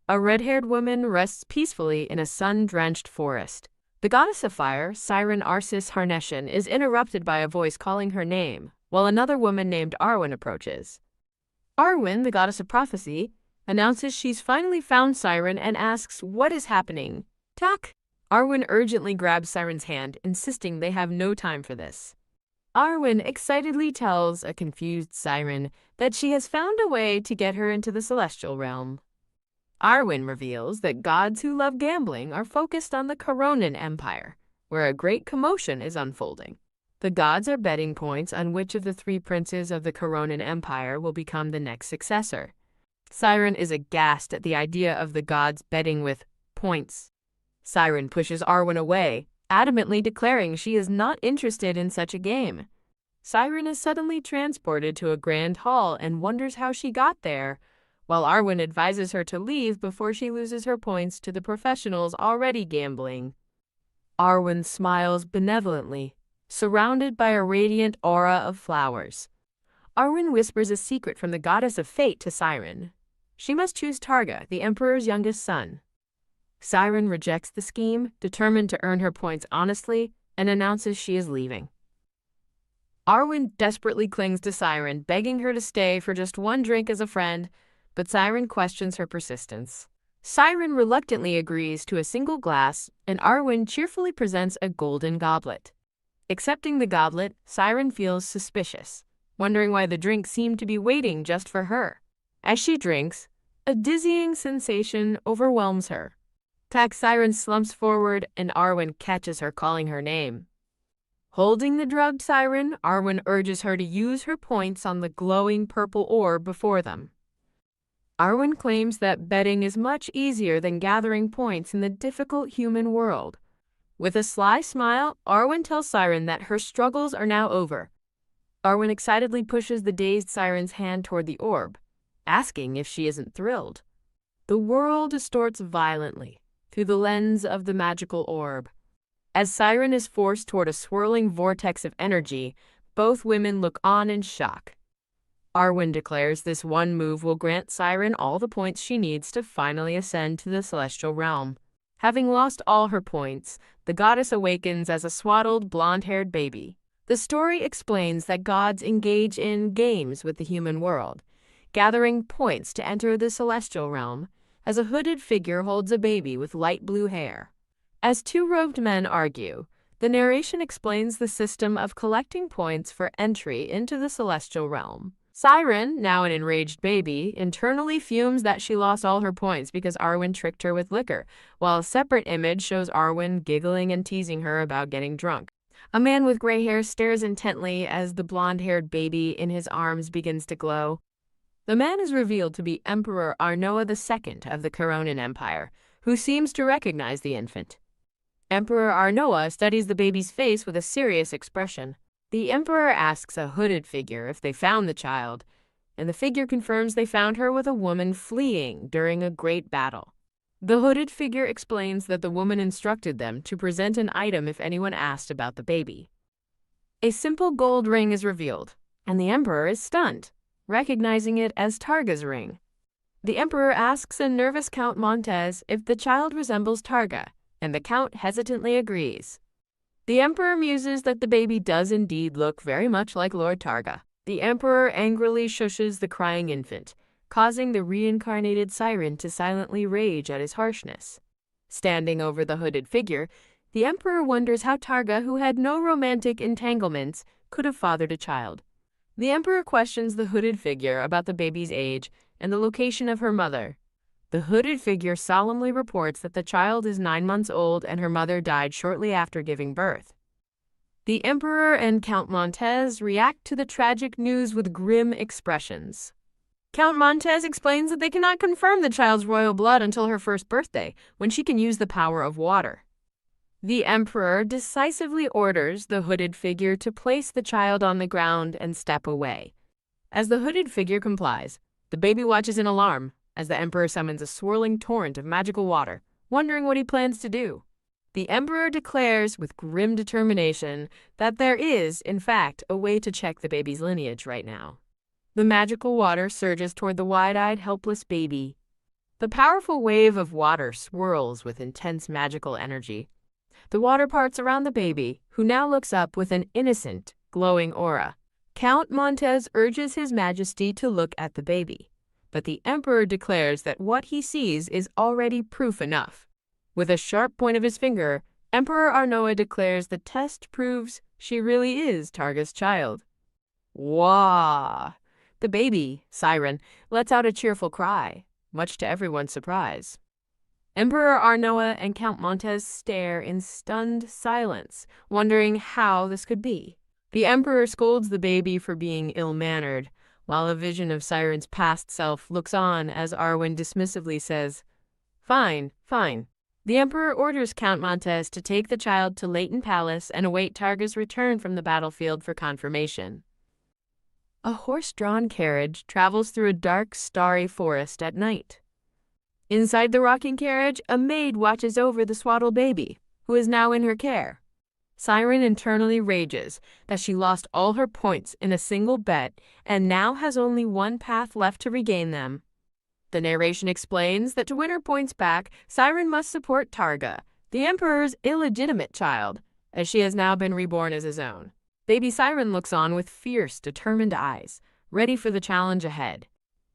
A red-haired woman rests peacefully in a sun-drenched forest. The goddess of fire, Siren Arsis Harneshan, is interrupted by a voice calling her name, while another woman named Arwen approaches. Arwen, the goddess of prophecy, announces she's finally found Siren and asks what is happening. Tak! Arwen urgently grabs Siren's hand, insisting they have no time for this. Arwen excitedly tells a confused Siren that she has found a way to get her into the celestial realm. Arwen reveals that gods who love gambling are focused on the Caronin Empire, where a great commotion is unfolding. The gods are betting points on which of the three princes of the Caronin Empire will become the next successor. Siren is aghast at the idea of the gods betting with points. Siren pushes Arwen away, adamantly declaring she is not interested in such a game. Siren is suddenly transported to a grand hall and wonders how she got there, while Arwen advises her to leave before she loses her points to the professionals already gambling. Arwen smiles benevolently, surrounded by a radiant aura of flowers. Arwen whispers a secret from the goddess of fate to Siren. She must choose Targa, the emperor's youngest son. Siren rejects the scheme, determined to earn her points honestly, and announces she is leaving. Arwen desperately clings to Siren, begging her to stay for just one drink as a friend, but Siren questions her persistence. Siren reluctantly agrees to a single glass, and Arwen cheerfully presents a golden goblet. Accepting the goblet, Siren feels suspicious, wondering why the drink seemed to be waiting just for her. As she drinks, a dizzying sensation overwhelms her. Siren slumps forward, and Arwen catches her calling her name. Holding the drugged Siren, Arwen urges her to use her points on the glowing purple orb before them. Arwen claims that betting is much easier than gathering points in the difficult human world. With a sly smile, Arwen tells Siren that her struggles are now over. Arwen excitedly pushes the dazed Siren's hand toward the orb, asking if she isn't thrilled. The world distorts violently through the lens of the magical orb. As Siren is forced toward a swirling vortex of energy, both women look on in shock. Arwen declares this one move will grant Siren all the points she needs to finally ascend to the celestial realm. Having lost all her points, the goddess awakens as a swaddled, blonde-haired baby. The story explains that gods engage in games with the human world, gathering points to enter the celestial realm, as a hooded figure holds a baby with light blue hair. As two robed men argue, the narration explains the system of collecting points for entry into the celestial realm. Siren, now an enraged baby, internally fumes that she lost all her points because Arwen tricked her with liquor, while a separate image shows Arwen giggling and teasing her about getting drunk. A man with gray hair stares intently as the blonde-haired baby in his arms begins to glow. The man is revealed to be Emperor Arnoa II of the Caronin Empire, who seems to recognize the infant. Emperor Arnoa studies the baby's face with a serious expression. The Emperor asks a hooded figure if they found the child, and the figure confirms they found her with a woman fleeing during a great battle. The hooded figure explains that the woman instructed them to present an item if anyone asked about the baby. A simple gold ring is revealed, and the Emperor is stunned, recognizing it as Targa's ring. The Emperor asks a nervous Count Montez if the child resembles Targa, and the Count hesitantly agrees. The Emperor muses that the baby does indeed look very much like Lord Targa. The Emperor angrily shushes the crying infant, causing the reincarnated Siren to silently rage at his harshness. Standing over the hooded figure, the Emperor wonders how Targa, who had no romantic entanglements, could have fathered a child. The Emperor questions the hooded figure about the baby's age and the location of her mother. The hooded figure solemnly reports that the child is 9 months old and her mother died shortly after giving birth. The Emperor and Count Montez react to the tragic news with grim expressions. Count Montez explains that they cannot confirm the child's royal blood until her first birthday, when she can use the power of water. The Emperor decisively orders the hooded figure to place the child on the ground and step away. As the hooded figure complies, the baby watches in alarm as the Emperor summons a swirling torrent of magical water, wondering what he plans to do. The Emperor declares with grim determination that there is, in fact, a way to check the baby's lineage right now. The magical water surges toward the wide-eyed, helpless baby. The powerful wave of water swirls with intense magical energy. The water parts around the baby, who now looks up with an innocent, glowing aura. Count Montez urges His Majesty to look at the baby, but the Emperor declares that what he sees is already proof enough. With a sharp point of his finger, Emperor Arnoa declares the test proves she really is Targa's child. Wah! The baby, Siren, lets out a cheerful cry, much to everyone's surprise. Emperor Arnoa and Count Montez stare in stunned silence, wondering how this could be. The Emperor scolds the baby for being ill-mannered, while a vision of Siren's past self looks on as Arwen dismissively says, "Fine, fine." The Emperor orders Count Montez to take the child to Leighton Palace and await Targa's return from the battlefield for confirmation. A horse-drawn carriage travels through a dark, starry forest at night. Inside the rocking carriage, a maid watches over the swaddled baby, who is now in her care. Siren internally rages that she lost all her points in a single bet and now has only one path left to regain them. The narration explains that to win her points back, Siren must support Targa, the Emperor's illegitimate child, as she has now been reborn as his own. Baby Siren looks on with fierce, determined eyes, ready for the challenge ahead.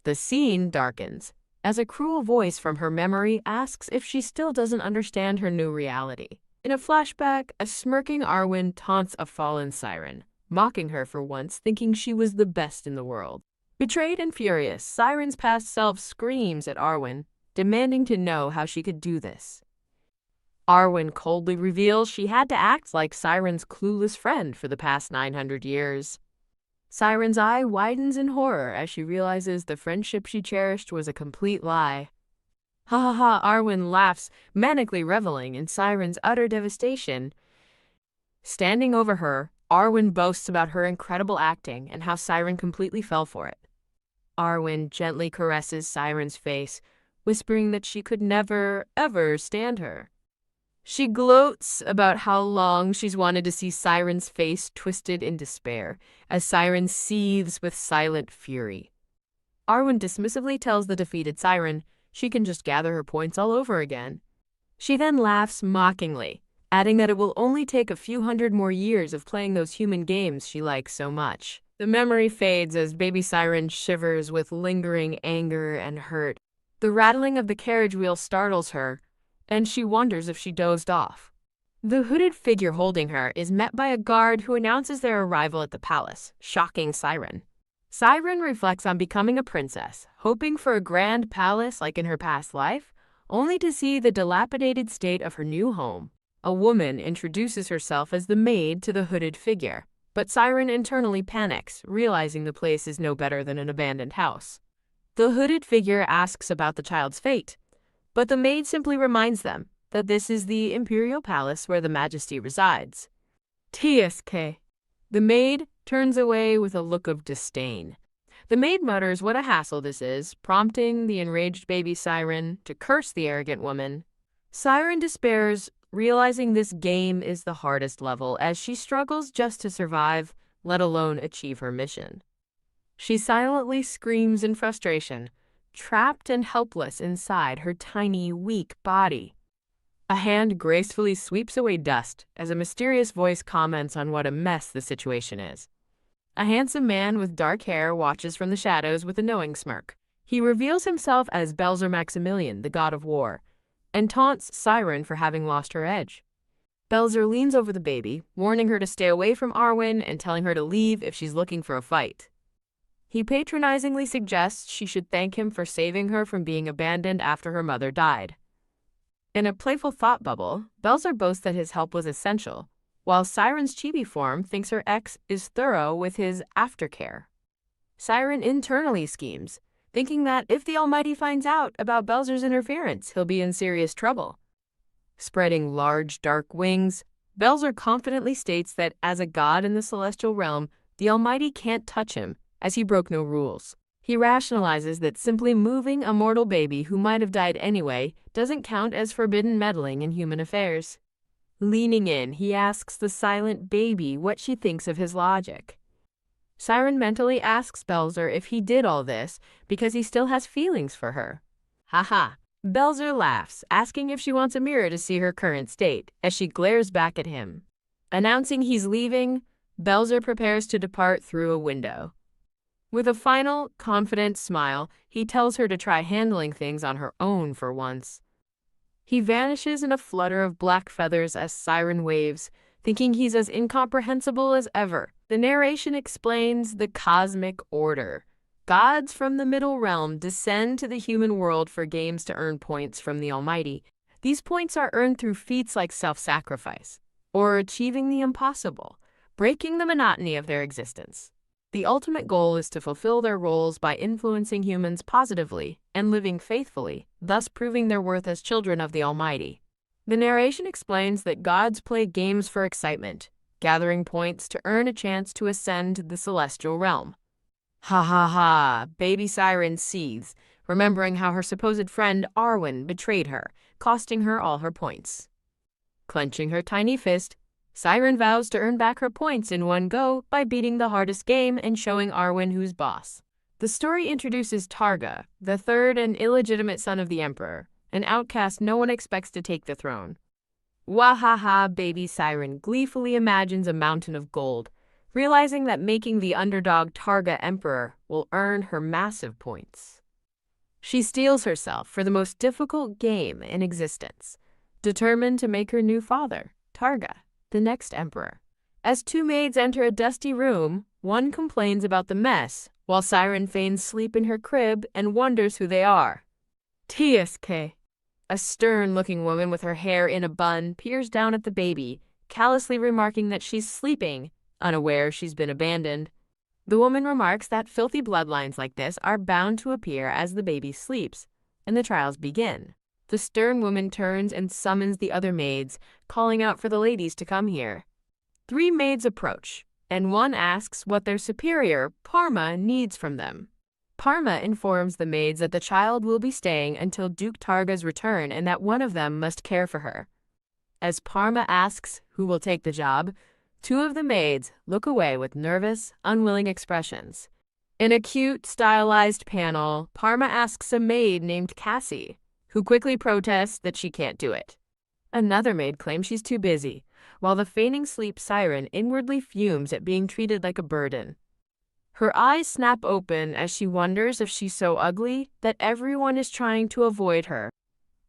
The scene darkens, as a cruel voice from her memory asks if she still doesn't understand her new reality. In a flashback, a smirking Arwen taunts a fallen Siren, mocking her for once thinking she was the best in the world. Betrayed and furious, Siren's past self screams at Arwen, demanding to know how she could do this. Arwen coldly reveals she had to act like Siren's clueless friend for the past 900 years. Siren's eye widens in horror as she realizes the friendship she cherished was a complete lie. Ha ha ha, Arwen laughs, manically reveling in Siren's utter devastation. Standing over her, Arwen boasts about her incredible acting and how Siren completely fell for it. Arwen gently caresses Siren's face, whispering that she could never, ever stand her. She gloats about how long she's wanted to see Siren's face twisted in despair, as Siren seethes with silent fury. Arwen dismissively tells the defeated Siren she can just gather her points all over again. She then laughs mockingly, adding that it will only take a few hundred more years of playing those human games she likes so much. The memory fades as baby Siren shivers with lingering anger and hurt. The rattling of the carriage wheel startles her, and she wonders if she dozed off. The hooded figure holding her is met by a guard who announces their arrival at the palace, shocking Siren. Siren reflects on becoming a princess, hoping for a grand palace like in her past life, only to see the dilapidated state of her new home. A woman introduces herself as the maid to the hooded figure, but Siren internally panics, realizing the place is no better than an abandoned house. The hooded figure asks about the child's fate, but the maid simply reminds them that this is the imperial palace where the Majesty resides. TSK. The maid turns away with a look of disdain. The maid mutters what a hassle this is, prompting the enraged baby Siren to curse the arrogant woman. Siren despairs, realizing this game is the hardest level as she struggles just to survive, let alone achieve her mission. She silently screams in frustration, trapped and helpless inside her tiny, weak body. A hand gracefully sweeps away dust as a mysterious voice comments on what a mess the situation is. A handsome man with dark hair watches from the shadows with a knowing smirk. He reveals himself as Belzer Maximilian, the god of war, and taunts Siren for having lost her edge. Belzer leans over the baby, warning her to stay away from Arwen and telling her to leave if she's looking for a fight. He patronizingly suggests she should thank him for saving her from being abandoned after her mother died. In a playful thought bubble, Belzer boasts that his help was essential, while Siren's chibi form thinks her ex is thorough with his aftercare. Siren internally schemes, thinking that if the Almighty finds out about Belzer's interference, he'll be in serious trouble. Spreading large, dark wings, Belzer confidently states that as a god in the celestial realm, the Almighty can't touch him, as he broke no rules. He rationalizes that simply moving a mortal baby who might have died anyway doesn't count as forbidden meddling in human affairs. Leaning in, he asks the silent baby what she thinks of his logic. Siren mentally asks Belzer if he did all this because he still has feelings for her. Haha. Belzer laughs, asking if she wants a mirror to see her current state, as she glares back at him. Announcing he's leaving, Belzer prepares to depart through a window. With a final, confident smile, he tells her to try handling things on her own for once. He vanishes in a flutter of black feathers as Siren waves, thinking he's as incomprehensible as ever. The narration explains the cosmic order. Gods from the middle realm descend to the human world for games to earn points from the Almighty. These points are earned through feats like self-sacrifice, or achieving the impossible, breaking the monotony of their existence. The ultimate goal is to fulfill their roles by influencing humans positively and living faithfully, thus proving their worth as children of the Almighty. The narration explains that gods play games for excitement, gathering points to earn a chance to ascend to the celestial realm. Ha ha ha, baby Siren seethes, remembering how her supposed friend Arwen betrayed her, costing her all her points. Clenching her tiny fist, Siren vows to earn back her points in one go by beating the hardest game and showing Arwen who's boss. The story introduces Targa, the third and illegitimate son of the Emperor, an outcast no one expects to take the throne. Wahaha, baby Siren gleefully imagines a mountain of gold, realizing that making the underdog Targa Emperor will earn her massive points. She steels herself for the most difficult game in existence, determined to make her new father, Targa, the next emperor. As two maids enter a dusty room, one complains about the mess, while Siren feigns sleep in her crib and wonders who they are. TSK. A stern-looking woman with her hair in a bun peers down at the baby, callously remarking that she's sleeping, unaware she's been abandoned. The woman remarks that filthy bloodlines like this are bound to appear as the baby sleeps, and the trials begin. The stern woman turns and summons the other maids, calling out for the ladies to come here. 3 maids approach, and one asks what their superior, Parma, needs from them. Parma informs the maids that the child will be staying until Duke Targa's return and that one of them must care for her. As Parma asks who will take the job, 2 of the maids look away with nervous, unwilling expressions. In a cute, stylized panel, Parma asks a maid named Cassie, who quickly protests that she can't do it. Another maid claims she's too busy, while the feigning sleep Siren inwardly fumes at being treated like a burden. Her eyes snap open as she wonders if she's so ugly that everyone is trying to avoid her.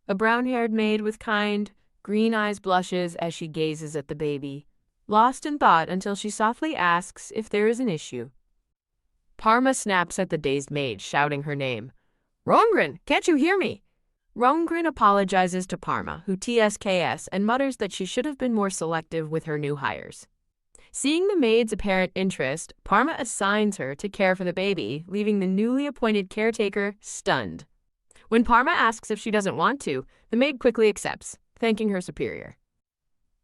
A brown-haired maid with kind, green eyes blushes as she gazes at the baby, lost in thought until she softly asks if there is an issue. Parma snaps at the dazed maid, shouting her name. "Rongren, can't you hear me?" Rongren apologizes to Parma, who TSKS, and mutters that she should have been more selective with her new hires. Seeing the maid's apparent interest, Parma assigns her to care for the baby, leaving the newly appointed caretaker stunned. When Parma asks if she doesn't want to, the maid quickly accepts, thanking her superior.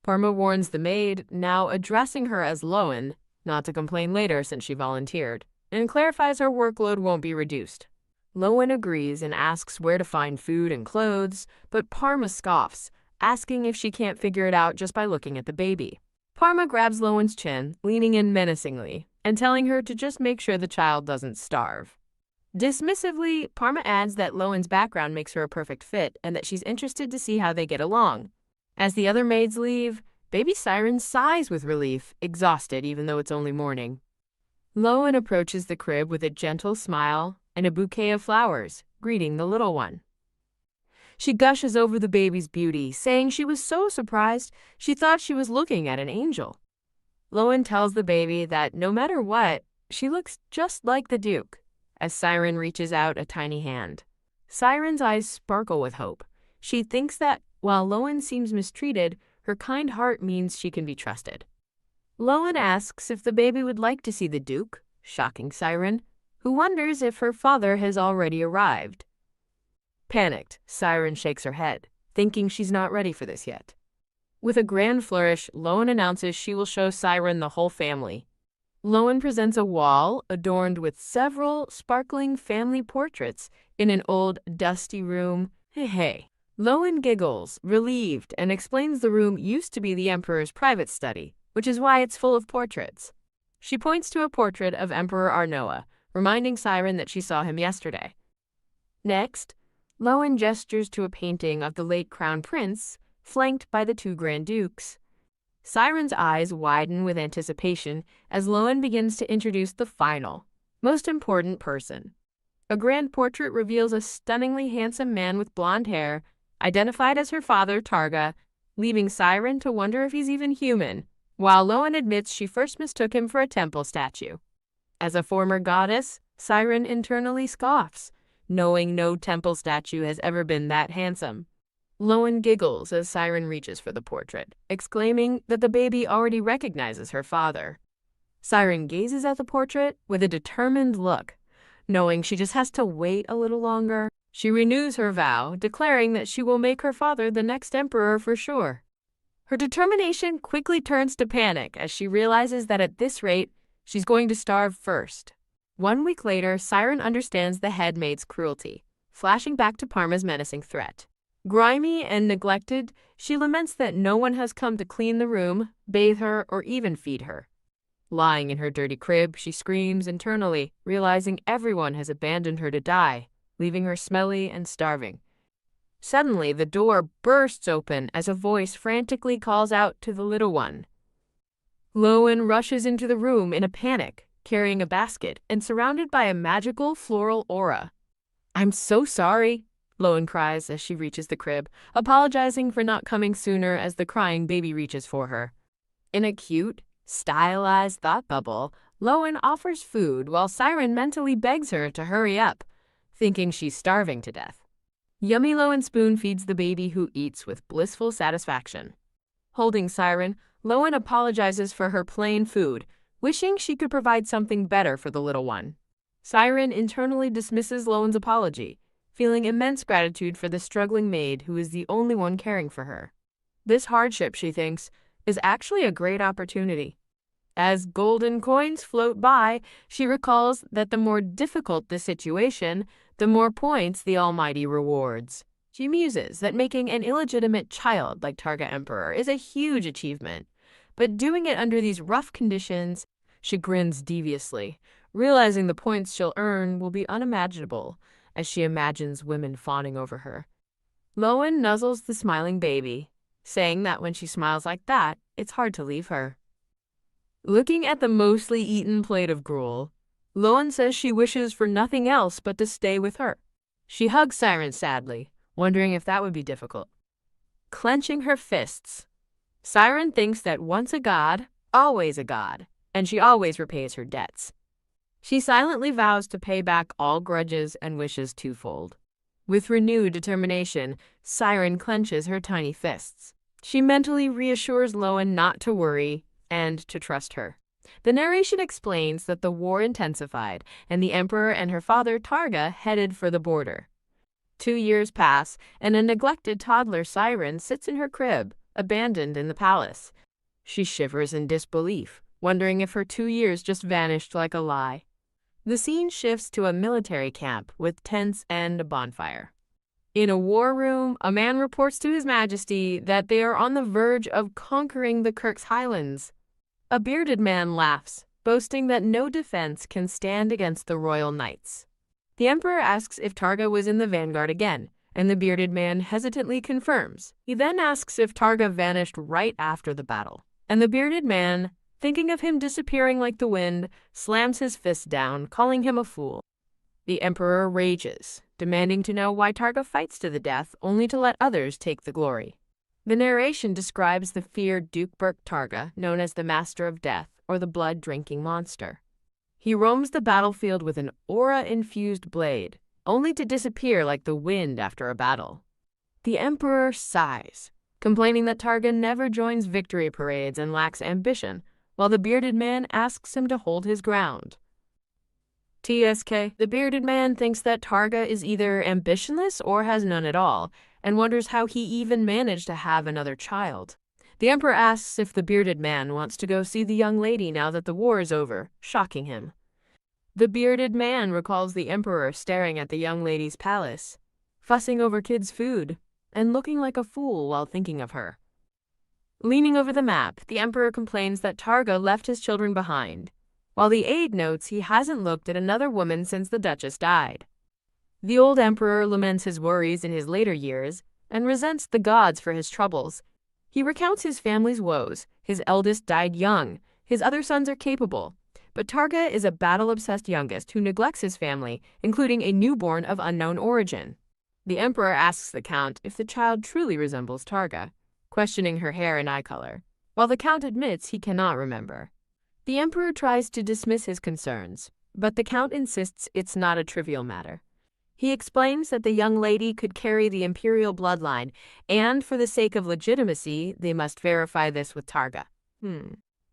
Parma warns the maid, now addressing her as Rowan, not to complain later since she volunteered, and clarifies her workload won't be reduced. Rowan agrees and asks where to find food and clothes, but Parma scoffs, asking if she can't figure it out just by looking at the baby. Parma grabs Rowan's chin, leaning in menacingly, and telling her to just make sure the child doesn't starve. Dismissively, Parma adds that Rowan's background makes her a perfect fit and that she's interested to see how they get along. As the other maids leave, baby Siren sighs with relief, exhausted even though it's only morning. Rowan approaches the crib with a gentle smile and a bouquet of flowers, greeting the little one. She gushes over the baby's beauty, saying she was so surprised she thought she was looking at an angel. Rowan tells the baby that no matter what, she looks just like the Duke, as Siren reaches out a tiny hand. Siren's eyes sparkle with hope. She thinks that, while Rowan seems mistreated, her kind heart means she can be trusted. Rowan asks if the baby would like to see the Duke, shocking Siren, who wonders if her father has already arrived. Panicked, Siren shakes her head, thinking she's not ready for this yet. With a grand flourish, Rowan announces she will show Siren the whole family. Rowan presents a wall adorned with several sparkling family portraits in an old, dusty room. Hey. Rowan giggles, relieved, and explains the room used to be the Emperor's private study, which is why it's full of portraits. She points to a portrait of Emperor Arnoa, reminding Siren that she saw him yesterday. Next, Rowan gestures to a painting of the late crown prince, flanked by the two Grand Dukes. Siren's eyes widen with anticipation as Rowan begins to introduce the final, most important person. A grand portrait reveals a stunningly handsome man with blonde hair, identified as her father, Targa, leaving Siren to wonder if he's even human, while Rowan admits she first mistook him for a temple statue. As a former goddess, Siren internally scoffs, knowing no temple statue has ever been that handsome. Rowan giggles as Siren reaches for the portrait, exclaiming that the baby already recognizes her father. Siren gazes at the portrait with a determined look, knowing she just has to wait a little longer. She renews her vow, declaring that she will make her father the next emperor for sure. Her determination quickly turns to panic as she realizes that at this rate, she's going to starve first. 1 week later, Siren understands the head maid's cruelty, flashing back to Parma's menacing threat. Grimy and neglected, she laments that no one has come to clean the room, bathe her, or even feed her. Lying in her dirty crib, she screams internally, realizing everyone has abandoned her to die, leaving her smelly and starving. Suddenly, the door bursts open as a voice frantically calls out to the little one. Rowan rushes into the room in a panic, carrying a basket and surrounded by a magical floral aura. "I'm so sorry," Rowan cries as she reaches the crib, apologizing for not coming sooner as the crying baby reaches for her. In a cute, stylized thought bubble, Rowan offers food while Siren mentally begs her to hurry up, thinking she's starving to death. Yummy Rowan spoon feeds the baby, who eats with blissful satisfaction. Holding Siren, Rowan apologizes for her plain food, wishing she could provide something better for the little one. Siren internally dismisses Rowan's apology, feeling immense gratitude for the struggling maid who is the only one caring for her. This hardship, she thinks, is actually a great opportunity. As golden coins float by, she recalls that the more difficult the situation, the more points the Almighty rewards. She muses that making an illegitimate child like Targa Emperor is a huge achievement, but doing it under these rough conditions, she grins deviously, realizing the points she'll earn will be unimaginable as she imagines women fawning over her. Rowan nuzzles the smiling baby, saying that when she smiles like that, it's hard to leave her. Looking at the mostly eaten plate of gruel, Rowan says she wishes for nothing else but to stay with her. She hugs Siren sadly, wondering if that would be difficult. Clenching her fists, Siren thinks that once a god, always a god, and she always repays her debts. She silently vows to pay back all grudges and wishes twofold. With renewed determination, Siren clenches her tiny fists. She mentally reassures Rowan not to worry and to trust her. The narration explains that the war intensified and the emperor and her father Targa headed for the border. 2 years pass, and a neglected toddler Siren sits in her crib, abandoned in the palace. She shivers in disbelief, wondering if her 2 years just vanished like a lie. The scene shifts to a military camp with tents and a bonfire. In a war room, a man reports to His Majesty that they are on the verge of conquering the Kirk's Highlands. A bearded man laughs, boasting that no defense can stand against the royal knights. The emperor asks if Targa was in the vanguard again, and the bearded man hesitantly confirms. He then asks if Targa vanished right after the battle, and the bearded man, thinking of him disappearing like the wind, slams his fist down, calling him a fool. The emperor rages, demanding to know why Targa fights to the death only to let others take the glory. The narration describes the feared Duke Burke Targa, known as the Master of Death or the Blood-Drinking Monster. He roams the battlefield with an aura-infused blade, only to disappear like the wind after a battle. The emperor sighs, complaining that Targa never joins victory parades and lacks ambition, while the bearded man asks him to hold his ground. TSK, the bearded man thinks that Targa is either ambitionless or has none at all, and wonders how he even managed to have another child. The emperor asks if the bearded man wants to go see the young lady now that the war is over, shocking him. The bearded man recalls the emperor staring at the young lady's palace, fussing over kids' food, and looking like a fool while thinking of her. Leaning over the map, the emperor complains that Targa left his children behind, while the aide notes he hasn't looked at another woman since the Duchess died. The old emperor laments his worries in his later years and resents the gods for his troubles. He recounts his family's woes. His eldest died young. His other sons are capable. But Targa is a battle-obsessed youngest who neglects his family, including a newborn of unknown origin. The emperor asks the count if the child truly resembles Targa, questioning her hair and eye color, while the count admits he cannot remember. The emperor tries to dismiss his concerns, but the count insists it's not a trivial matter. He explains that the young lady could carry the imperial bloodline, and for the sake of legitimacy, they must verify this with Targa.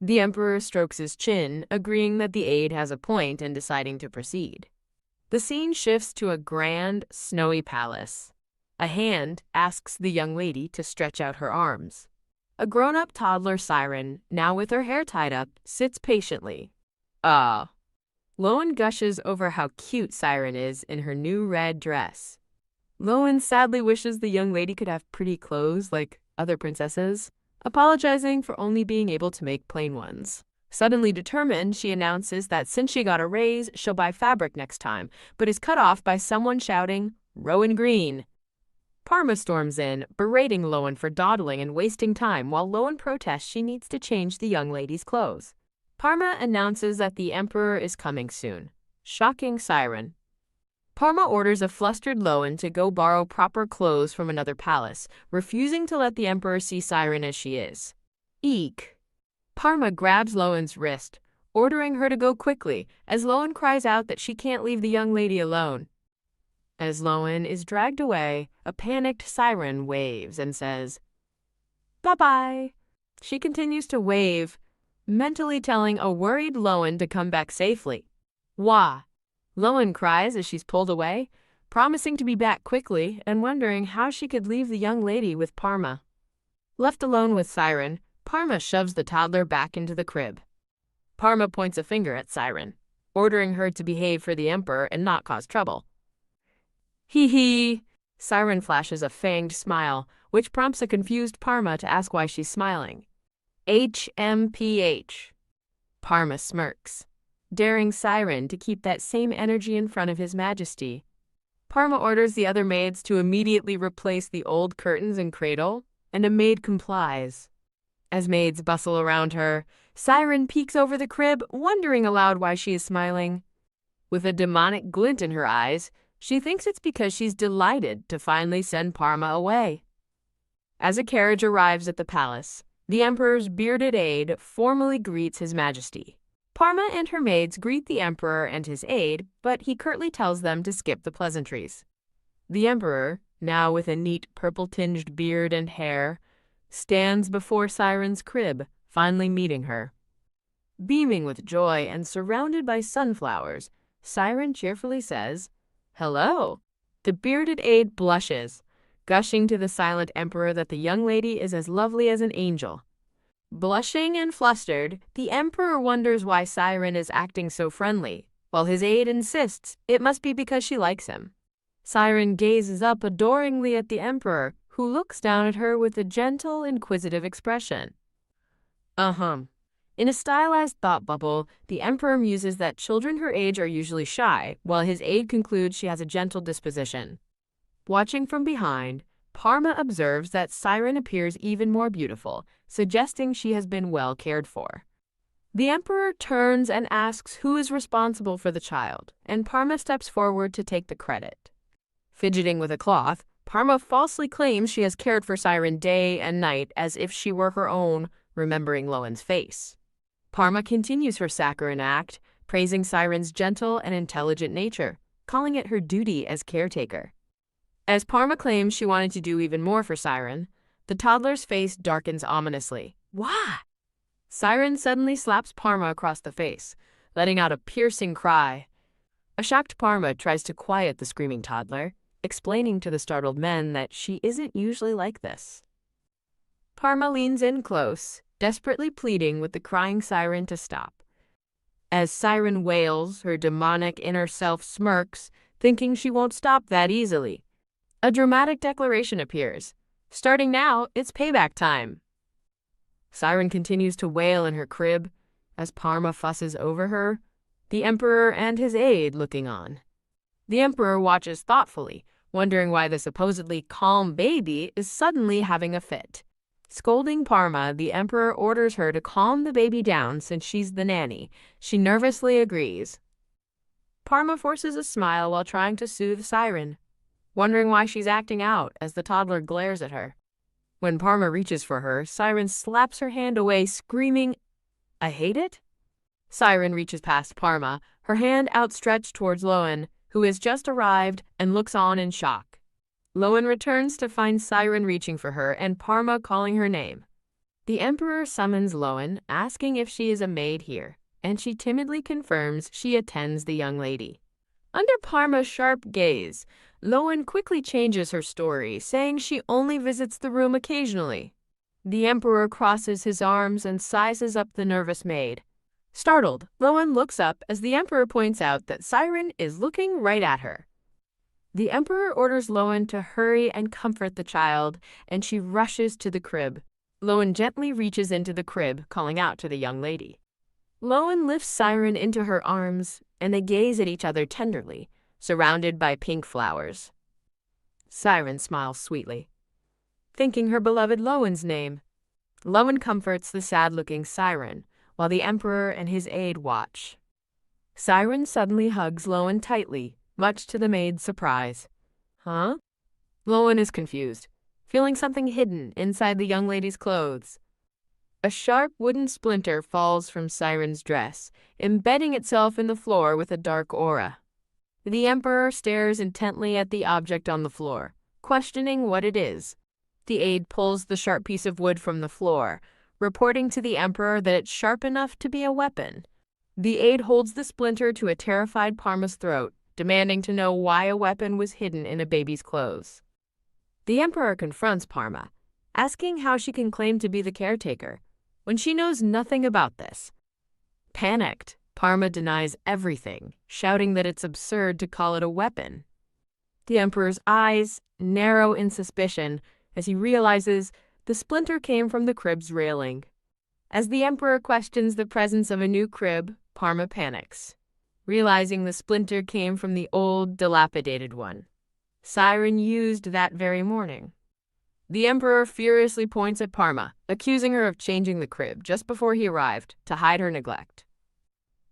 The emperor strokes his chin, agreeing that the aide has a point and deciding to proceed. The scene shifts to a grand, snowy palace. A hand asks the young lady to stretch out her arms. A grown-up toddler siren, now with her hair tied up, sits patiently. Rowan gushes over how cute Siren is in her new red dress. Rowan sadly wishes the young lady could have pretty clothes like other princesses, apologizing for only being able to make plain ones. Suddenly determined, she announces that since she got a raise, she'll buy fabric next time, but is cut off by someone shouting, "Rowan Green!" Parma storms in, berating Rowan for dawdling and wasting time while Rowan protests she needs to change the young lady's clothes. Parma announces that the emperor is coming soon, shocking Siren. Parma orders a flustered Rowan to go borrow proper clothes from another palace, refusing to let the emperor see Siren as she is. Eek! Parma grabs Rowan's wrist, ordering her to go quickly, as Rowan cries out that she can't leave the young lady alone. As Rowan is dragged away, a panicked Siren waves and says, "Bye-bye." She continues to wave, mentally telling a worried Rowan to come back safely. Wah! Rowan cries as she's pulled away, promising to be back quickly and wondering how she could leave the young lady with Parma. Left alone with Siren, Parma shoves the toddler back into the crib. Parma points a finger at Siren, ordering her to behave for the emperor and not cause trouble. Hee hee! Siren flashes a fanged smile, which prompts a confused Parma to ask why she's smiling. HMPH. Parma smirks, daring Siren to keep that same energy in front of His Majesty. Parma orders the other maids to immediately replace the old curtains and cradle, and a maid complies. As maids bustle around her, Siren peeks over the crib, wondering aloud why she is smiling. With a demonic glint in her eyes, she thinks it's because she's delighted to finally send Parma away. As a carriage arrives at the palace, the emperor's bearded aide formally greets His Majesty. Parma and her maids greet the emperor and his aide, but he curtly tells them to skip the pleasantries. The emperor, now with a neat purple-tinged beard and hair, stands before Siren's crib, finally meeting her. Beaming with joy and surrounded by sunflowers, Siren cheerfully says, "Hello." The bearded aide blushes, gushing to the silent emperor that the young lady is as lovely as an angel. Blushing and flustered, the emperor wonders why Siren is acting so friendly, while his aide insists it must be because she likes him. Siren gazes up adoringly at the emperor, who looks down at her with a gentle, inquisitive expression. In a stylized thought bubble, the emperor muses that children her age are usually shy, while his aide concludes she has a gentle disposition. Watching from behind, Parma observes that Siren appears even more beautiful, suggesting she has been well cared for. The emperor turns and asks who is responsible for the child, and Parma steps forward to take the credit. Fidgeting with a cloth, Parma falsely claims she has cared for Siren day and night as if she were her own, remembering Rowan's face. Parma continues her saccharine act, praising Siren's gentle and intelligent nature, calling it her duty as caretaker. As Parma claims she wanted to do even more for Siren, the toddler's face darkens ominously. Why? Siren suddenly slaps Parma across the face, letting out a piercing cry. A shocked Parma tries to quiet the screaming toddler, explaining to the startled men that she isn't usually like this. Parma leans in close, desperately pleading with the crying Siren to stop. As Siren wails, her demonic inner self smirks, thinking she won't stop that easily. A dramatic declaration appears. Starting now, it's payback time. Siren continues to wail in her crib, as Parma fusses over her, the emperor and his aide looking on. The emperor watches thoughtfully, wondering why the supposedly calm baby is suddenly having a fit. Scolding Parma, the emperor orders her to calm the baby down since she's the nanny. She nervously agrees. Parma forces a smile while trying to soothe Siren, wondering why she's acting out as the toddler glares at her. When Parma reaches for her, Siren slaps her hand away, screaming, "I hate it?" Siren reaches past Parma, her hand outstretched towards Rowan, who has just arrived and looks on in shock. Rowan returns to find Siren reaching for her and Parma calling her name. The emperor summons Rowan, asking if she is a maid here, and she timidly confirms she attends the young lady. Under Parma's sharp gaze, Rowan quickly changes her story, saying she only visits the room occasionally. The emperor crosses his arms and sizes up the nervous maid. Startled, Rowan looks up as the emperor points out that Siren is looking right at her. The emperor orders Rowan to hurry and comfort the child, and she rushes to the crib. Rowan gently reaches into the crib, calling out to the young lady. Rowan lifts Siren into her arms, and they gaze at each other tenderly, surrounded by pink flowers. Siren smiles sweetly, thinking her beloved Rowan's name. Rowan comforts the sad-looking Siren, while the emperor and his aide watch. Siren suddenly hugs Rowan tightly, much to the maid's surprise. Huh? Rowan is confused, feeling something hidden inside the young lady's clothes. A sharp wooden splinter falls from Siren's dress, embedding itself in the floor with a dark aura. The emperor stares intently at the object on the floor, questioning what it is. The aide pulls the sharp piece of wood from the floor, reporting to the emperor that it's sharp enough to be a weapon. The aide holds the splinter to a terrified Parma's throat, demanding to know why a weapon was hidden in a baby's clothes. The emperor confronts Parma, asking how she can claim to be the caretaker when she knows nothing about this. Panicked, Parma denies everything, shouting that it's absurd to call it a weapon. The emperor's eyes narrow in suspicion as he realizes the splinter came from the crib's railing. As the emperor questions the presence of a new crib, Parma panics, realizing the splinter came from the old, dilapidated one Siren used that very morning. The emperor furiously points at Parma, accusing her of changing the crib just before he arrived to hide her neglect.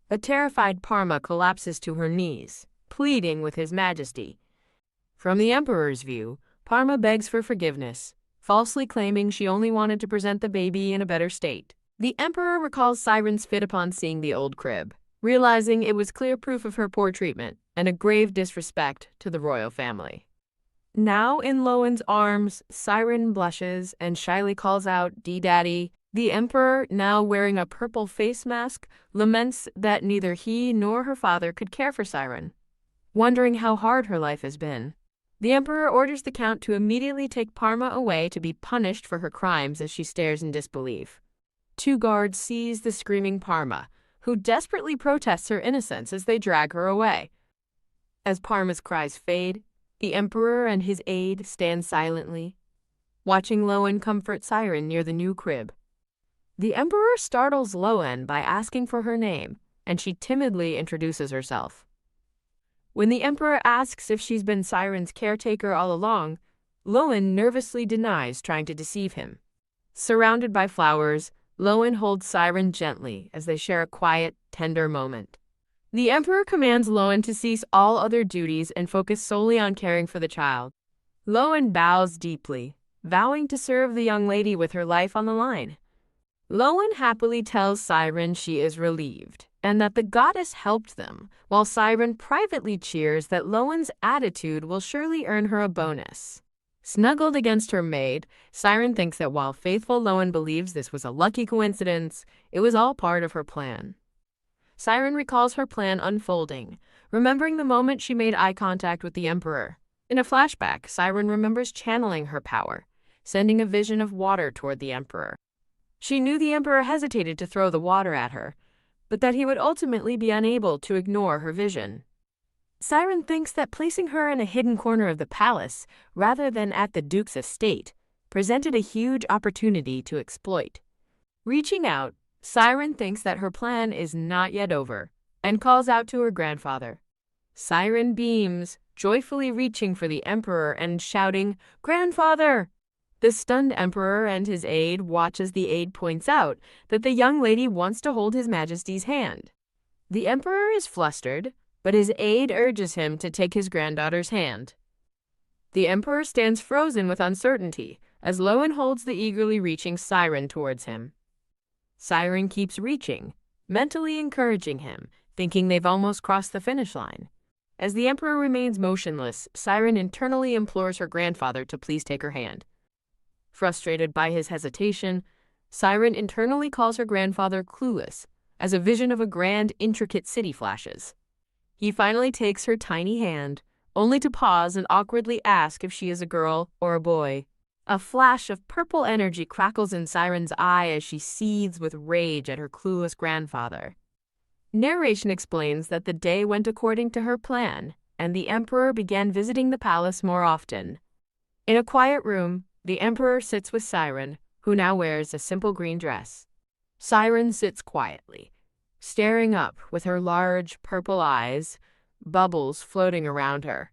A terrified Parma collapses to her knees, pleading with His Majesty. From the emperor's view, Parma begs for forgiveness, falsely claiming she only wanted to present the baby in a better state. The emperor recalls Siren's fit upon seeing the old crib, realizing it was clear proof of her poor treatment and a grave disrespect to the royal family. Now in Rowan's arms, Siren blushes and shyly calls out, "D-Daddy." The emperor, now wearing a purple face mask, laments that neither he nor her father could care for Siren, wondering how hard her life has been. The emperor orders the count to immediately take Parma away to be punished for her crimes as she stares in disbelief. 2 guards seize the screaming Parma, who desperately protests her innocence as they drag her away. As Parma's cries fade, the emperor and his aide stand silently, watching Rowan comfort Siren near the new crib. The emperor startles Rowan by asking for her name, and she timidly introduces herself. When the emperor asks if she's been Siren's caretaker all along, Rowan nervously denies trying to deceive him. Surrounded by flowers, Rowan holds Siren gently as they share a quiet, tender moment. The emperor commands Rowan to cease all other duties and focus solely on caring for the child. Rowan bows deeply, vowing to serve the young lady with her life on the line. Rowan happily tells Siren she is relieved and that the goddess helped them, while Siren privately cheers that Rowan's attitude will surely earn her a bonus. Snuggled against her maid, Siren thinks that while faithful Rowan believes this was a lucky coincidence, it was all part of her plan. Siren recalls her plan unfolding, remembering the moment she made eye contact with the emperor. In a flashback, Siren remembers channeling her power, sending a vision of water toward the emperor. She knew the emperor hesitated to throw the water at her, but that he would ultimately be unable to ignore her vision. Siren thinks that placing her in a hidden corner of the palace, rather than at the duke's estate, presented a huge opportunity to exploit. Reaching out, Siren thinks that her plan is not yet over, and calls out to her grandfather. Siren beams, joyfully reaching for the emperor and shouting, "Grandfather!" The stunned emperor and his aide watch as the aide points out that the young lady wants to hold his majesty's hand. The emperor is flustered, but his aide urges him to take his granddaughter's hand. The emperor stands frozen with uncertainty as Rowan holds the eagerly reaching Siren towards him. Siren keeps reaching, mentally encouraging him, thinking they've almost crossed the finish line. As the emperor remains motionless, Siren internally implores her grandfather to please take her hand. Frustrated by his hesitation, Siren internally calls her grandfather clueless as a vision of a grand, intricate city flashes. He finally takes her tiny hand, only to pause and awkwardly ask if she is a girl or a boy. A flash of purple energy crackles in Siren's eye as she seethes with rage at her clueless grandfather. Narration explains that the day went according to her plan, and the emperor began visiting the palace more often. In a quiet room, the emperor sits with Siren, who now wears a simple green dress. Siren sits quietly, staring up with her large purple eyes, bubbles floating around her.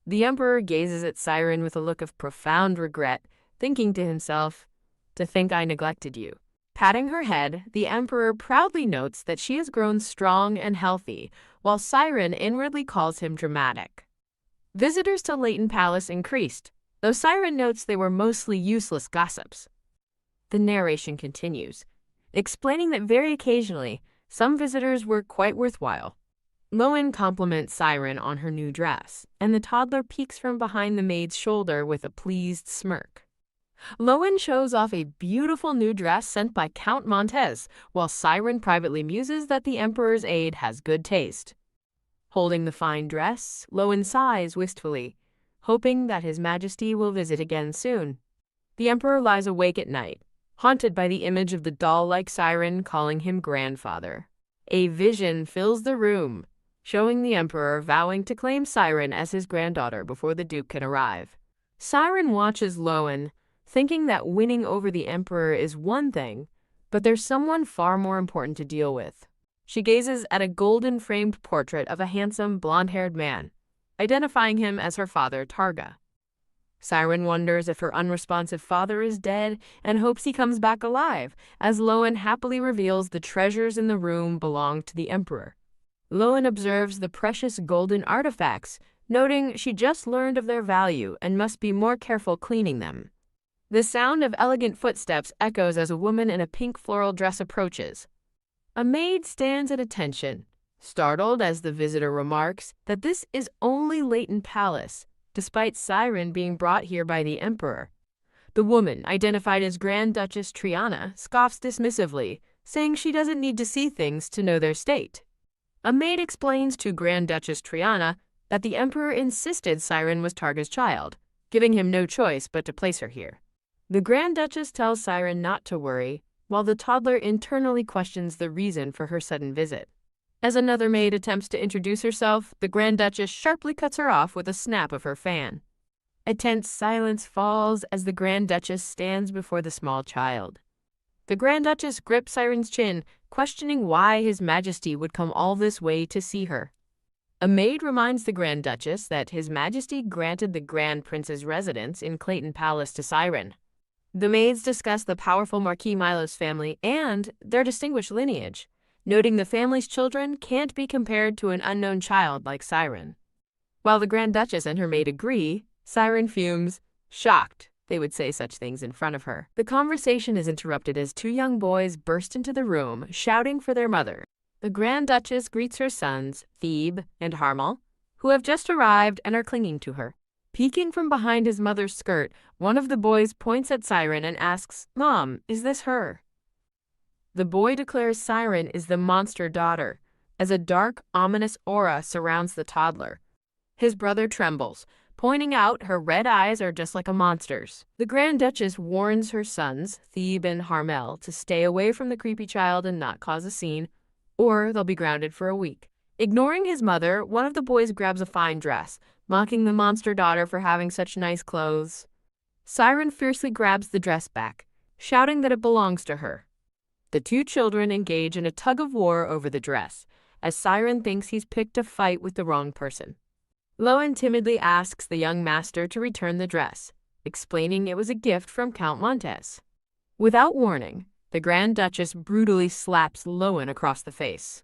The emperor gazes at Siren with a look of profound regret, thinking to himself, "To think I neglected you." Patting her head, the emperor proudly notes that she has grown strong and healthy, while Siren inwardly calls him dramatic. Visitors to Leighton Palace increased, though Siren notes they were mostly useless gossips. The narration continues, explaining that very occasionally, some visitors were quite worthwhile. Rowan compliments Siren on her new dress, and the toddler peeks from behind the maid's shoulder with a pleased smirk. Rowan shows off a beautiful new dress sent by Count Montez, while Siren privately muses that the emperor's aide has good taste. Holding the fine dress, Rowan sighs wistfully, hoping that his majesty will visit again soon. The emperor lies awake at night, haunted by the image of the doll-like Siren calling him grandfather. A vision fills the room, showing the emperor vowing to claim Siren as his granddaughter before the duke can arrive. Siren watches Rowan, thinking that winning over the emperor is one thing, but there's someone far more important to deal with. She gazes at a golden-framed portrait of a handsome, blonde-haired man, identifying him as her father, Targa. Siren wonders if her unresponsive father is dead and hopes he comes back alive, as Rowan happily reveals the treasures in the room belong to the emperor. Rowan observes the precious golden artifacts, noting she just learned of their value and must be more careful cleaning them. The sound of elegant footsteps echoes as a woman in a pink floral dress approaches. A maid stands at attention, startled as the visitor remarks that this is only Leighton Palace, despite Siren being brought here by the emperor. The woman, identified as Grand Duchess Triana, scoffs dismissively, saying she doesn't need to see things to know their state. A maid explains to Grand Duchess Triana that the emperor insisted Siren was Targa's child, giving him no choice but to place her here. The Grand Duchess tells Siren not to worry, while the toddler internally questions the reason for her sudden visit. As another maid attempts to introduce herself, the Grand Duchess sharply cuts her off with a snap of her fan. A tense silence falls as the Grand Duchess stands before the small child. The Grand Duchess grips Siren's chin, questioning why His Majesty would come all this way to see her. A maid reminds the Grand Duchess that His Majesty granted the Grand Prince's residence in Clayton Palace to Siren. The maids discuss the powerful Marquis Milo's family and their distinguished lineage, noting the family's children can't be compared to an unknown child like Siren. While the Grand Duchess and her maid agree, Siren fumes, shocked they would say such things in front of her. The conversation is interrupted as two young boys burst into the room, shouting for their mother. The Grand Duchess greets her sons, Thebe and Harmal, who have just arrived and are clinging to her. Peeking from behind his mother's skirt, one of the boys points at Siren and asks, "Mom, is this her?" The boy declares Siren is the monster daughter, as a dark, ominous aura surrounds the toddler. His brother trembles, pointing out her red eyes are just like a monster's. The Grand Duchess warns her sons, Thebe and Harmel, to stay away from the creepy child and not cause a scene, or they'll be grounded for a week. Ignoring his mother, one of the boys grabs a fine dress, mocking the monster daughter for having such nice clothes. Siren fiercely grabs the dress back, shouting that it belongs to her. The two children engage in a tug-of-war over the dress, as Siren thinks he's picked a fight with the wrong person. Rowan timidly asks the young master to return the dress, explaining it was a gift from Count Montes. Without warning, the Grand Duchess brutally slaps Rowan across the face.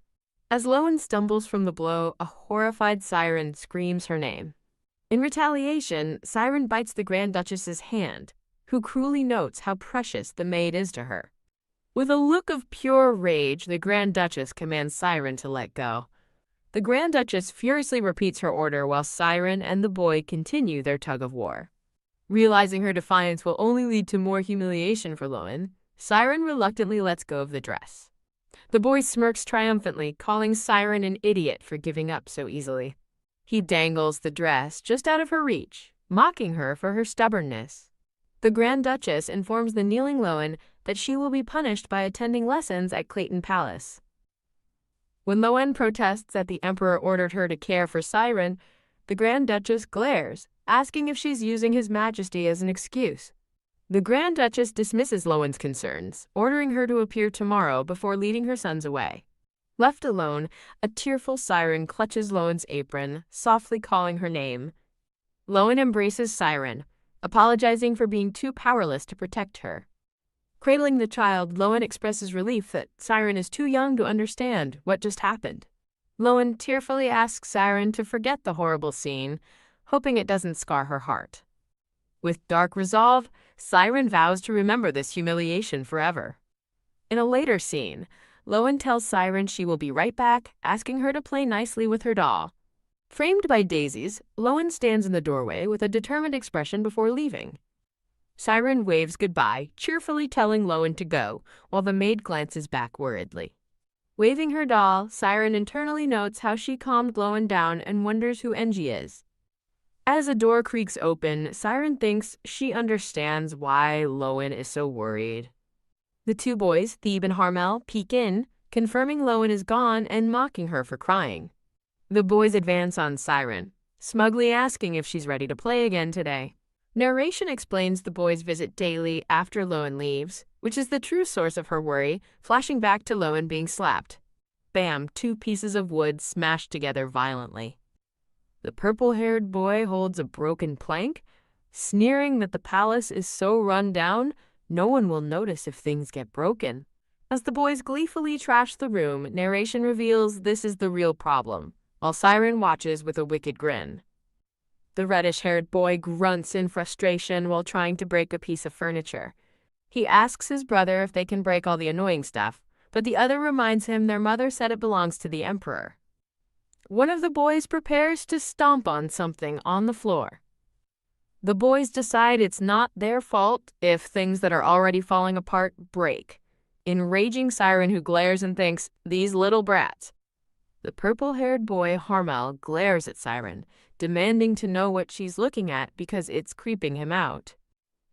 As Rowan stumbles from the blow, a horrified Siren screams her name. In retaliation, Siren bites the Grand Duchess's hand, who cruelly notes how precious the maid is to her. With a look of pure rage, the Grand Duchess commands Siren to let go. The Grand Duchess furiously repeats her order while Siren and the boy continue their tug-of-war. Realizing her defiance will only lead to more humiliation for Rowan, Siren reluctantly lets go of the dress. The boy smirks triumphantly, calling Siren an idiot for giving up so easily. He dangles the dress just out of her reach, mocking her for her stubbornness. The Grand Duchess informs the kneeling Rowan that she will be punished by attending lessons at Clayton Palace. When Rowan protests that the Emperor ordered her to care for Siren, the Grand Duchess glares, asking if she's using His Majesty as an excuse. The Grand Duchess dismisses Rowan's concerns, ordering her to appear tomorrow before leading her sons away. Left alone, a tearful Siren clutches Rowan's apron, softly calling her name. Rowan embraces Siren, apologizing for being too powerless to protect her. Cradling the child, Rowan expresses relief that Siren is too young to understand what just happened. Rowan tearfully asks Siren to forget the horrible scene, hoping it doesn't scar her heart. With dark resolve, Siren vows to remember this humiliation forever. In a later scene, Rowan tells Siren she will be right back, asking her to play nicely with her doll. Framed by daisies, Rowan stands in the doorway with a determined expression before leaving. Siren waves goodbye, cheerfully telling Rowan to go, while the maid glances back worriedly. Waving her doll, Siren internally notes how she calmed Rowan down and wonders who Engie is. As a door creaks open, Siren thinks she understands why Rowan is so worried. The two boys, Thebe and Harmel, peek in, confirming Rowan is gone and mocking her for crying. The boys advance on Siren, smugly asking if she's ready to play again today. Narration explains the boys visit daily after Rowan leaves, which is the true source of her worry, flashing back to Rowan being slapped. Bam, two pieces of wood smashed together violently. The purple-haired boy holds a broken plank, sneering that the palace is so run down, no one will notice if things get broken. As the boys gleefully trash the room, narration reveals this is the real problem, while Siren watches with a wicked grin. The reddish-haired boy grunts in frustration while trying to break a piece of furniture. He asks his brother if they can break all the annoying stuff, but the other reminds him their mother said it belongs to the Emperor. One of the boys prepares to stomp on something on the floor. The boys decide it's not their fault if things that are already falling apart break, enraging Siren, who glares and thinks, "These little brats." The purple-haired boy, Harmel, glares at Siren, demanding to know what she's looking at because it's creeping him out.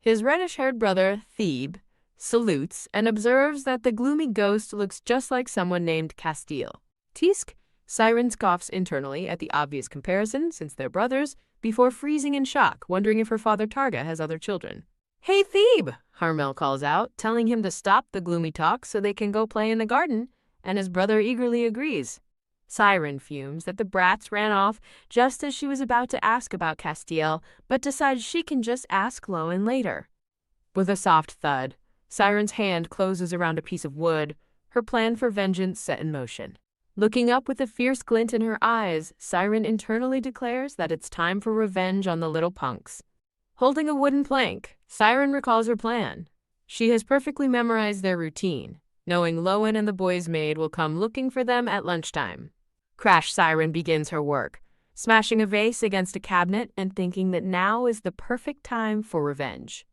His reddish-haired brother, Thebe, salutes and observes that the gloomy ghost looks just like someone named Castile. Tisk, Siren scoffs internally at the obvious comparison since they're brothers, before freezing in shock, wondering if her father Targa has other children. "Hey, Thebe!" Harmel calls out, telling him to stop the gloomy talk so they can go play in the garden, and his brother eagerly agrees. Siren fumes that the brats ran off just as she was about to ask about Castile, but decides she can just ask Rowan later. With a soft thud, Siren's hand closes around a piece of wood, her plan for vengeance set in motion. Looking up with a fierce glint in her eyes, Siren internally declares that it's time for revenge on the little punks. Holding a wooden plank, Siren recalls her plan. She has perfectly memorized their routine, knowing Rowan and the boy's maid will come looking for them at lunchtime. Crash Siren begins her work, smashing a vase against a cabinet and thinking that now is the perfect time for revenge.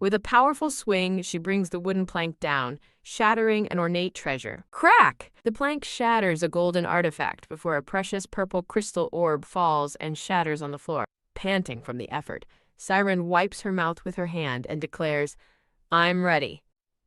With a powerful swing, she brings the wooden plank down, shattering an ornate treasure. Crack! The plank shatters a golden artifact before a precious purple crystal orb falls and shatters on the floor. Panting from the effort, Siren wipes her mouth with her hand and declares, "I'm ready."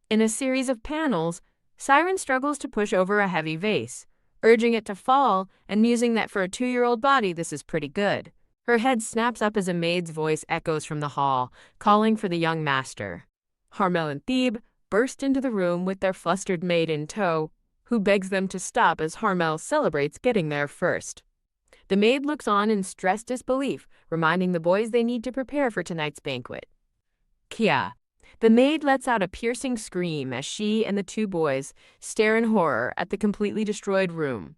In a series of panels, Siren struggles to push over a heavy vase, urging it to fall and musing that for a 2-year-old body this is pretty good. Her head snaps up as a maid's voice echoes from the hall, calling for the young master. Harmel and Thebe burst into the room with their flustered maid in tow, who begs them to stop as Harmel celebrates getting there first. The maid looks on in stressed disbelief, reminding the boys they need to prepare for tonight's banquet. Kia. The maid lets out a piercing scream as she and the two boys stare in horror at the completely destroyed room.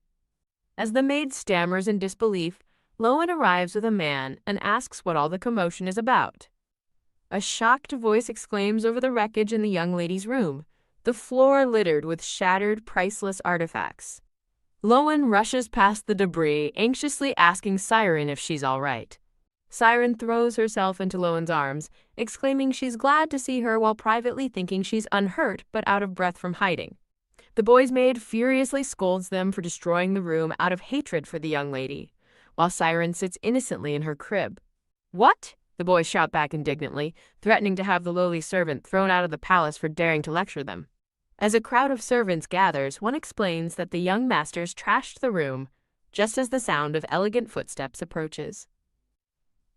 As the maid stammers in disbelief, Rowan arrives with a man and asks what all the commotion is about. A shocked voice exclaims over the wreckage in the young lady's room, the floor littered with shattered, priceless artifacts. Rowan rushes past the debris, anxiously asking Siren if she's all right. Siren throws herself into Rowan's arms, exclaiming she's glad to see her while privately thinking she's unhurt but out of breath from hiding. The boy's maid furiously scolds them for destroying the room out of hatred for the young lady, while Siren sits innocently in her crib. "What?" the boys shout back indignantly, threatening to have the lowly servant thrown out of the palace for daring to lecture them. As a crowd of servants gathers, one explains that the young masters trashed the room just as the sound of elegant footsteps approaches.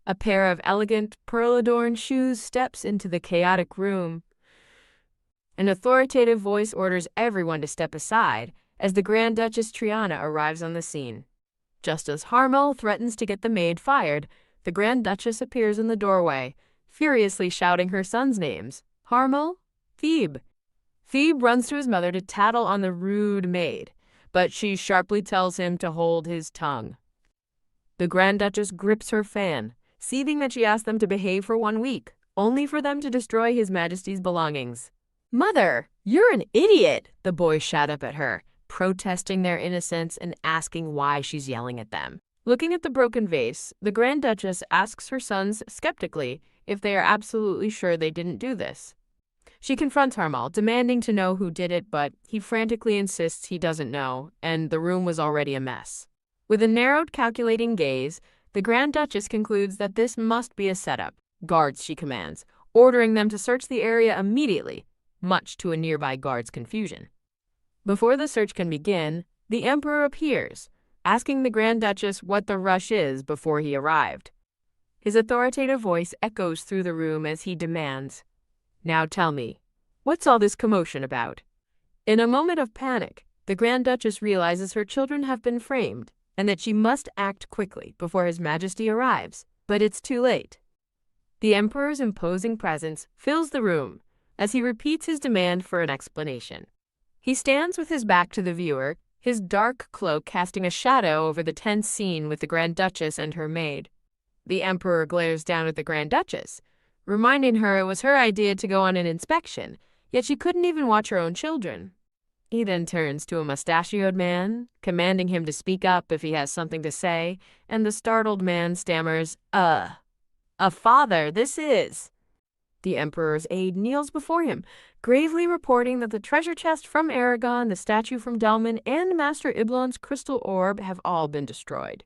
A pair of elegant, pearl-adorned shoes steps into the chaotic room. An authoritative voice orders everyone to step aside as the Grand Duchess Triana arrives on the scene. Just as Harmel threatens to get the maid fired, the Grand Duchess appears in the doorway, furiously shouting her sons' names. Harmel, Thebe. Thebe runs to his mother to tattle on the rude maid, but she sharply tells him to hold his tongue. The Grand Duchess grips her fan, seething that she asked them to behave for 1 week, only for them to destroy His Majesty's belongings. "Mother, you're an idiot!" the boys shout up at her, protesting their innocence and asking why she's yelling at them. Looking at the broken vase, the Grand Duchess asks her sons skeptically if they are absolutely sure they didn't do this. She confronts Harmel, demanding to know who did it, but he frantically insists he doesn't know, and the room was already a mess. With a narrowed, calculating gaze, the Grand Duchess concludes that this must be a setup. "Guards," she commands, ordering them to search the area immediately, much to a nearby guard's confusion. Before the search can begin, the Emperor appears, asking the Grand Duchess what the rush is before he arrived. His authoritative voice echoes through the room as he demands, "Now tell me, what's all this commotion about?" In a moment of panic, the Grand Duchess realizes her children have been framed and that she must act quickly before His Majesty arrives, but it's too late. The Emperor's imposing presence fills the room as he repeats his demand for an explanation. He stands with his back to the viewer, his dark cloak casting a shadow over the tense scene with the Grand Duchess and her maid. The Emperor glares down at the Grand Duchess, reminding her it was her idea to go on an inspection, yet she couldn't even watch her own children. He then turns to a mustachioed man, commanding him to speak up if he has something to say, and the startled man stammers, a father, this is." The Emperor's aide kneels before him, gravely reporting that the treasure chest from Aragon, the statue from Delman, and Master Iblon's crystal orb have all been destroyed.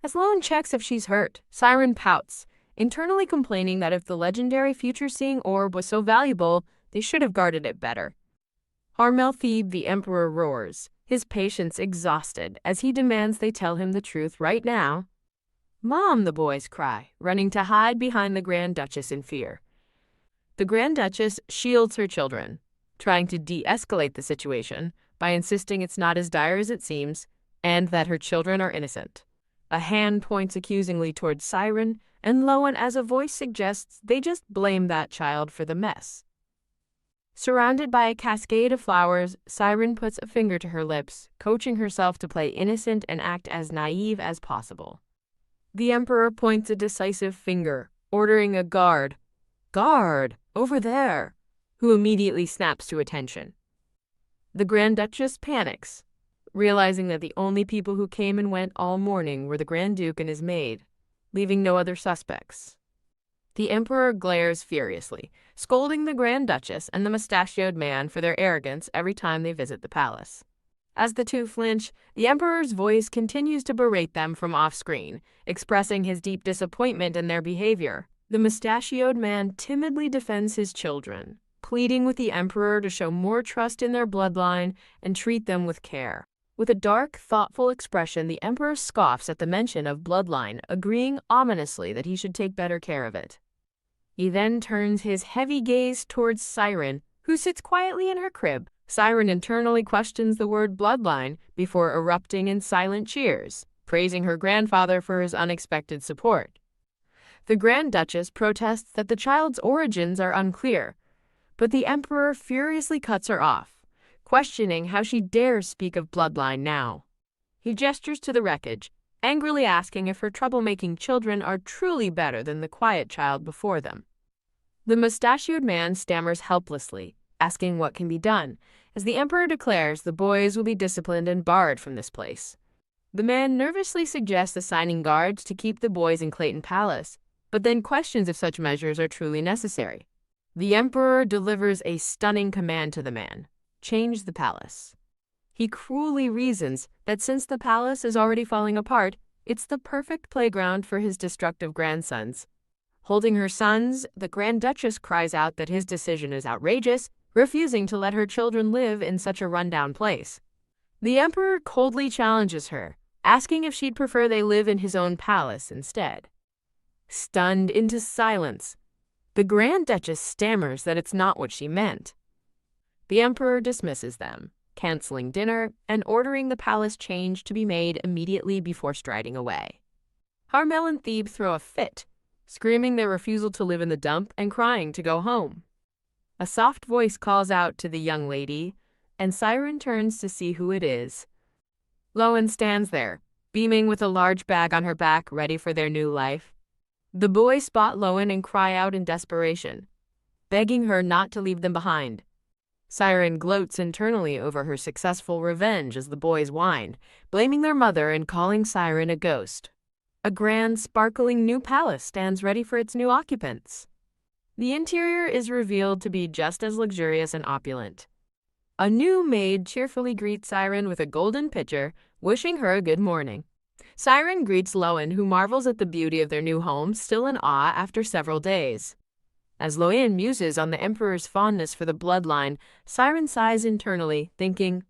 As Rowan checks if she's hurt, Siren pouts, internally complaining that if the legendary future-seeing orb was so valuable, they should have guarded it better. Harmel Thebe, the Emperor, roars, his patience exhausted, as he demands they tell him the truth right now. "Mom," the boys cry, running to hide behind the Grand Duchess in fear. The Grand Duchess shields her children, trying to de-escalate the situation by insisting it's not as dire as it seems and that her children are innocent. A hand points accusingly towards Siren, and Rowan, as a voice suggests, they just blame that child for the mess. Surrounded by a cascade of flowers, Siren puts a finger to her lips, coaching herself to play innocent and act as naive as possible. The Emperor points a decisive finger, ordering a guard, over there, who immediately snaps to attention. The Grand Duchess panics, realizing that the only people who came and went all morning were the Grand Duke and his maid, leaving no other suspects. The Emperor glares furiously, scolding the Grand Duchess and the mustachioed man for their arrogance every time they visit the palace. As the two flinch, the Emperor's voice continues to berate them from off-screen, expressing his deep disappointment in their behavior. The mustachioed man timidly defends his children, pleading with the Emperor to show more trust in their bloodline and treat them with care. With a dark, thoughtful expression, the Emperor scoffs at the mention of bloodline, agreeing ominously that he should take better care of it. He then turns his heavy gaze towards Siren, who sits quietly in her crib, Siren internally questions the word bloodline before erupting in silent cheers, praising her grandfather for his unexpected support. The Grand Duchess protests that the child's origins are unclear, but the Emperor furiously cuts her off, questioning how she dares speak of bloodline now. He gestures to the wreckage, angrily asking if her troublemaking children are truly better than the quiet child before them. The mustachioed man stammers helplessly, asking what can be done, as the Emperor declares the boys will be disciplined and barred from this place. The man nervously suggests assigning guards to keep the boys in Clayton Palace, but then questions if such measures are truly necessary. The Emperor delivers a stunning command to the man: change the palace. He cruelly reasons that since the palace is already falling apart, it's the perfect playground for his destructive grandsons. Holding her sons, the Grand Duchess cries out that his decision is outrageous, refusing to let her children live in such a rundown place. The Emperor coldly challenges her, asking if she'd prefer they live in his own palace instead. Stunned into silence, the Grand Duchess stammers that it's not what she meant. The Emperor dismisses them, canceling dinner and ordering the palace change to be made immediately before striding away. Harmel and Thebe throw a fit, screaming their refusal to live in the dump and crying to go home. A soft voice calls out to the young lady, and Siren turns to see who it is. Rowan stands there, beaming with a large bag on her back, ready for their new life. The boys spot Rowan and cry out in desperation, begging her not to leave them behind. Siren gloats internally over her successful revenge as the boys whine, blaming their mother and calling Siren a ghost. A grand, sparkling new palace stands ready for its new occupants. The interior is revealed to be just as luxurious and opulent. A new maid cheerfully greets Siren with a golden pitcher, wishing her a good morning. Siren greets Rowan, who marvels at the beauty of their new home, still in awe after several days. As Rowan muses on the Emperor's fondness for the bloodline, Siren sighs internally, thinking,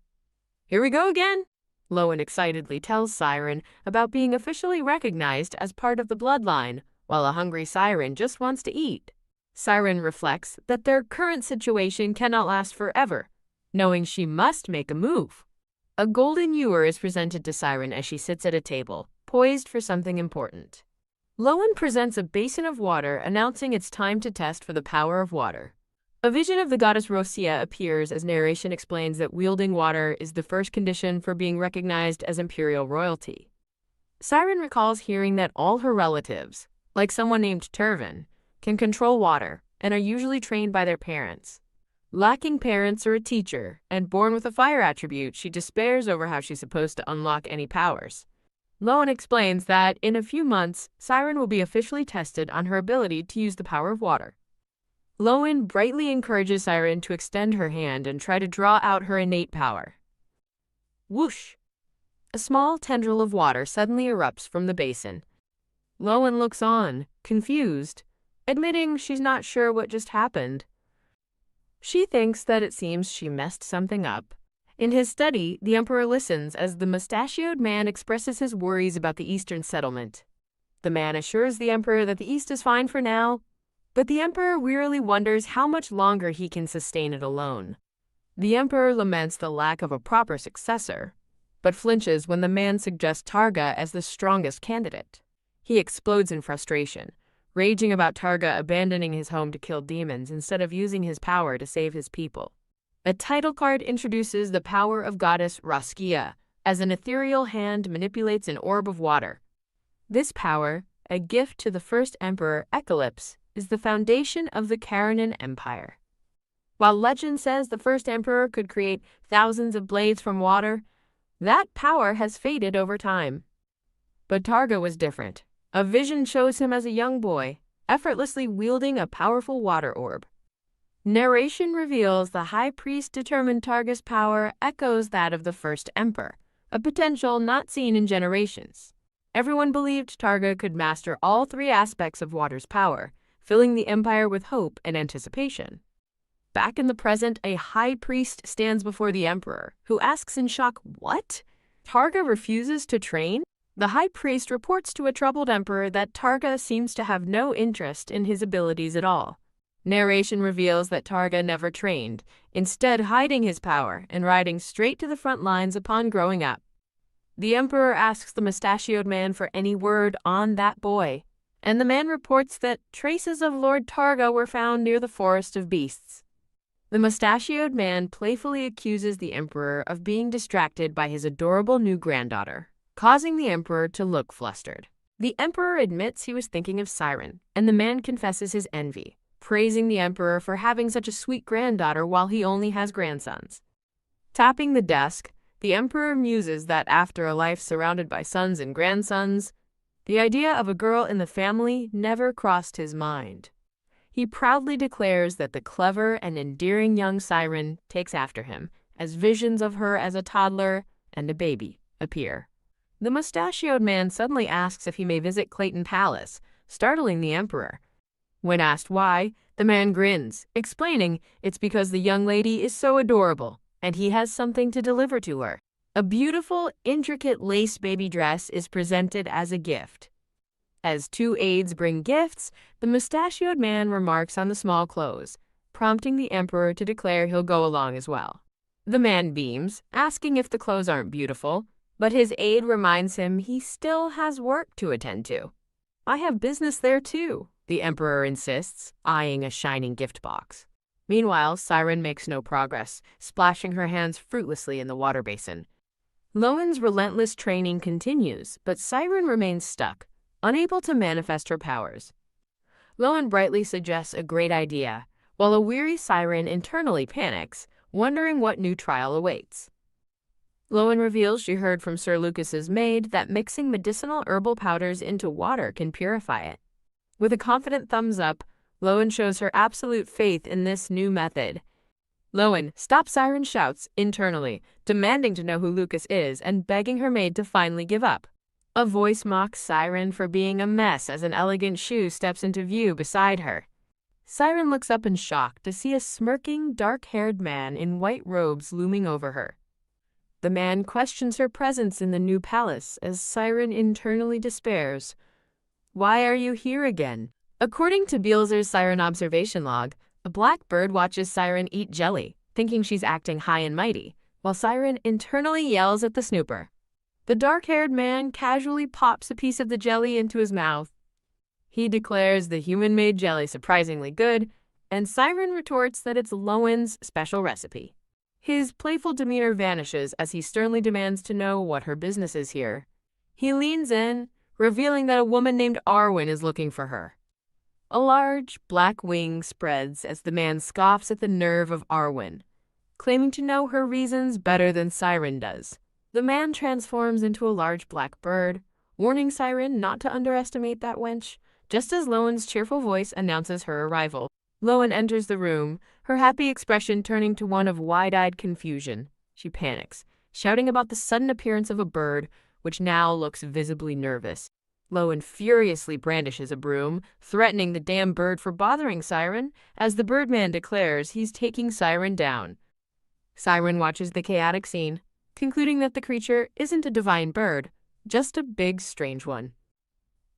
"Here we go again." Rowan excitedly tells Siren about being officially recognized as part of the bloodline, while a hungry Siren just wants to eat. Siren reflects that their current situation cannot last forever, knowing she must make a move. A golden ewer is presented to Siren as she sits at a table, poised for something important. Rowan presents a basin of water, announcing it's time to test for the power of water. A vision of the goddess Rosia appears as narration explains that wielding water is the first condition for being recognized as imperial royalty. Siren recalls hearing that all her relatives, like someone named Turvin, can control water and are usually trained by their parents. Lacking parents or a teacher, and born with a fire attribute, she despairs over how she's supposed to unlock any powers. Rowan explains that in a few months, Siren will be officially tested on her ability to use the power of water. Rowan brightly encourages Siren to extend her hand and try to draw out her innate power. Whoosh! A small tendril of water suddenly erupts from the basin. Rowan looks on, confused, admitting she's not sure what just happened. She thinks that it seems she messed something up. In his study, the Emperor listens as the mustachioed man expresses his worries about the Eastern settlement. The man assures the Emperor that the East is fine for now, but the Emperor wearily wonders how much longer he can sustain it alone. The Emperor laments the lack of a proper successor, but flinches when the man suggests Targa as the strongest candidate. He explodes in frustration, raging about Targa abandoning his home to kill demons instead of using his power to save his people. A title card introduces the power of goddess Roskia, as an ethereal hand manipulates an orb of water. This power, a gift to the first emperor Eclipse, is the foundation of the Karanan Empire. While legend says the first emperor could create thousands of blades from water, that power has faded over time. But Targa was different. A vision shows him as a young boy, effortlessly wielding a powerful water orb. Narration reveals the high priest determined Targa's power echoes that of the first emperor, a potential not seen in generations. Everyone believed Targa could master all three aspects of water's power, filling the empire with hope and anticipation. Back in the present, a high priest stands before the emperor, who asks in shock, "What? Targa refuses to train?" The high priest reports to a troubled emperor that Targa seems to have no interest in his abilities at all. Narration reveals that Targa never trained, instead hiding his power and riding straight to the front lines upon growing up. The Emperor asks the mustachioed man for any word on that boy, and the man reports that traces of Lord Targa were found near the Forest of Beasts. The mustachioed man playfully accuses the Emperor of being distracted by his adorable new granddaughter, causing the Emperor to look flustered. The Emperor admits he was thinking of Siren, and the man confesses his envy, praising the Emperor for having such a sweet granddaughter while he only has grandsons. Tapping the desk, the Emperor muses that after a life surrounded by sons and grandsons, the idea of a girl in the family never crossed his mind. He proudly declares that the clever and endearing young Siren takes after him, as visions of her as a toddler and a baby appear. The mustachioed man suddenly asks if he may visit Clayton Palace, startling the Emperor. When asked why, the man grins, explaining it's because the young lady is so adorable, and he has something to deliver to her. A beautiful, intricate lace baby dress is presented as a gift. As two aides bring gifts, the mustachioed man remarks on the small clothes, prompting the Emperor to declare he'll go along as well. The man beams, asking if the clothes aren't beautiful, but his aide reminds him he still has work to attend to. "I have business there too," the Emperor insists, eyeing a shining gift box. Meanwhile, Siren makes no progress, splashing her hands fruitlessly in the water basin. Rowan's relentless training continues, but Siren remains stuck, unable to manifest her powers. Rowan brightly suggests a great idea, while a weary Siren internally panics, wondering what new trial awaits. Rowan reveals she heard from Sir Lucas's maid that mixing medicinal herbal powders into water can purify it. With a confident thumbs up, Rowan shows her absolute faith in this new method. "Rowan, stop!" Siren shouts internally, demanding to know who Lucas is and begging her maid to finally give up. A voice mocks Siren for being a mess as an elegant shoe steps into view beside her. Siren looks up in shock to see a smirking, dark-haired man in white robes looming over her. The man questions her presence in the new palace as Siren internally despairs. "Why are you here again?" According to Beelzer's Siren observation log, a black bird watches Siren eat jelly, thinking she's acting high and mighty, while Siren internally yells at the snooper. The dark-haired man casually pops a piece of the jelly into his mouth. He declares the human-made jelly surprisingly good, and Siren retorts that it's Rowan's special recipe. His playful demeanor vanishes as he sternly demands to know what her business is here. He leans in, revealing that a woman named Arwen is looking for her. A large, black wing spreads as the man scoffs at the nerve of Arwen, claiming to know her reasons better than Siren does. The man transforms into a large black bird, warning Siren not to underestimate that wench, just as Rowan's cheerful voice announces her arrival. Rowan enters the room, her happy expression turning to one of wide-eyed confusion. She panics, shouting about the sudden appearance of a bird, which now looks visibly nervous. Rowan furiously brandishes a broom, threatening the damn bird for bothering Siren, as the birdman declares he's taking Siren down. Siren watches the chaotic scene, concluding that the creature isn't a divine bird, just a big, strange one.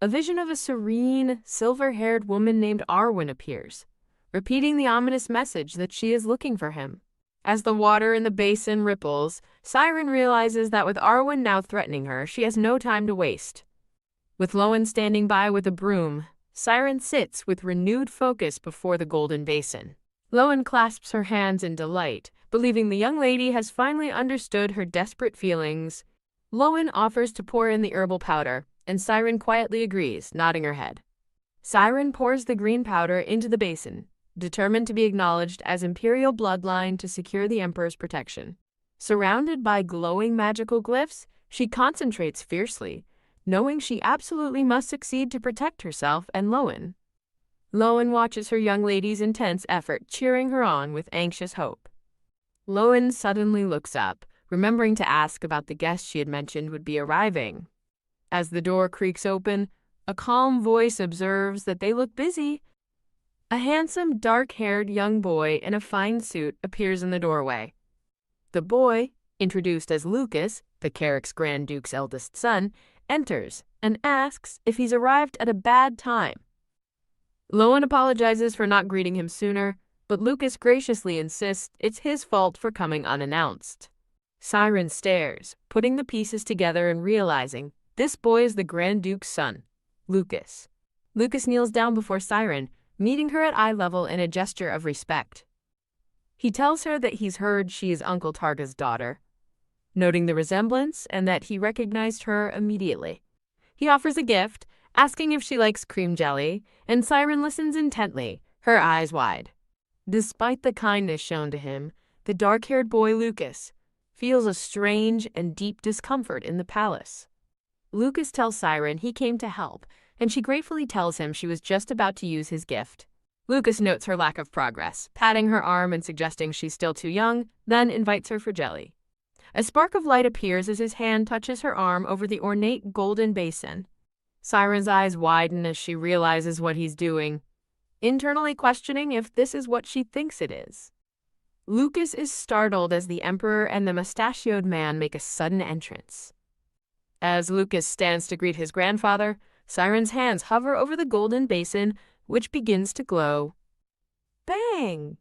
A vision of a serene, silver-haired woman named Arwen appears, repeating the ominous message that she is looking for him. As the water in the basin ripples, Siren realizes that with Arwen now threatening her, she has no time to waste. With Rowan standing by with a broom, Siren sits with renewed focus before the golden basin. Rowan clasps her hands in delight, believing the young lady has finally understood her desperate feelings. Rowan offers to pour in the herbal powder, and Siren quietly agrees, nodding her head. Siren pours the green powder into the basin, determined to be acknowledged as imperial bloodline to secure the Emperor's protection. Surrounded by glowing magical glyphs, she concentrates fiercely, knowing she absolutely must succeed to protect herself and Rowan. Rowan watches her young lady's intense effort, cheering her on with anxious hope. Rowan suddenly looks up, remembering to ask about the guest she had mentioned would be arriving. As the door creaks open, a calm voice observes that they look busy. A handsome, dark-haired young boy in a fine suit appears in the doorway. The boy, introduced as Lucas, the Carrick's Grand Duke's eldest son, enters and asks if he's arrived at a bad time. Rowan apologizes for not greeting him sooner, but Lucas graciously insists it's his fault for coming unannounced. Siren stares, putting the pieces together and realizing this boy is the Grand Duke's son, Lucas. Lucas kneels down before Siren, meeting her at eye level in a gesture of respect. He tells her that he's heard she is Uncle Targa's daughter, noting the resemblance and that he recognized her immediately. He offers a gift, asking if she likes cream jelly, and Siren listens intently, her eyes wide. Despite the kindness shown to him, the dark-haired boy Lucas feels a strange and deep discomfort in the palace. Lucas tells Siren he came to help, and she gratefully tells him she was just about to use his gift. Lucas notes her lack of progress, patting her arm and suggesting she's still too young, then invites her for jelly. A spark of light appears as his hand touches her arm over the ornate golden basin. Siren's eyes widen as she realizes what he's doing, internally questioning if this is what she thinks it is. Lucas is startled as the Emperor and the mustachioed man make a sudden entrance. As Lucas stands to greet his grandfather, Siren's hands hover over the golden basin, which begins to glow. Bang!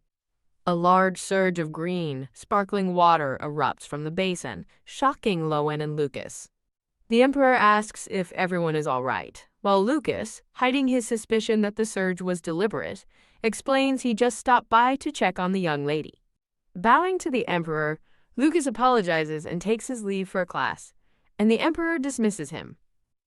A large surge of green, sparkling water erupts from the basin, shocking Rowan and Lucas. The Emperor asks if everyone is all right, while Lucas, hiding his suspicion that the surge was deliberate, explains he just stopped by to check on the young lady. Bowing to the Emperor, Lucas apologizes and takes his leave for class, and the Emperor dismisses him.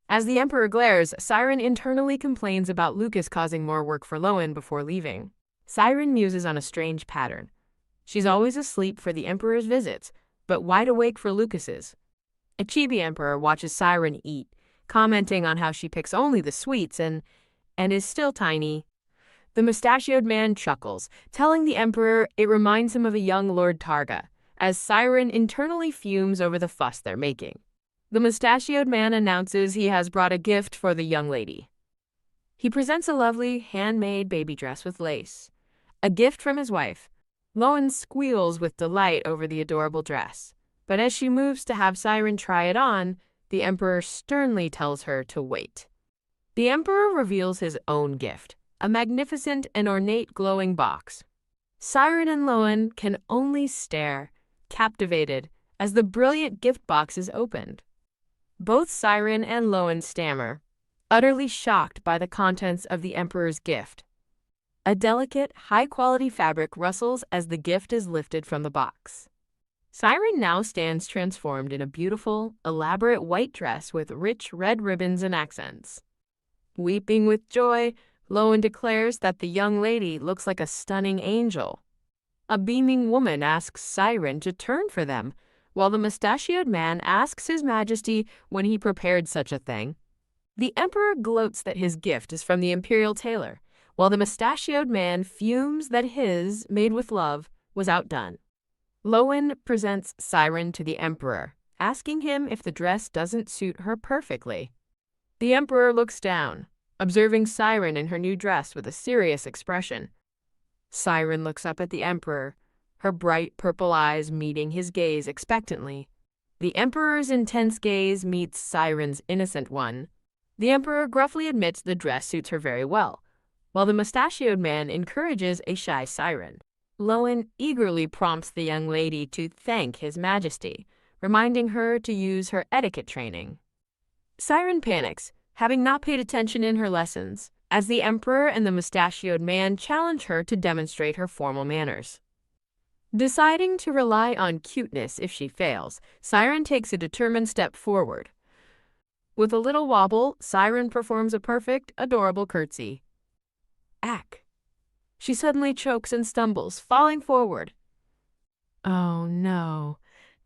As the Emperor glares, Siren internally complains about Lucas causing more work for Rowan before leaving. Siren muses on a strange pattern. She's always asleep for the Emperor's visits, but wide awake for Lucas's. A chibi Emperor watches Siren eat, commenting on how she picks only the sweets and is still tiny. The mustachioed man chuckles, telling the Emperor it reminds him of a young Lord Targa, as Siren internally fumes over the fuss they're making. The mustachioed man announces he has brought a gift for the young lady. He presents a lovely, handmade baby dress with lace, a gift from his wife. Rowan squeals with delight over the adorable dress, but as she moves to have Siren try it on, the Emperor sternly tells her to wait. The Emperor reveals his own gift, a magnificent and ornate glowing box. Siren and Rowan can only stare, captivated, as the brilliant gift box is opened. Both Siren and Rowan stammer, utterly shocked by the contents of the Emperor's gift. A delicate, high-quality fabric rustles as the gift is lifted from the box. Siren now stands transformed in a beautiful, elaborate white dress with rich red ribbons and accents. Weeping with joy, Rowan declares that the young lady looks like a stunning angel. A beaming woman asks Siren to turn for them, while the mustachioed man asks His Majesty when he prepared such a thing. The Emperor gloats that his gift is from the imperial tailor, while the mustachioed man fumes that his, made with love, was outdone. Rowan presents Siren to the Emperor, asking him if the dress doesn't suit her perfectly. The Emperor looks down, observing Siren in her new dress with a serious expression. Siren looks up at the Emperor, her bright purple eyes meeting his gaze expectantly. The Emperor's intense gaze meets Siren's innocent one. The Emperor gruffly admits the dress suits her very well, while the mustachioed man encourages a shy Siren. Rowan eagerly prompts the young lady to thank His Majesty, reminding her to use her etiquette training. Siren panics, having not paid attention in her lessons, as the Emperor and the mustachioed man challenge her to demonstrate her formal manners. Deciding to rely on cuteness if she fails, Siren takes a determined step forward. With a little wobble, Siren performs a perfect, adorable curtsy. Ack! She suddenly chokes and stumbles, falling forward. Oh no.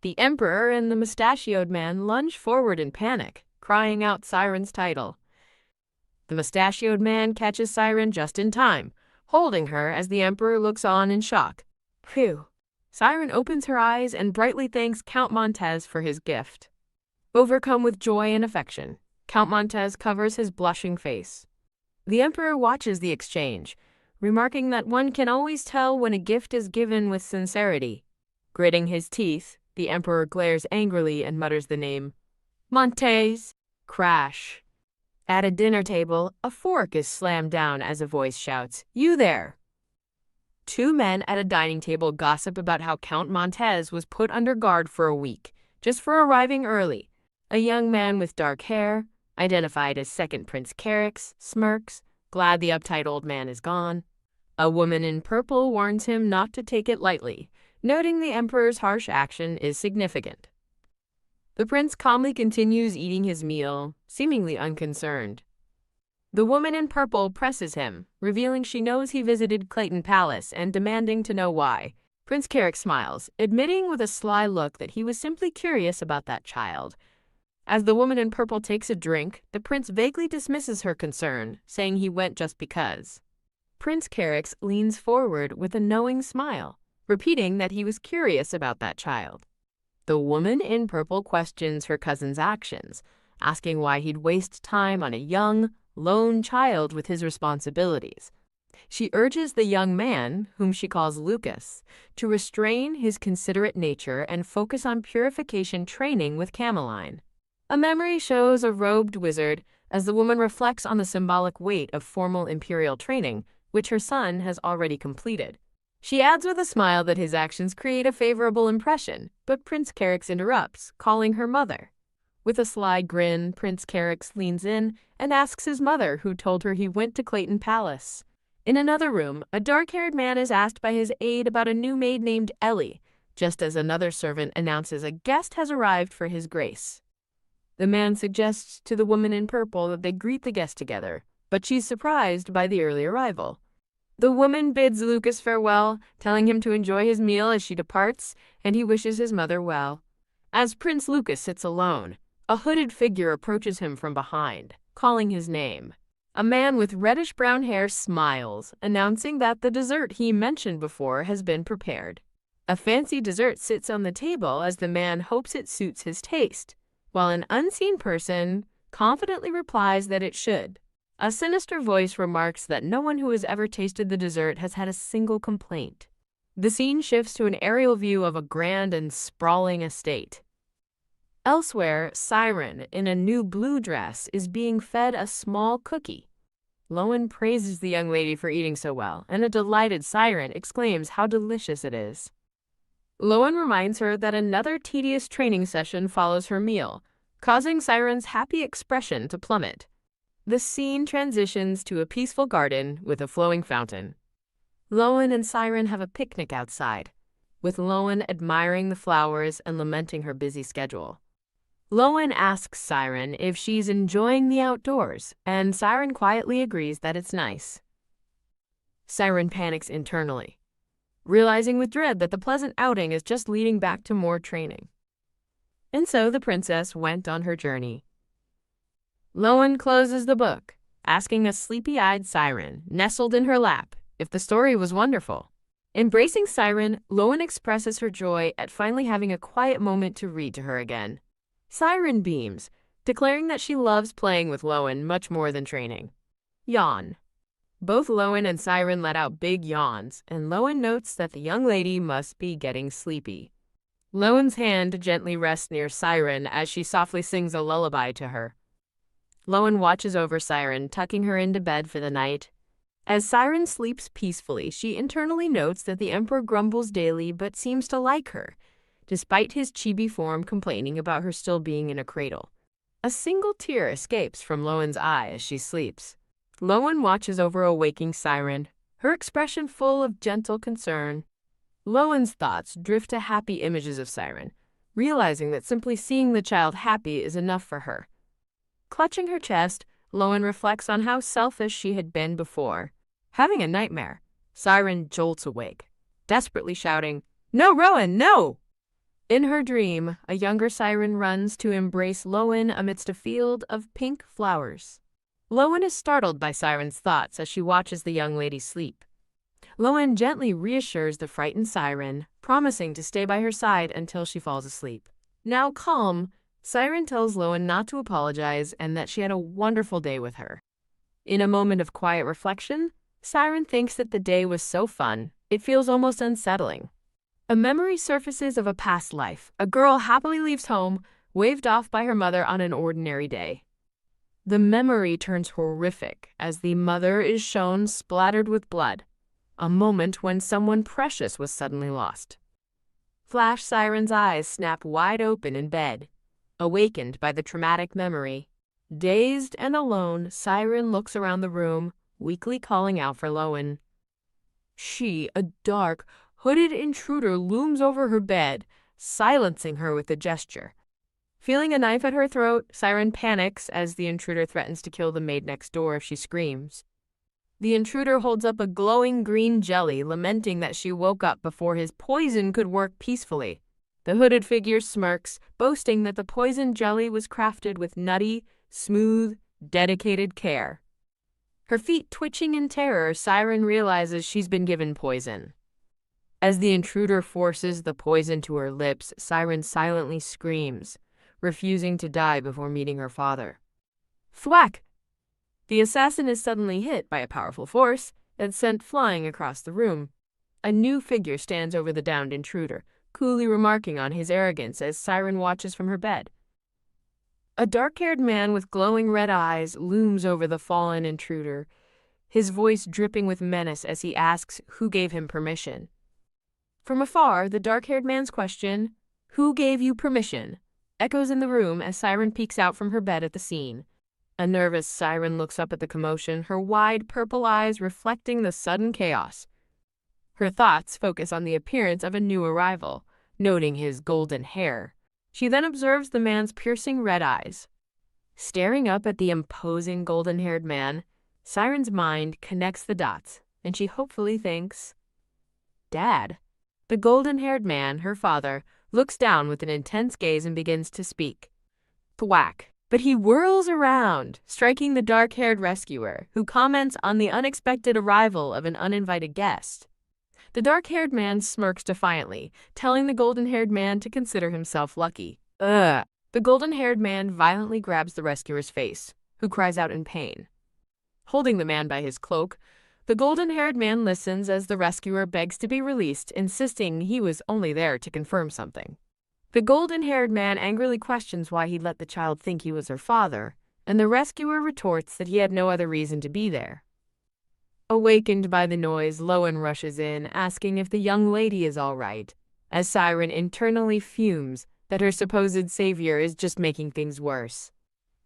The Emperor and the mustachioed man lunge forward in panic, crying out Siren's title. The mustachioed man catches Siren just in time, holding her as the Emperor looks on in shock. Phew! Siren opens her eyes and brightly thanks Count Montez for his gift. Overcome with joy and affection, Count Montez covers his blushing face. The Emperor watches the exchange, remarking that one can always tell when a gift is given with sincerity. Gritting his teeth, the Emperor glares angrily and mutters the name. Montez! Crash! At a dinner table, a fork is slammed down as a voice shouts, "You there!" Two men at a dining table gossip about how Count Montez was put under guard for a week, just for arriving early. A young man with dark hair, identified as Second Prince Carix, smirks, glad the uptight old man is gone. A woman in purple warns him not to take it lightly, noting the emperor's harsh action is significant. The prince calmly continues eating his meal, seemingly unconcerned. The woman in purple presses him, revealing she knows he visited Clayton Palace and demanding to know why. Prince Carrick smiles, admitting with a sly look that he was simply curious about that child. As the woman in purple takes a drink, the prince vaguely dismisses her concern, saying he went just because. Prince Carrick leans forward with a knowing smile, repeating that he was curious about that child. The woman in purple questions her cousin's actions, asking why he'd waste time on a young, lone child with his responsibilities. She urges the young man, whom she calls Lucas, to restrain his considerate nature and focus on purification training with Cameline. A memory shows a robed wizard as the woman reflects on the symbolic weight of formal imperial training, which her son has already completed. She adds with a smile that his actions create a favorable impression, but Prince Carrick interrupts, calling her mother. With a sly grin, Prince Carrick leans in and asks his mother who told her he went to Clayton Palace. In another room, a dark-haired man is asked by his aide about a new maid named Ellie, just as another servant announces a guest has arrived for his grace. The man suggests to the woman in purple that they greet the guest together, but she's surprised by the early arrival. The woman bids Lucas farewell, telling him to enjoy his meal as she departs, and he wishes his mother well. As Prince Lucas sits alone, a hooded figure approaches him from behind, calling his name. A man with reddish-brown hair smiles, announcing that the dessert he mentioned before has been prepared. A fancy dessert sits on the table as the man hopes it suits his taste, while an unseen person confidently replies that it should. A sinister voice remarks that no one who has ever tasted the dessert has had a single complaint. The scene shifts to an aerial view of a grand and sprawling estate. Elsewhere, Siren, in a new blue dress, is being fed a small cookie. Rowan praises the young lady for eating so well, and a delighted Siren exclaims how delicious it is. Rowan reminds her that another tedious training session follows her meal, causing Siren's happy expression to plummet. The scene transitions to a peaceful garden with a flowing fountain. Rowan and Siren have a picnic outside, with Rowan admiring the flowers and lamenting her busy schedule. Rowan asks Siren if she's enjoying the outdoors, and Siren quietly agrees that it's nice. Siren panics internally, realizing with dread that the pleasant outing is just leading back to more training. And so the princess went on her journey. Rowan closes the book, asking a sleepy-eyed Siren, nestled in her lap, if the story was wonderful. Embracing Siren, Rowan expresses her joy at finally having a quiet moment to read to her again. Siren beams, declaring that she loves playing with Rowan much more than training. Yawn. Both Rowan and Siren let out big yawns, and Rowan notes that the young lady must be getting sleepy. Rowan's hand gently rests near Siren as she softly sings a lullaby to her. Rowan watches over Siren, tucking her into bed for the night. As Siren sleeps peacefully, she internally notes that the Emperor grumbles daily but seems to like her, despite his chibi form complaining about her still being in a cradle. A single tear escapes from Rowan's eye as she sleeps. Rowan watches over a waking Siren, her expression full of gentle concern. Rowan's thoughts drift to happy images of Siren, realizing that simply seeing the child happy is enough for her. Clutching her chest, Rowan reflects on how selfish she had been before. Having a nightmare, Siren jolts awake, desperately shouting, "No, Rowan, no!" In her dream, a younger Siren runs to embrace Rowan amidst a field of pink flowers. Rowan is startled by Siren's thoughts as she watches the young lady sleep. Rowan gently reassures the frightened Siren, promising to stay by her side until she falls asleep. Now calm, Siren tells Rowan not to apologize and that she had a wonderful day with her. In a moment of quiet reflection, Siren thinks that the day was so fun, it feels almost unsettling. A memory surfaces of a past life. A girl happily leaves home, waved off by her mother on an ordinary day. The memory turns horrific as the mother is shown splattered with blood, a moment when someone precious was suddenly lost. Flash Siren's eyes snap wide open in bed, awakened by the traumatic memory. Dazed and alone, Siren looks around the room, weakly calling out for Rowan. She, a dark, hooded intruder, looms over her bed, silencing her with a gesture. Feeling a knife at her throat, Siren panics as the intruder threatens to kill the maid next door if she screams. The intruder holds up a glowing green jelly, lamenting that she woke up before his poison could work peacefully. The hooded figure smirks, boasting that the poison jelly was crafted with nutty, smooth, dedicated care. Her feet twitching in terror, Siren realizes she's been given poison. As the intruder forces the poison to her lips, Siren silently screams, refusing to die before meeting her father. Thwack! The assassin is suddenly hit by a powerful force and sent flying across the room. A new figure stands over the downed intruder, coolly remarking on his arrogance as Siren watches from her bed. A dark-haired man with glowing red eyes looms over the fallen intruder, his voice dripping with menace as he asks who gave him permission. From afar, the dark-haired man's question, "Who gave you permission?" echoes in the room as Siren peeks out from her bed at the scene. A nervous Siren looks up at the commotion, her wide purple eyes reflecting the sudden chaos. Her thoughts focus on the appearance of a new arrival, noting his golden hair. She then observes the man's piercing red eyes. Staring up at the imposing golden-haired man, Siren's mind connects the dots, and she hopefully thinks, "Dad." The golden-haired man, her father, looks down with an intense gaze and begins to speak. Thwack! But he whirls around, striking the dark-haired rescuer, who comments on the unexpected arrival of an uninvited guest. The dark-haired man smirks defiantly, telling the golden-haired man to consider himself lucky. Ugh! The golden-haired man violently grabs the rescuer's face, who cries out in pain. Holding the man by his cloak, the golden-haired man listens as the rescuer begs to be released, insisting he was only there to confirm something. The golden-haired man angrily questions why he let the child think he was her father, and the rescuer retorts that he had no other reason to be there. Awakened by the noise, Rowan rushes in, asking if the young lady is all right, as Siren internally fumes that her supposed savior is just making things worse.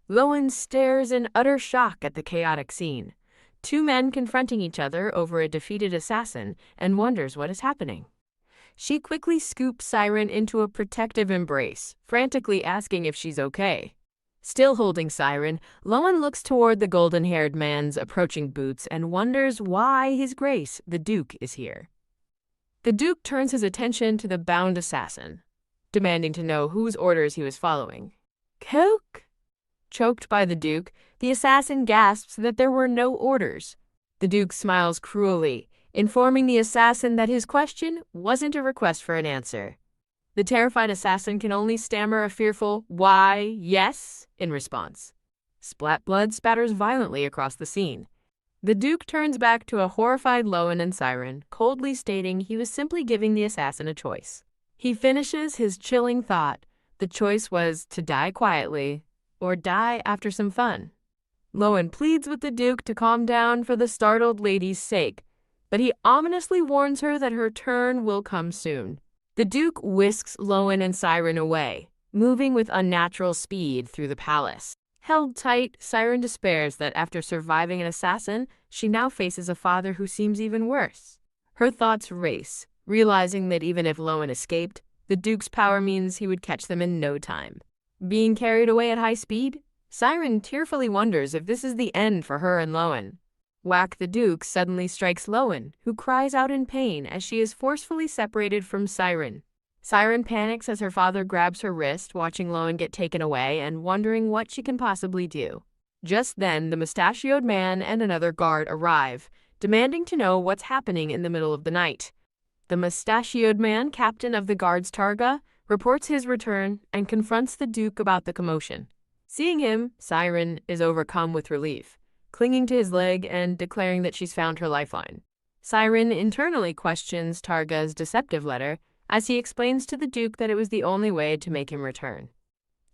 Rowan stares in utter shock at the chaotic scene, two men confronting each other over a defeated assassin, and wonders what is happening. She quickly scoops Siren into a protective embrace, frantically asking if she's okay. Still holding Siren, Rowan looks toward the golden-haired man's approaching boots and wonders why His Grace, the Duke, is here. The Duke turns his attention to the bound assassin, demanding to know whose orders he was following. Coke? Choked by the Duke, the assassin gasps that there were no orders. The Duke smiles cruelly, informing the assassin that his question wasn't a request for an answer. The terrified assassin can only stammer a fearful, "Why, yes," in response. Splat blood spatters violently across the scene. The Duke turns back to a horrified Rowan and Siren, coldly stating he was simply giving the assassin a choice. He finishes his chilling thought. The choice was to die quietly or die after some fun. Rowan pleads with the Duke to calm down for the startled lady's sake, but he ominously warns her that her turn will come soon. The Duke whisks Rowan and Siren away, moving with unnatural speed through the palace. Held tight, Siren despairs that after surviving an assassin, she now faces a father who seems even worse. Her thoughts race, realizing that even if Rowan escaped, the Duke's power means he would catch them in no time. Being carried away at high speed, Siren tearfully wonders if this is the end for her and Rowan. Whack! The Duke suddenly strikes Rowan, who cries out in pain as she is forcefully separated from Siren. Siren panics as her father grabs her wrist, watching Rowan get taken away and wondering what she can possibly do. Just then, the mustachioed man and another guard arrive, demanding to know what's happening in the middle of the night. The mustachioed man, captain of the guard's targa, reports his return and confronts the Duke about the commotion. Seeing him, Siren is overcome with relief, clinging to his leg and declaring that she's found her lifeline. Siren internally questions Targa's deceptive letter as he explains to the Duke that it was the only way to make him return.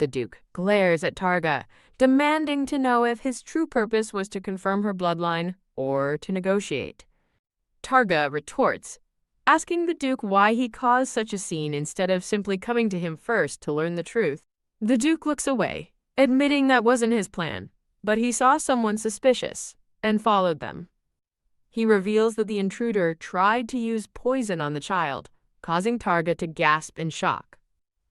The Duke glares at Targa, demanding to know if his true purpose was to confirm her bloodline or to negotiate. Targa retorts, asking the Duke why he caused such a scene instead of simply coming to him first to learn the truth. The Duke looks away, admitting that wasn't his plan, but he saw someone suspicious and followed them. He reveals that the intruder tried to use poison on the child, causing Targa to gasp in shock.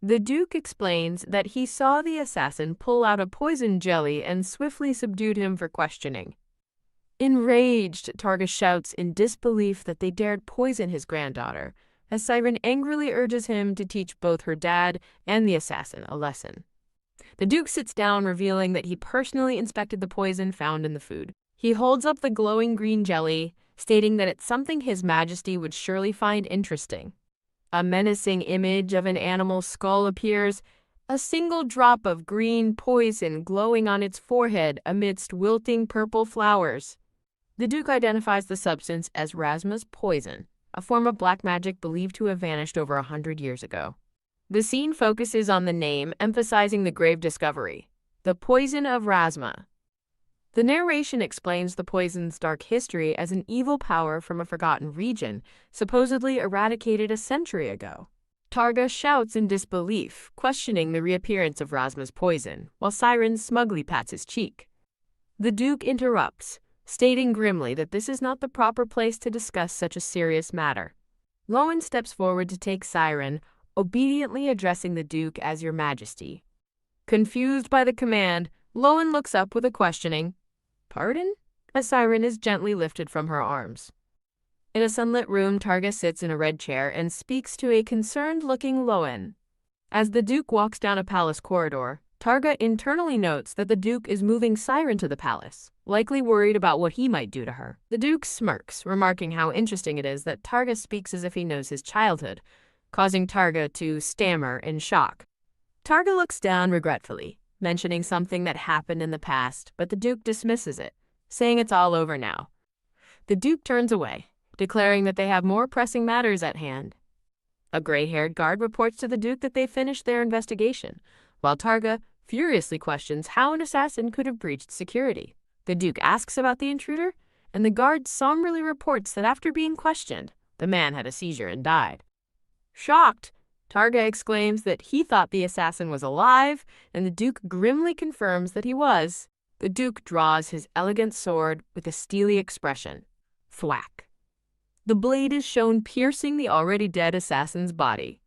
The Duke explains that he saw the assassin pull out a poison jelly and swiftly subdued him for questioning. Enraged, Targa shouts in disbelief that they dared poison his granddaughter, as Siren angrily urges him to teach both her dad and the assassin a lesson. The Duke sits down, revealing that he personally inspected the poison found in the food. He holds up the glowing green jelly, stating that it's something His Majesty would surely find interesting. A menacing image of an animal's skull appears, a single drop of green poison glowing on its forehead amidst wilting purple flowers. The Duke identifies the substance as Rasma's poison, a form of black magic believed to have vanished over 100 years ago. The scene focuses on the name, emphasizing the grave discovery, the poison of Rasma. The narration explains the poison's dark history as an evil power from a forgotten region, supposedly eradicated a century ago. Targa shouts in disbelief, questioning the reappearance of Rasma's poison, while Siren smugly pats his cheek. The Duke interrupts, stating grimly that this is not the proper place to discuss such a serious matter. Rowan steps forward to take Siren, obediently addressing the Duke as Your Majesty. Confused by the command, Rowan looks up with a questioning, "Pardon?" as Siren is gently lifted from her arms. In a sunlit room, Targa sits in a red chair and speaks to a concerned-looking Rowan. As the Duke walks down a palace corridor, Targa internally notes that the Duke is moving Siren to the palace, likely worried about what he might do to her. The Duke smirks, remarking how interesting it is that Targa speaks as if he knows his childhood, causing Targa to stammer in shock. Targa looks down regretfully, mentioning something that happened in the past, but the Duke dismisses it, saying it's all over now. The Duke turns away, declaring that they have more pressing matters at hand. A gray-haired guard reports to the Duke that they finished their investigation, while Targa furiously questions how an assassin could have breached security. The Duke asks about the intruder, and the guard somberly reports that after being questioned, the man had a seizure and died. Shocked, Targa exclaims that he thought the assassin was alive, and the Duke grimly confirms that he was. The Duke draws his elegant sword with a steely expression. Thwack. The blade is shown piercing the already dead assassin's body.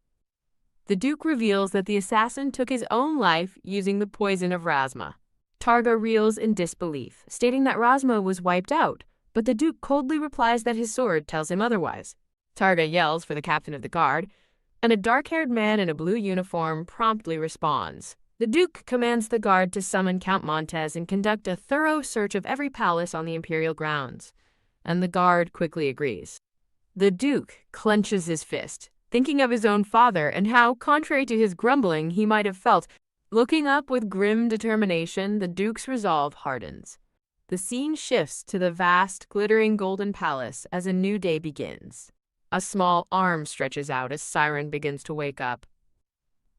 The Duke reveals that the assassin took his own life using the poison of Rasma. Targa reels in disbelief, stating that Rasma was wiped out, but the Duke coldly replies that his sword tells him otherwise. Targa yells for the captain of the guard, and a dark-haired man in a blue uniform promptly responds. The Duke commands the guard to summon Count Montez and conduct a thorough search of every palace on the imperial grounds, and the guard quickly agrees. The Duke clenches his fist, thinking of his own father and how, contrary to his grumbling, he might have felt. Looking up with grim determination, the Duke's resolve hardens. The scene shifts to the vast, glittering golden palace as a new day begins. A small arm stretches out as Siren begins to wake up.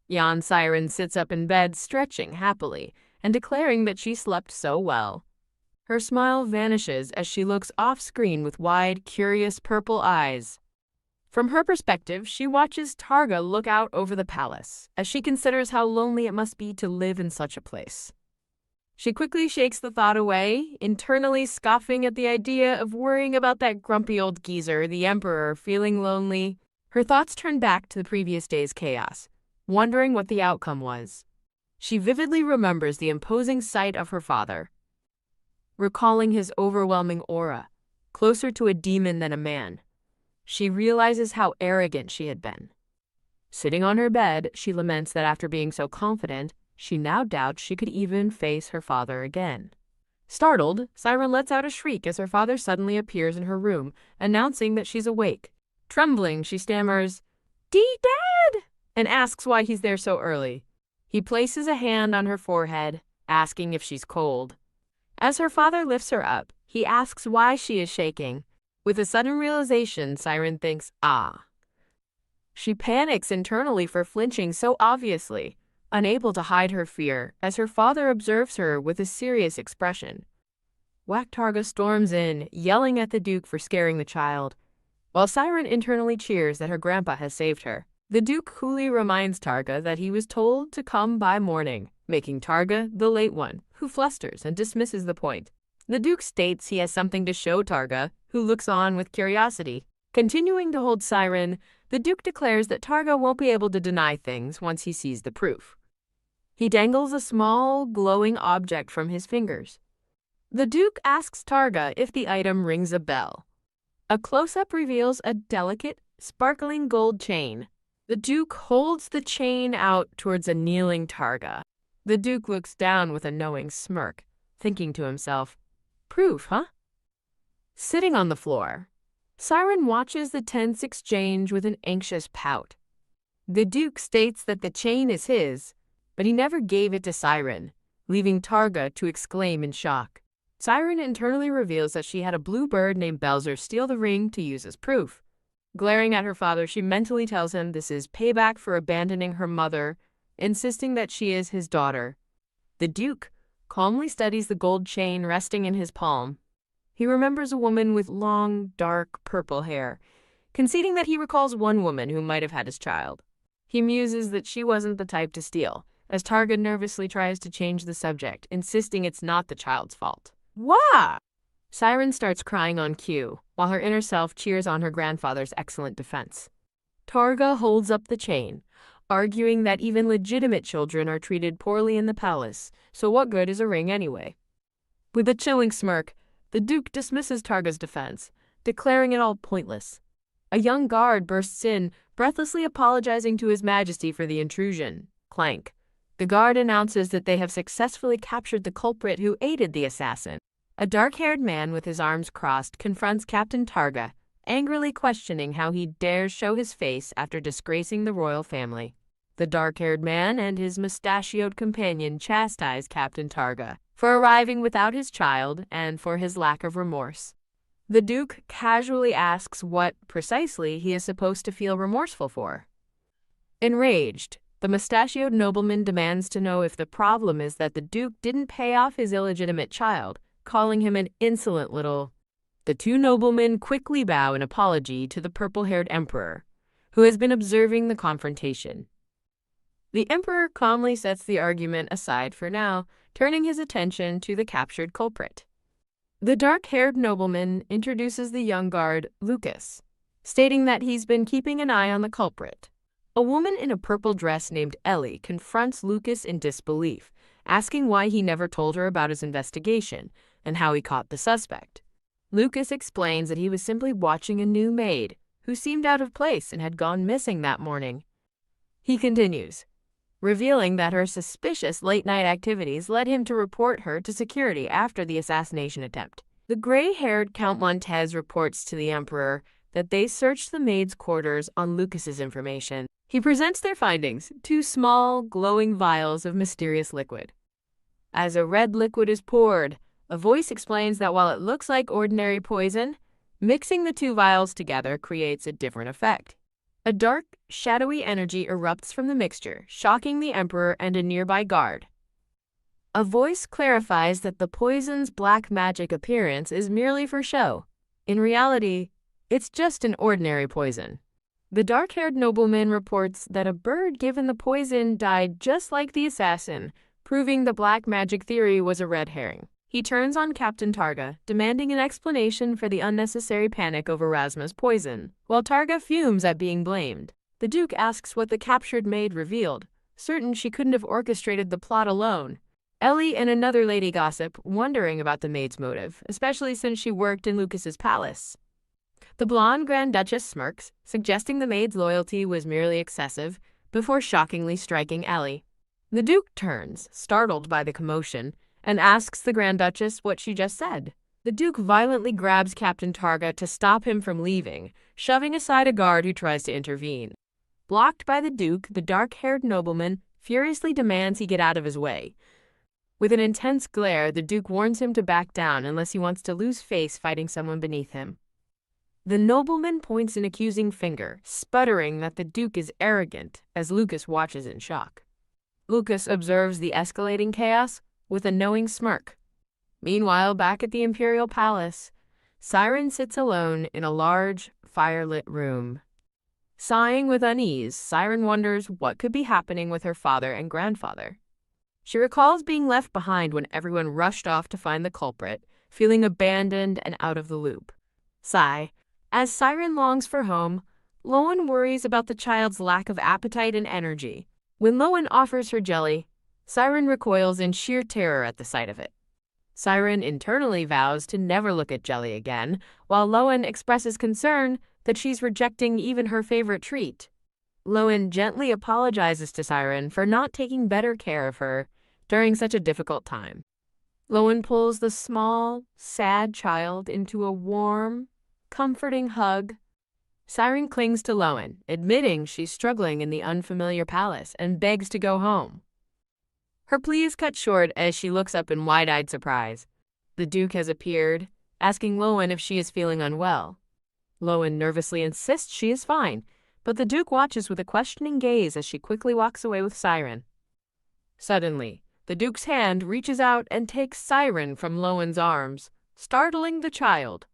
Young Siren sits up in bed, stretching happily and declaring that she slept so well. Her smile vanishes as she looks off-screen with wide, curious purple eyes. From her perspective, she watches Targa look out over the palace as she considers how lonely it must be to live in such a place. She quickly shakes the thought away, internally scoffing at the idea of worrying about that grumpy old geezer, the Emperor, feeling lonely. Her thoughts turn back to the previous day's chaos, wondering what the outcome was. She vividly remembers the imposing sight of her father, recalling his overwhelming aura, closer to a demon than a man. She realizes how arrogant she had been. Sitting on her bed, she laments that after being so confident, she now doubts she could even face her father again. Startled, Siren lets out a shriek as her father suddenly appears in her room, announcing that she's awake. Trembling, she stammers, "Dad!" and asks why he's there so early. He places a hand on her forehead, asking if she's cold. As her father lifts her up, he asks why she is shaking. With a sudden realization, Siren thinks, ah. She panics internally for flinching so obviously, unable to hide her fear as her father observes her with a serious expression. Targa storms in, yelling at the Duke for scaring the child, while Siren internally cheers that her grandpa has saved her. The Duke coolly reminds Targa that he was told to come by morning, making Targa the late one, who flusters and dismisses the point. The Duke states he has something to show Targa, who looks on with curiosity. Continuing to hold Siren, the Duke declares that Targa won't be able to deny things once he sees the proof. He dangles a small, glowing object from his fingers. The Duke asks Targa if the item rings a bell. A close-up reveals a delicate, sparkling gold chain. The Duke holds the chain out towards a kneeling Targa. The Duke looks down with a knowing smirk, thinking to himself, "Proof, huh?" Sitting on the floor, Siren watches the tense exchange with an anxious pout. The Duke states that the chain is his, but he never gave it to Siren, leaving Targa to exclaim in shock. Siren internally reveals that she had a blue bird named Belzer steal the ring to use as proof. Glaring at her father, she mentally tells him this is payback for abandoning her mother, insisting that she is his daughter. The Duke calmly studies the gold chain resting in his palm. He remembers a woman with long, dark, purple hair, conceding that he recalls one woman who might have had his child. He muses that she wasn't the type to steal, as Targa nervously tries to change the subject, insisting it's not the child's fault. Wah! Siren starts crying on cue, while her inner self cheers on her grandfather's excellent defense. Targa holds up the chain, arguing that even legitimate children are treated poorly in the palace, so what good is a ring anyway? With a chilling smirk, the Duke dismisses Targa's defense, declaring it all pointless. A young guard bursts in, breathlessly apologizing to His Majesty for the intrusion. Clank. The guard announces that they have successfully captured the culprit who aided the assassin. A dark-haired man with his arms crossed confronts Captain Targa, angrily questioning how he dares show his face after disgracing the royal family. The dark-haired man and his mustachioed companion chastise Captain Targa for arriving without his child and for his lack of remorse. The Duke casually asks what, precisely, he is supposed to feel remorseful for. Enraged, the mustachioed nobleman demands to know if the problem is that the Duke didn't pay off his illegitimate child, calling him an insolent little. The two noblemen quickly bow in apology to the purple-haired emperor, who has been observing the confrontation. The emperor calmly sets the argument aside for now, turning his attention to the captured culprit. The dark-haired nobleman introduces the young guard, Lucas, stating that he's been keeping an eye on the culprit. A woman in a purple dress named Ellie confronts Lucas in disbelief, asking why he never told her about his investigation and how he caught the suspect. Lucas explains that he was simply watching a new maid, who seemed out of place and had gone missing that morning. He continues, revealing that her suspicious late-night activities led him to report her to security after the assassination attempt. The gray-haired Count Montez reports to the Emperor that they searched the maid's quarters on Lucas's information. He presents their findings, 2 small, glowing vials of mysterious liquid. As a red liquid is poured, a voice explains that while it looks like ordinary poison, mixing the 2 vials together creates a different effect. A dark, shadowy energy erupts from the mixture, shocking the Emperor and a nearby guard. A voice clarifies that the poison's black magic appearance is merely for show. In reality, it's just an ordinary poison. The dark-haired nobleman reports that a bird given the poison died just like the assassin, proving the black magic theory was a red herring. He turns on Captain Targa, demanding an explanation for the unnecessary panic over Rasma's poison, while Targa fumes at being blamed. The Duke asks what the captured maid revealed, certain she couldn't have orchestrated the plot alone. Ellie and another lady gossip, wondering about the maid's motive, especially since she worked in Lucas's palace. The blonde Grand Duchess smirks, suggesting the maid's loyalty was merely excessive, before shockingly striking Ellie. The Duke turns, startled by the commotion, and asks the Grand Duchess what she just said. The Duke violently grabs Captain Targa to stop him from leaving, shoving aside a guard who tries to intervene. Blocked by the Duke, the dark-haired nobleman furiously demands he get out of his way. With an intense glare, the Duke warns him to back down unless he wants to lose face fighting someone beneath him. The nobleman points an accusing finger, sputtering that the Duke is arrogant, as Lucas watches in shock. Lucas observes the escalating chaos with a knowing smirk. Meanwhile, back at the Imperial Palace, Siren sits alone in a large, firelit room. Sighing with unease, Siren wonders what could be happening with her father and grandfather. She recalls being left behind when everyone rushed off to find the culprit, feeling abandoned and out of the loop. Sigh. As Siren longs for home, Rowan worries about the child's lack of appetite and energy. When Rowan offers her jelly, Siren recoils in sheer terror at the sight of it. Siren internally vows to never look at jelly again, while Rowan expresses concern that she's rejecting even her favorite treat. Rowan gently apologizes to Siren for not taking better care of her during such a difficult time. Rowan pulls the small, sad child into a warm, comforting hug. Siren clings to Rowan, admitting she's struggling in the unfamiliar palace and begs to go home. Her plea is cut short as she looks up in wide-eyed surprise. The Duke has appeared, asking Rowan if she is feeling unwell. Rowan nervously insists she is fine, but the Duke watches with a questioning gaze as she quickly walks away with Siren. Suddenly, the Duke's hand reaches out and takes Siren from Rowan's arms, startling the child.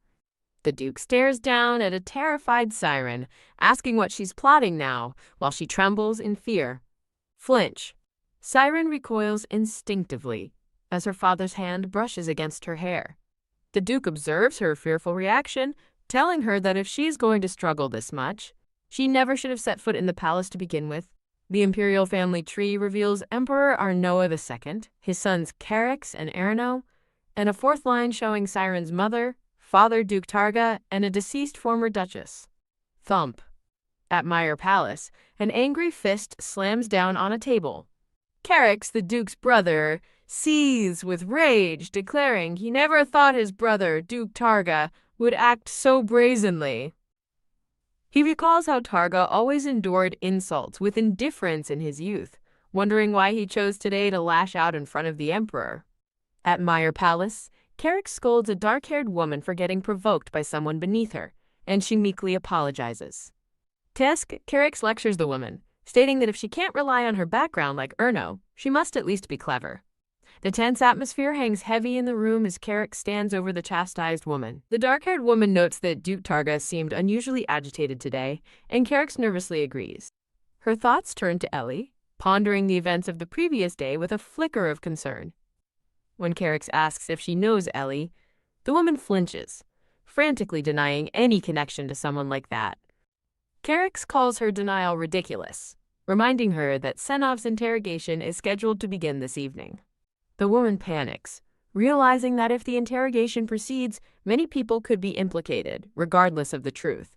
The Duke stares down at a terrified Siren, asking what she's plotting now, while she trembles in fear. Flinch. Siren recoils instinctively as her father's hand brushes against her hair. The Duke observes her fearful reaction, telling her that if she's going to struggle this much, she never should have set foot in the palace to begin with. The imperial family tree reveals Emperor Arnoa II, his sons Carex and Arno, and a fourth line showing Siren's mother, Father Duke Targa, and a deceased former duchess. Thump. At Meyer Palace, an angry fist slams down on a table. Carex, the Duke's brother, seethes with rage, declaring he never thought his brother, Duke Targa, would act so brazenly. He recalls how Targa always endured insults with indifference in his youth, wondering why he chose today to lash out in front of the Emperor. At Meyer Palace, Carex scolds a dark-haired woman for getting provoked by someone beneath her, and she meekly apologizes. Tesk, Carex lectures the woman, stating that if she can't rely on her background like Erno, she must at least be clever. The tense atmosphere hangs heavy in the room as Carex stands over the chastised woman. The dark-haired woman notes that Duke Targa seemed unusually agitated today, and Carex nervously agrees. Her thoughts turn to Ellie, pondering the events of the previous day with a flicker of concern. When Carex asks if she knows Ellie, the woman flinches, frantically denying any connection to someone like that. Carex calls her denial ridiculous, reminding her that Senov's interrogation is scheduled to begin this evening. The woman panics, realizing that if the interrogation proceeds, many people could be implicated, regardless of the truth.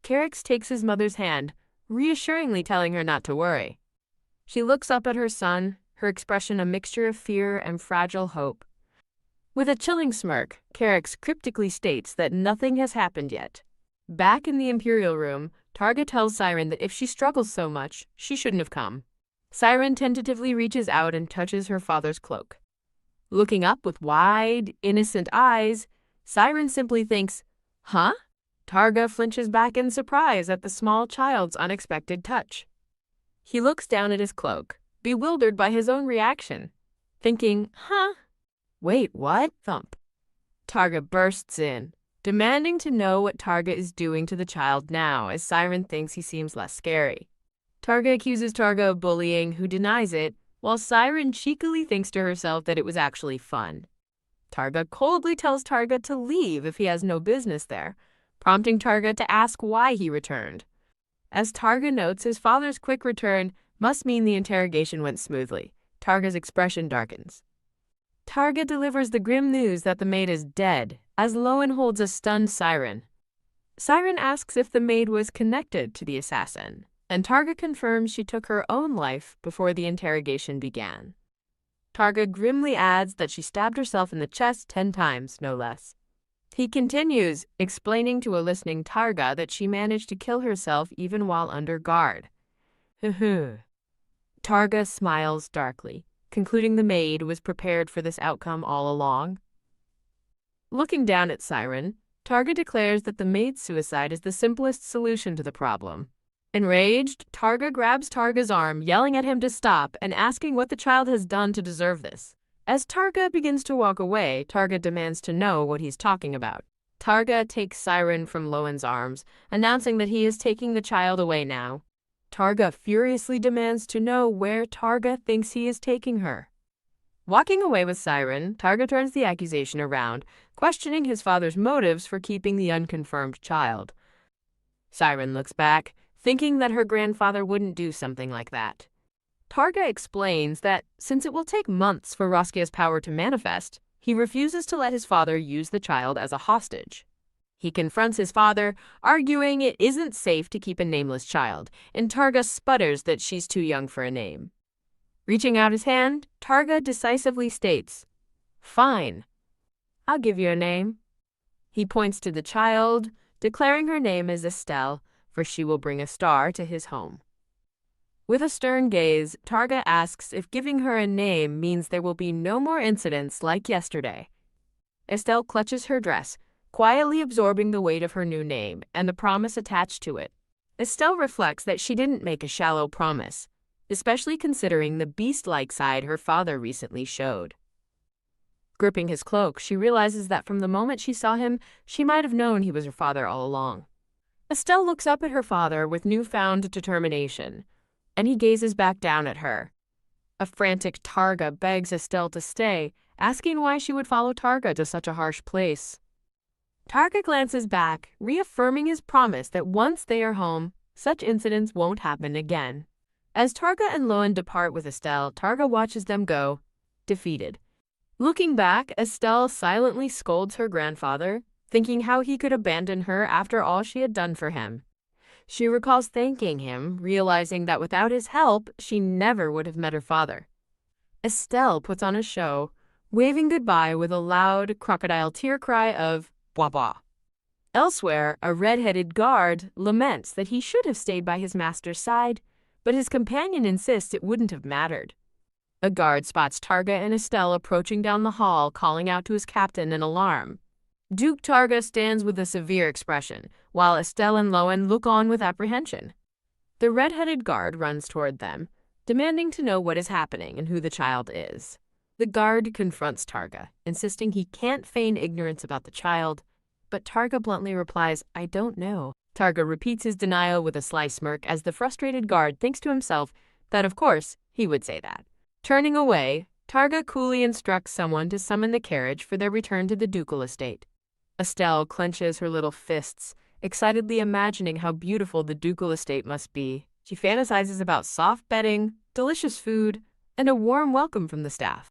Carex takes his mother's hand, reassuringly telling her not to worry. She looks up at her son, her expression a mixture of fear and fragile hope. With a chilling smirk, Carex cryptically states that nothing has happened yet. Back in the Imperial room, Targa tells Siren that if she struggles so much, she shouldn't have come. Siren tentatively reaches out and touches her father's cloak. Looking up with wide, innocent eyes, Siren simply thinks, "Huh?" Targa flinches back in surprise at the small child's unexpected touch. He looks down at his cloak, bewildered by his own reaction, thinking, "Huh? Wait, what?" Thump. Targa bursts in, demanding to know what Targa is doing to the child now, as Siren thinks he seems less scary. Targa accuses Targa of bullying, who denies it, while Siren cheekily thinks to herself that it was actually fun. Targa coldly tells Targa to leave if he has no business there, prompting Targa to ask why he returned. As Targa notes, his father's quick return must mean the interrogation went smoothly. Targa's expression darkens. Targa delivers the grim news that the maid is dead, as Rowan holds a stunned Siren. Siren asks if the maid was connected to the assassin, and Targa confirms she took her own life before the interrogation began. Targa grimly adds that she stabbed herself in the chest 10 times, no less. He continues, explaining to a listening Targa that she managed to kill herself even while under guard. Targa smiles darkly, concluding the maid was prepared for this outcome all along. Looking down at Siren, Targa declares that the maid's suicide is the simplest solution to the problem. Enraged, Targa grabs Targa's arm, yelling at him to stop and asking what the child has done to deserve this. As Targa begins to walk away, Targa demands to know what he's talking about. Targa takes Siren from Rowan's arms, announcing that he is taking the child away now. Targa furiously demands to know where Targa thinks he is taking her. Walking away with Siren, Targa turns the accusation around, questioning his father's motives for keeping the unconfirmed child. Siren looks back, thinking that her grandfather wouldn't do something like that. Targa explains that since it will take months for Roskia's power to manifest, he refuses to let his father use the child as a hostage. He confronts his father, arguing it isn't safe to keep a nameless child, and Targa sputters that she's too young for a name. Reaching out his hand, Targa decisively states, "Fine, I'll give you a name." He points to the child, declaring her name is Estelle, for she will bring a star to his home. With a stern gaze, Targa asks if giving her a name means there will be no more incidents like yesterday. Estelle clutches her dress, quietly absorbing the weight of her new name and the promise attached to it. Estelle reflects that she didn't make a shallow promise, especially considering the beast-like side her father recently showed. Gripping his cloak, she realizes that from the moment she saw him, she might have known he was her father all along. Estelle looks up at her father with newfound determination, and he gazes back down at her. A frantic Targa begs Estelle to stay, asking why she would follow Targa to such a harsh place. Targa glances back, reaffirming his promise that once they are home, such incidents won't happen again. As Targa and Rowan depart with Estelle, Targa watches them go, defeated. Looking back, Estelle silently scolds her grandfather, thinking how he could abandon her after all she had done for him. She recalls thanking him, realizing that without his help, she never would have met her father. Estelle puts on a show, waving goodbye with a loud crocodile tear cry of "Bwah bwah." Elsewhere, a red-headed guard laments that he should have stayed by his master's side, but his companion insists it wouldn't have mattered. A guard spots Targa and Estelle approaching down the hall, calling out to his captain in alarm. Duke Targa stands with a severe expression, while Estelle and Rowan look on with apprehension. The red-headed guard runs toward them, demanding to know what is happening and who the child is. The guard confronts Targa, insisting he can't feign ignorance about the child, but Targa bluntly replies, "I don't know." Targa repeats his denial with a sly smirk as the frustrated guard thinks to himself that, of course, he would say that. Turning away, Targa coolly instructs someone to summon the carriage for their return to the ducal estate. Estelle clenches her little fists, excitedly imagining how beautiful the ducal estate must be. She fantasizes about soft bedding, delicious food, and a warm welcome from the staff.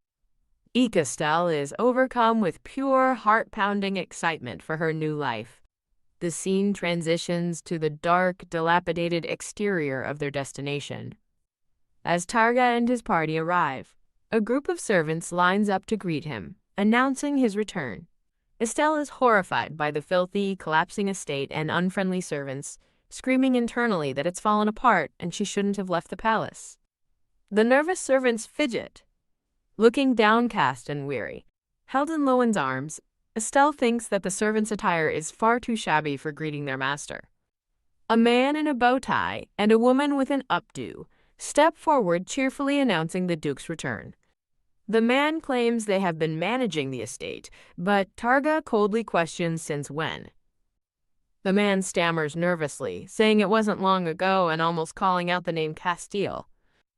Estelle is overcome with pure, heart-pounding excitement for her new life. The scene transitions to the dark, dilapidated exterior of their destination. As Targa and his party arrive, a group of servants lines up to greet him, announcing his return. Estelle is horrified by the filthy, collapsing estate and unfriendly servants, screaming internally that it's fallen apart and she shouldn't have left the palace. The nervous servants fidget, looking downcast and weary. Held in Rowan's arms, Estelle thinks that the servants' attire is far too shabby for greeting their master. A man in a bow tie and a woman with an updo step forward, cheerfully announcing the Duke's return. The man claims they have been managing the estate, but Targa coldly questions since when. The man stammers nervously, saying it wasn't long ago and almost calling out the name Castile.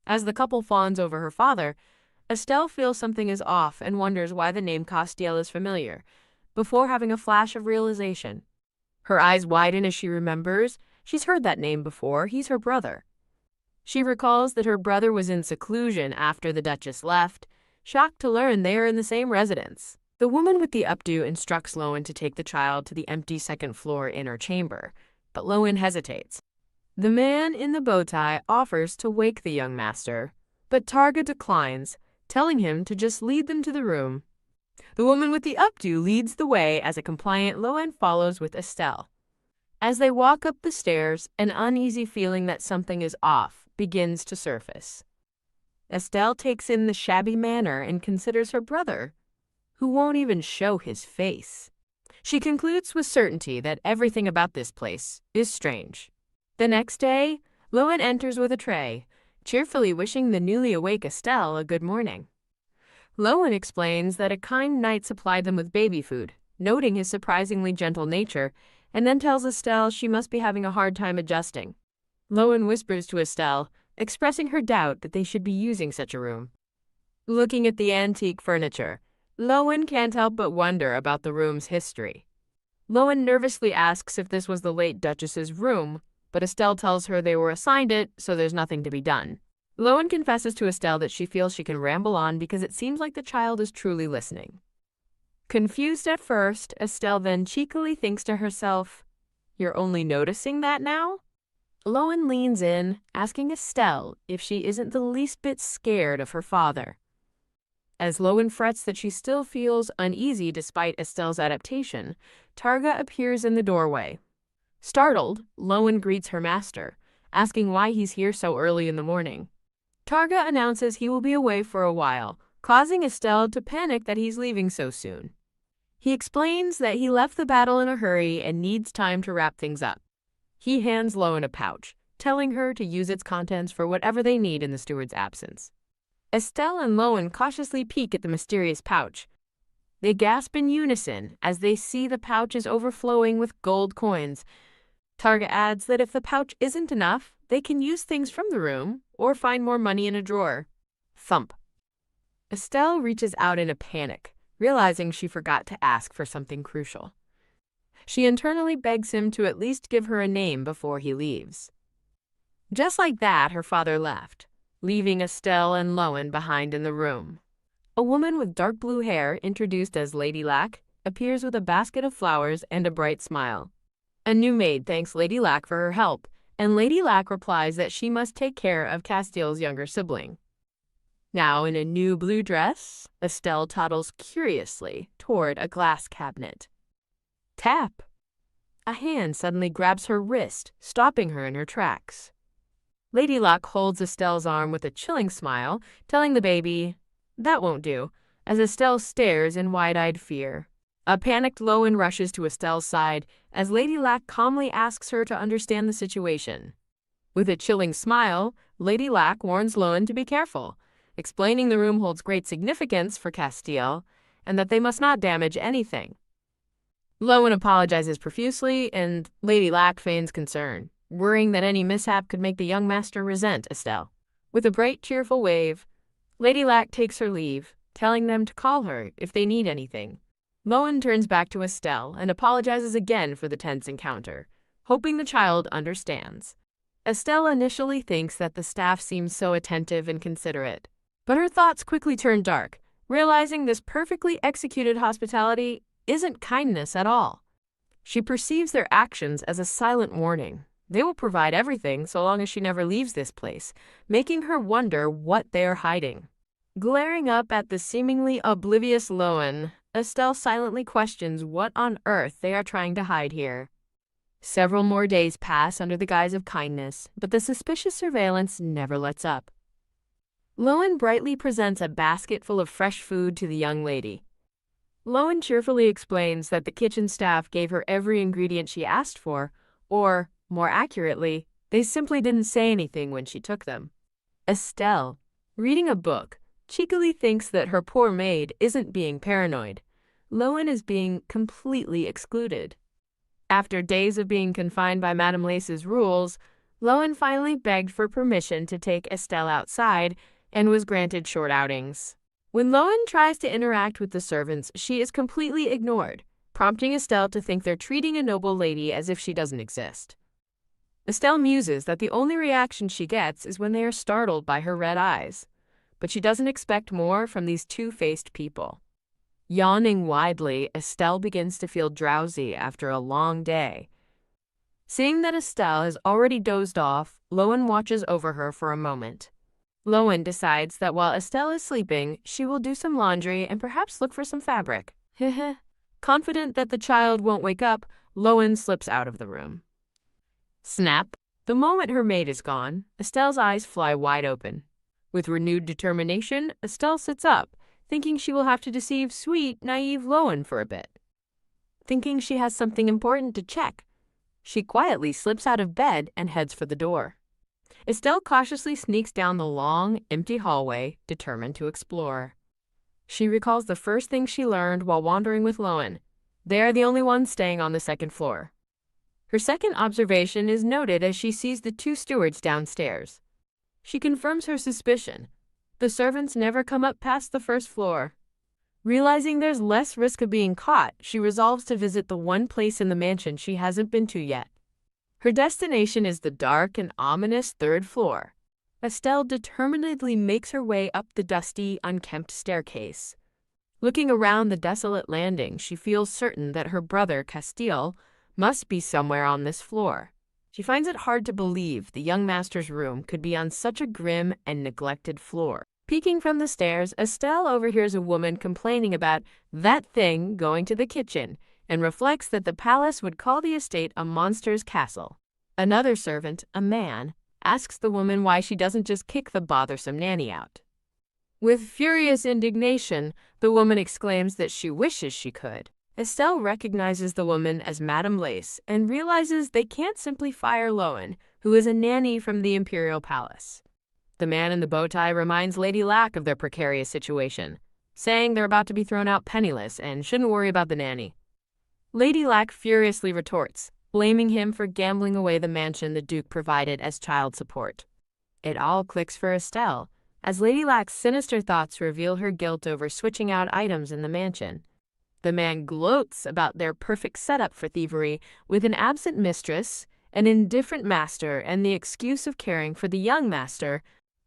As the couple fawns over her father, Estelle feels something is off and wonders why the name Castile is familiar, before having a flash of realization. Her eyes widen as she remembers she's heard that name before. He's her brother. She recalls that her brother was in seclusion after the Duchess left, shocked to learn they are in the same residence. The woman with the updo instructs Rowan to take the child to the empty second-floor inner chamber, but Rowan hesitates. The man in the bow tie offers to wake the young master, but Targa declines, telling him to just lead them to the room. The woman with the updo leads the way as a compliant Rowan follows with Estelle. As they walk up the stairs, an uneasy feeling that something is off begins to surface. Estelle takes in the shabby manner and considers her brother, who won't even show his face. She concludes with certainty that everything about this place is strange. The next day, Rowan enters with a tray, cheerfully wishing the newly awake Estelle a good morning. Rowan explains that a kind knight supplied them with baby food, noting his surprisingly gentle nature, and then tells Estelle she must be having a hard time adjusting. Rowan whispers to Estelle, expressing her doubt that they should be using such a room. Looking at the antique furniture, Rowan can't help but wonder about the room's history. Rowan nervously asks if this was the late Duchess's room, but Estelle tells her they were assigned it, so there's nothing to be done. Rowan confesses to Estelle that she feels she can ramble on because it seems like the child is truly listening. Confused at first, Estelle then cheekily thinks to herself, "You're only noticing that now?" Rowan leans in, asking Estelle if she isn't the least bit scared of her father. As Rowan frets that she still feels uneasy despite Estelle's adaptation, Targa appears in the doorway. Startled, Rowan greets her master, asking why he's here so early in the morning. Targa announces he will be away for a while, causing Estelle to panic that he's leaving so soon. He explains that he left the battle in a hurry and needs time to wrap things up. He hands Rowan a pouch, telling her to use its contents for whatever they need in the steward's absence. Estelle and Rowan cautiously peek at the mysterious pouch. They gasp in unison as they see the pouch is overflowing with gold coins. Targa adds that if the pouch isn't enough, they can use things from the room or find more money in a drawer. Thump. Estelle reaches out in a panic, realizing she forgot to ask for something crucial. She internally begs him to at least give her a name before he leaves. Just like that, her father left, leaving Estelle and Rowan behind in the room. A woman with dark blue hair, introduced as Lady Lack, appears with a basket of flowers and a bright smile. A new maid thanks Lady Lack for her help, and Lady Lack replies that she must take care of Castiel's younger sibling. Now in a new blue dress, Estelle toddles curiously toward a glass cabinet. Tap! A hand suddenly grabs her wrist, stopping her in her tracks. Lady Luck holds Estelle's arm with a chilling smile, telling the baby, "That won't do," as Estelle stares in wide-eyed fear. A panicked Rowan rushes to Estelle's side as Lady Lack calmly asks her to understand the situation. With a chilling smile, Lady Lack warns Rowan to be careful, explaining the room holds great significance for Castiel and that they must not damage anything. Rowan apologizes profusely, and Lady Lack feigns concern, worrying that any mishap could make the young master resent Estelle. With a bright, cheerful wave, Lady Lack takes her leave, telling them to call her if they need anything. Rowan turns back to Estelle and apologizes again for the tense encounter, hoping the child understands. Estelle initially thinks that the staff seems so attentive and considerate, but her thoughts quickly turn dark, realizing this perfectly executed hospitality isn't kindness at all. She perceives their actions as a silent warning. They will provide everything so long as she never leaves this place, making her wonder what they are hiding. Glaring up at the seemingly oblivious Rowan, Estelle silently questions what on earth they are trying to hide here. Several more days pass under the guise of kindness, but the suspicious surveillance never lets up. Rowan brightly presents a basket full of fresh food to the young lady. Rowan cheerfully explains that the kitchen staff gave her every ingredient she asked for, or, more accurately, they simply didn't say anything when she took them. Estelle, reading a book, cheekily thinks that her poor maid isn't being paranoid. Rowan is being completely excluded. After days of being confined by Madame Lace's rules, Rowan finally begged for permission to take Estelle outside and was granted short outings. When Rowan tries to interact with the servants, she is completely ignored, prompting Estelle to think they're treating a noble lady as if she doesn't exist. Estelle muses that the only reaction she gets is when they are startled by her red eyes, but she doesn't expect more from these two-faced people. Yawning widely, Estelle begins to feel drowsy after a long day. Seeing that Estelle has already dozed off, Rowan watches over her for a moment. Rowan decides that while Estelle is sleeping, she will do some laundry and perhaps look for some fabric. Confident that the child won't wake up, Rowan slips out of the room. Snap! The moment her maid is gone, Estelle's eyes fly wide open. With renewed determination, Estelle sits up, thinking she will have to deceive sweet, naive Rowan for a bit. Thinking she has something important to check, she quietly slips out of bed and heads for the door. Estelle cautiously sneaks down the long, empty hallway, determined to explore. She recalls the first thing she learned while wandering with Rowan. They are the only ones staying on the second floor. Her second observation is noted as she sees the two stewards downstairs. She confirms her suspicion. The servants never come up past the first floor. Realizing there's less risk of being caught, she resolves to visit the one place in the mansion she hasn't been to yet. Her destination is the dark and ominous third floor. Estelle determinedly makes her way up the dusty, unkempt staircase. Looking around the desolate landing, she feels certain that her brother, Castile, must be somewhere on this floor. She finds it hard to believe the young master's room could be on such a grim and neglected floor. Peeking from the stairs, Estelle overhears a woman complaining about that thing going to the kitchen and reflects that the palace would call the estate a monster's castle. Another servant, a man, asks the woman why she doesn't just kick the bothersome nanny out. With furious indignation, the woman exclaims that she wishes she could. Estelle recognizes the woman as Madame Lace and realizes they can't simply fire Rowan, who is a nanny from the imperial palace. The man in the bow tie reminds Lady Lack of their precarious situation, saying they're about to be thrown out penniless and shouldn't worry about the nanny. Lady Lack furiously retorts, blaming him for gambling away the mansion the Duke provided as child support. It all clicks for Estelle, as Lady Lack's sinister thoughts reveal her guilt over switching out items in the mansion. The man gloats about their perfect setup for thievery, with an absent mistress, an indifferent master, and the excuse of caring for the young master,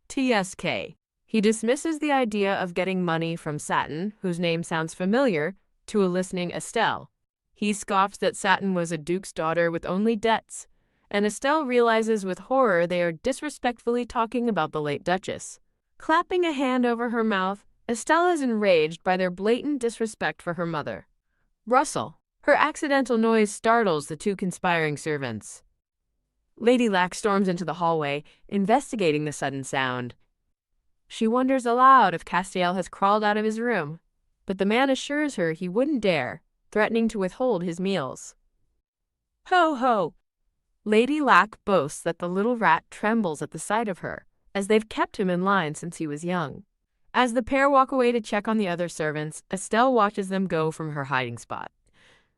TSK. He dismisses the idea of getting money from Satin, whose name sounds familiar, to a listening Estelle. He scoffs that Satin was a duke's daughter with only debts, and Estelle realizes with horror they are disrespectfully talking about the late Duchess. Clapping a hand over her mouth, Estelle is enraged by their blatant disrespect for her mother. Rustle. Her accidental noise startles the two conspiring servants. Lady Lack storms into the hallway, investigating the sudden sound. She wonders aloud if Castiel has crawled out of his room, but the man assures her he wouldn't dare, threatening to withhold his meals. Ho ho! Lady Lack boasts that the little rat trembles at the sight of her, as they've kept him in line since he was young. As the pair walk away to check on the other servants, Estelle watches them go from her hiding spot.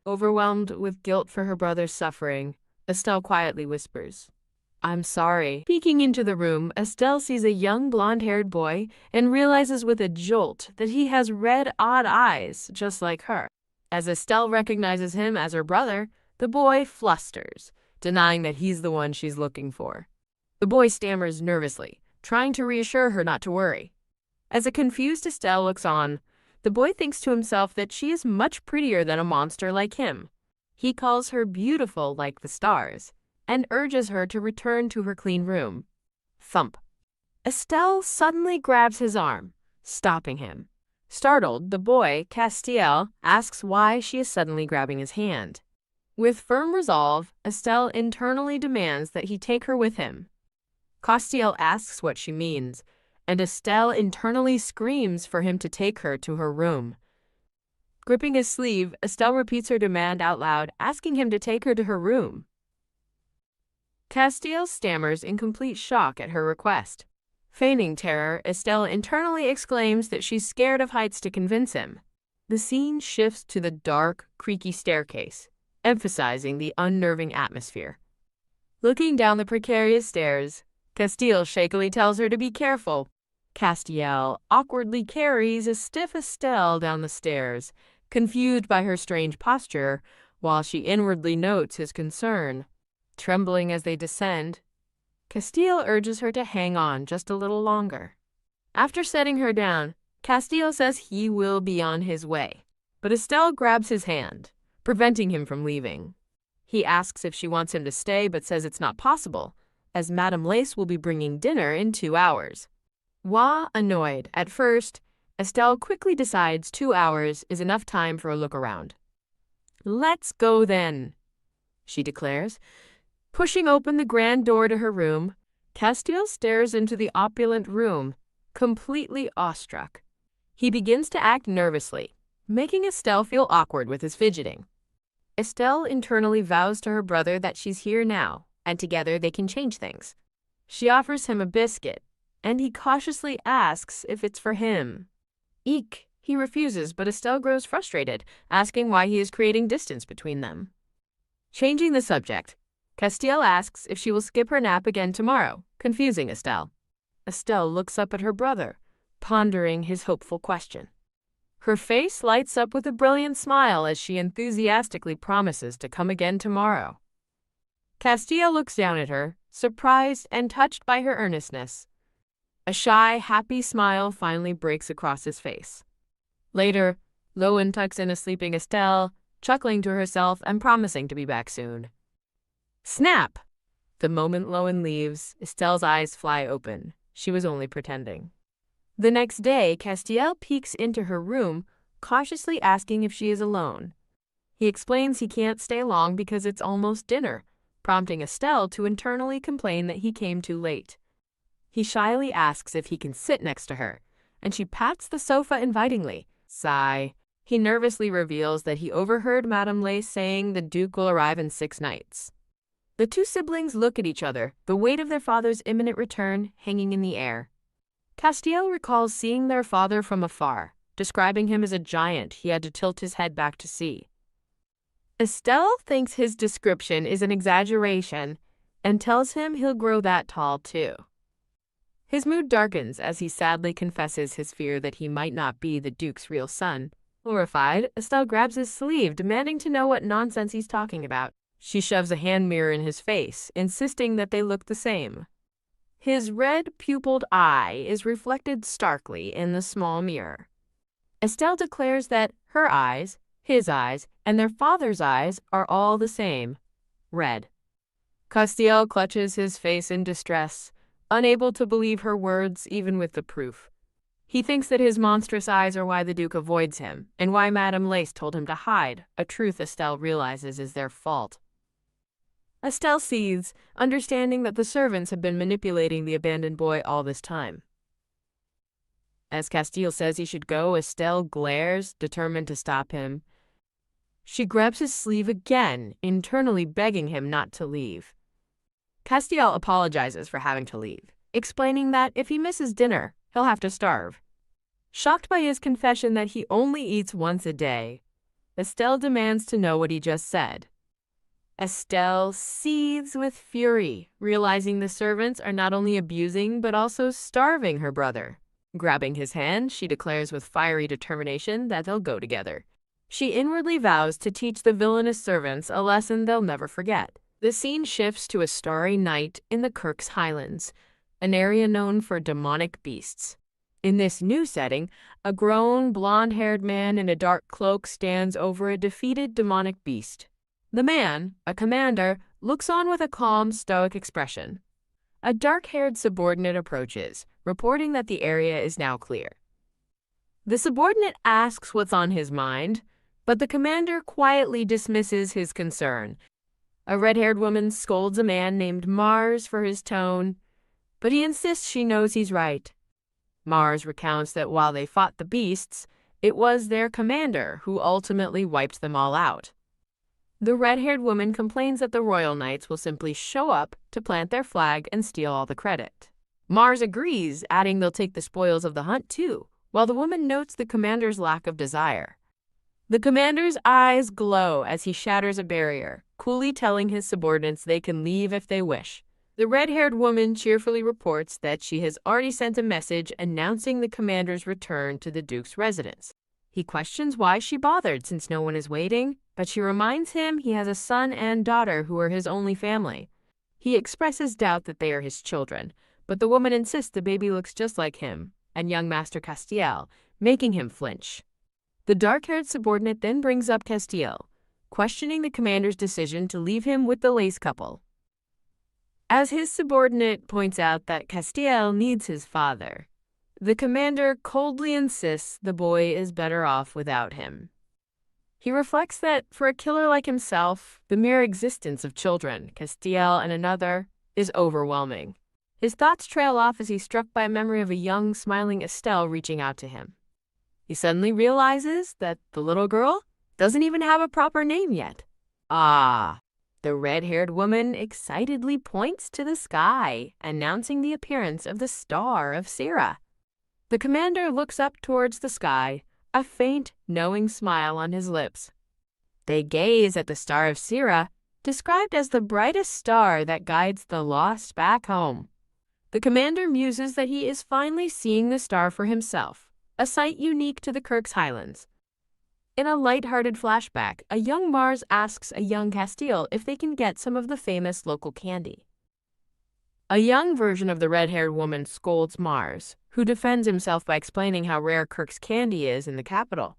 Overwhelmed with guilt for her brother's suffering, Estelle quietly whispers, "I'm sorry." Peeking into the room, Estelle sees a young blonde-haired boy and realizes with a jolt that he has red, odd eyes, just like her. As Estelle recognizes him as her brother, the boy flusters, denying that he's the one she's looking for. The boy stammers nervously, trying to reassure her not to worry. As a confused Estelle looks on, the boy thinks to himself that she is much prettier than a monster like him. He calls her beautiful like the stars, and urges her to return to her clean room. Thump. Estelle suddenly grabs his arm, stopping him. Startled, the boy, Castiel, asks why she is suddenly grabbing his hand. With firm resolve, Estelle internally demands that he take her with him. Castiel asks what she means, and Estelle internally screams for him to take her to her room. Gripping his sleeve, Estelle repeats her demand out loud, asking him to take her to her room. Castiel stammers in complete shock at her request. Feigning terror, Estelle internally exclaims that she's scared of heights to convince him. The scene shifts to the dark, creaky staircase, emphasizing the unnerving atmosphere. Looking down the precarious stairs, Castiel shakily tells her to be careful. Castiel awkwardly carries a stiff Estelle down the stairs, confused by her strange posture, while she inwardly notes his concern. Trembling as they descend, Castiel urges her to hang on just a little longer. After setting her down, Castiel says he will be on his way, but Estelle grabs his hand, preventing him from leaving. He asks if she wants him to stay, but says it's not possible, as Madame Lace will be bringing dinner in 2 hours. Annoyed at first, Estelle quickly decides 2 hours is enough time for a look around. "Let's go then," she declares. Pushing open the grand door to her room, Castiel stares into the opulent room, completely awestruck. He begins to act nervously, making Estelle feel awkward with his fidgeting. Estelle internally vows to her brother that she's here now, and together they can change things. She offers him a biscuit, and he cautiously asks if it's for him. Eek! He refuses, but Estelle grows frustrated, asking why he is creating distance between them. Changing the subject, Castiel asks if she will skip her nap again tomorrow, confusing Estelle. Estelle looks up at her brother, pondering his hopeful question. Her face lights up with a brilliant smile as she enthusiastically promises to come again tomorrow. Castiel looks down at her, surprised and touched by her earnestness. A shy, happy smile finally breaks across his face. Later, Rowan tucks in a sleeping Estelle, chuckling to herself and promising to be back soon. Snap! The moment Rowan leaves, Estelle's eyes fly open. She was only pretending. The next day, Castiel peeks into her room, cautiously asking if she is alone. He explains he can't stay long because it's almost dinner, prompting Estelle to internally complain that he came too late. He shyly asks if he can sit next to her, and she pats the sofa invitingly. Sigh. He nervously reveals that he overheard Madame Lace saying the Duke will arrive in 6 nights. The two siblings look at each other, the weight of their father's imminent return hanging in the air. Castiel recalls seeing their father from afar, describing him as a giant he had to tilt his head back to see. Estelle thinks his description is an exaggeration and tells him he'll grow that tall too. His mood darkens as he sadly confesses his fear that he might not be the Duke's real son. Horrified, Estelle grabs his sleeve, demanding to know what nonsense he's talking about. She shoves a hand mirror in his face, insisting that they look the same. His red-pupilled eye is reflected starkly in the small mirror. Estelle declares that her eyes, his eyes, and their father's eyes are all the same, red. Castiel clutches his face in distress, unable to believe her words even with the proof. He thinks that his monstrous eyes are why the Duke avoids him, and why Madame Lace told him to hide, a truth Estelle realizes is their fault. Estelle seethes, understanding that the servants have been manipulating the abandoned boy all this time. As Castiel says he should go, Estelle glares, determined to stop him. She grabs his sleeve again, internally begging him not to leave. Castiel apologizes for having to leave, explaining that if he misses dinner, he'll have to starve. Shocked by his confession that he only eats once a day, Estelle demands to know what he just said. Estelle seethes with fury, realizing the servants are not only abusing but also starving her brother. Grabbing his hand, she declares with fiery determination that they'll go together. She inwardly vows to teach the villainous servants a lesson they'll never forget. The scene shifts to a starry night in the Kirk's Highlands, an area known for demonic beasts. In this new setting, a grown, blonde-haired man in a dark cloak stands over a defeated demonic beast. The man, a commander, looks on with a calm, stoic expression. A dark-haired subordinate approaches, reporting that the area is now clear. The subordinate asks what's on his mind, but the commander quietly dismisses his concern. A red-haired woman scolds a man named Mars for his tone, but he insists she knows he's right. Mars recounts that while they fought the beasts, it was their commander who ultimately wiped them all out. The red-haired woman complains that the royal knights will simply show up to plant their flag and steal all the credit. Mars agrees, adding they'll take the spoils of the hunt too, while the woman notes the commander's lack of desire. The commander's eyes glow as he shatters a barrier, coolly telling his subordinates they can leave if they wish. The red-haired woman cheerfully reports that she has already sent a message announcing the commander's return to the Duke's residence. He questions why she bothered since no one is waiting, but she reminds him he has a son and daughter who are his only family. He expresses doubt that they are his children, but the woman insists the baby looks just like him and young Master Castiel, making him flinch. The dark-haired subordinate then brings up Castiel, questioning the commander's decision to leave him with the Lace couple. As his subordinate points out that Castiel needs his father, the commander coldly insists the boy is better off without him. He reflects that, for a killer like himself, the mere existence of children, Castiel and another, is overwhelming. His thoughts trail off as he's struck by a memory of a young, smiling Estelle reaching out to him. He suddenly realizes that the little girl doesn't even have a proper name yet. Ah! The red-haired woman excitedly points to the sky, announcing the appearance of the star of Sira. The commander looks up towards the sky, a faint, knowing smile on his lips. They gaze at the star of Sira, described as the brightest star that guides the lost back home. The commander muses that he is finally seeing the star for himself, a sight unique to the Kirk's Highlands. In a light-hearted flashback, a young Mars asks a young Castile if they can get some of the famous local candy. A young version of the red-haired woman scolds Mars, who defends himself by explaining how rare Kirk's candy is in the capital.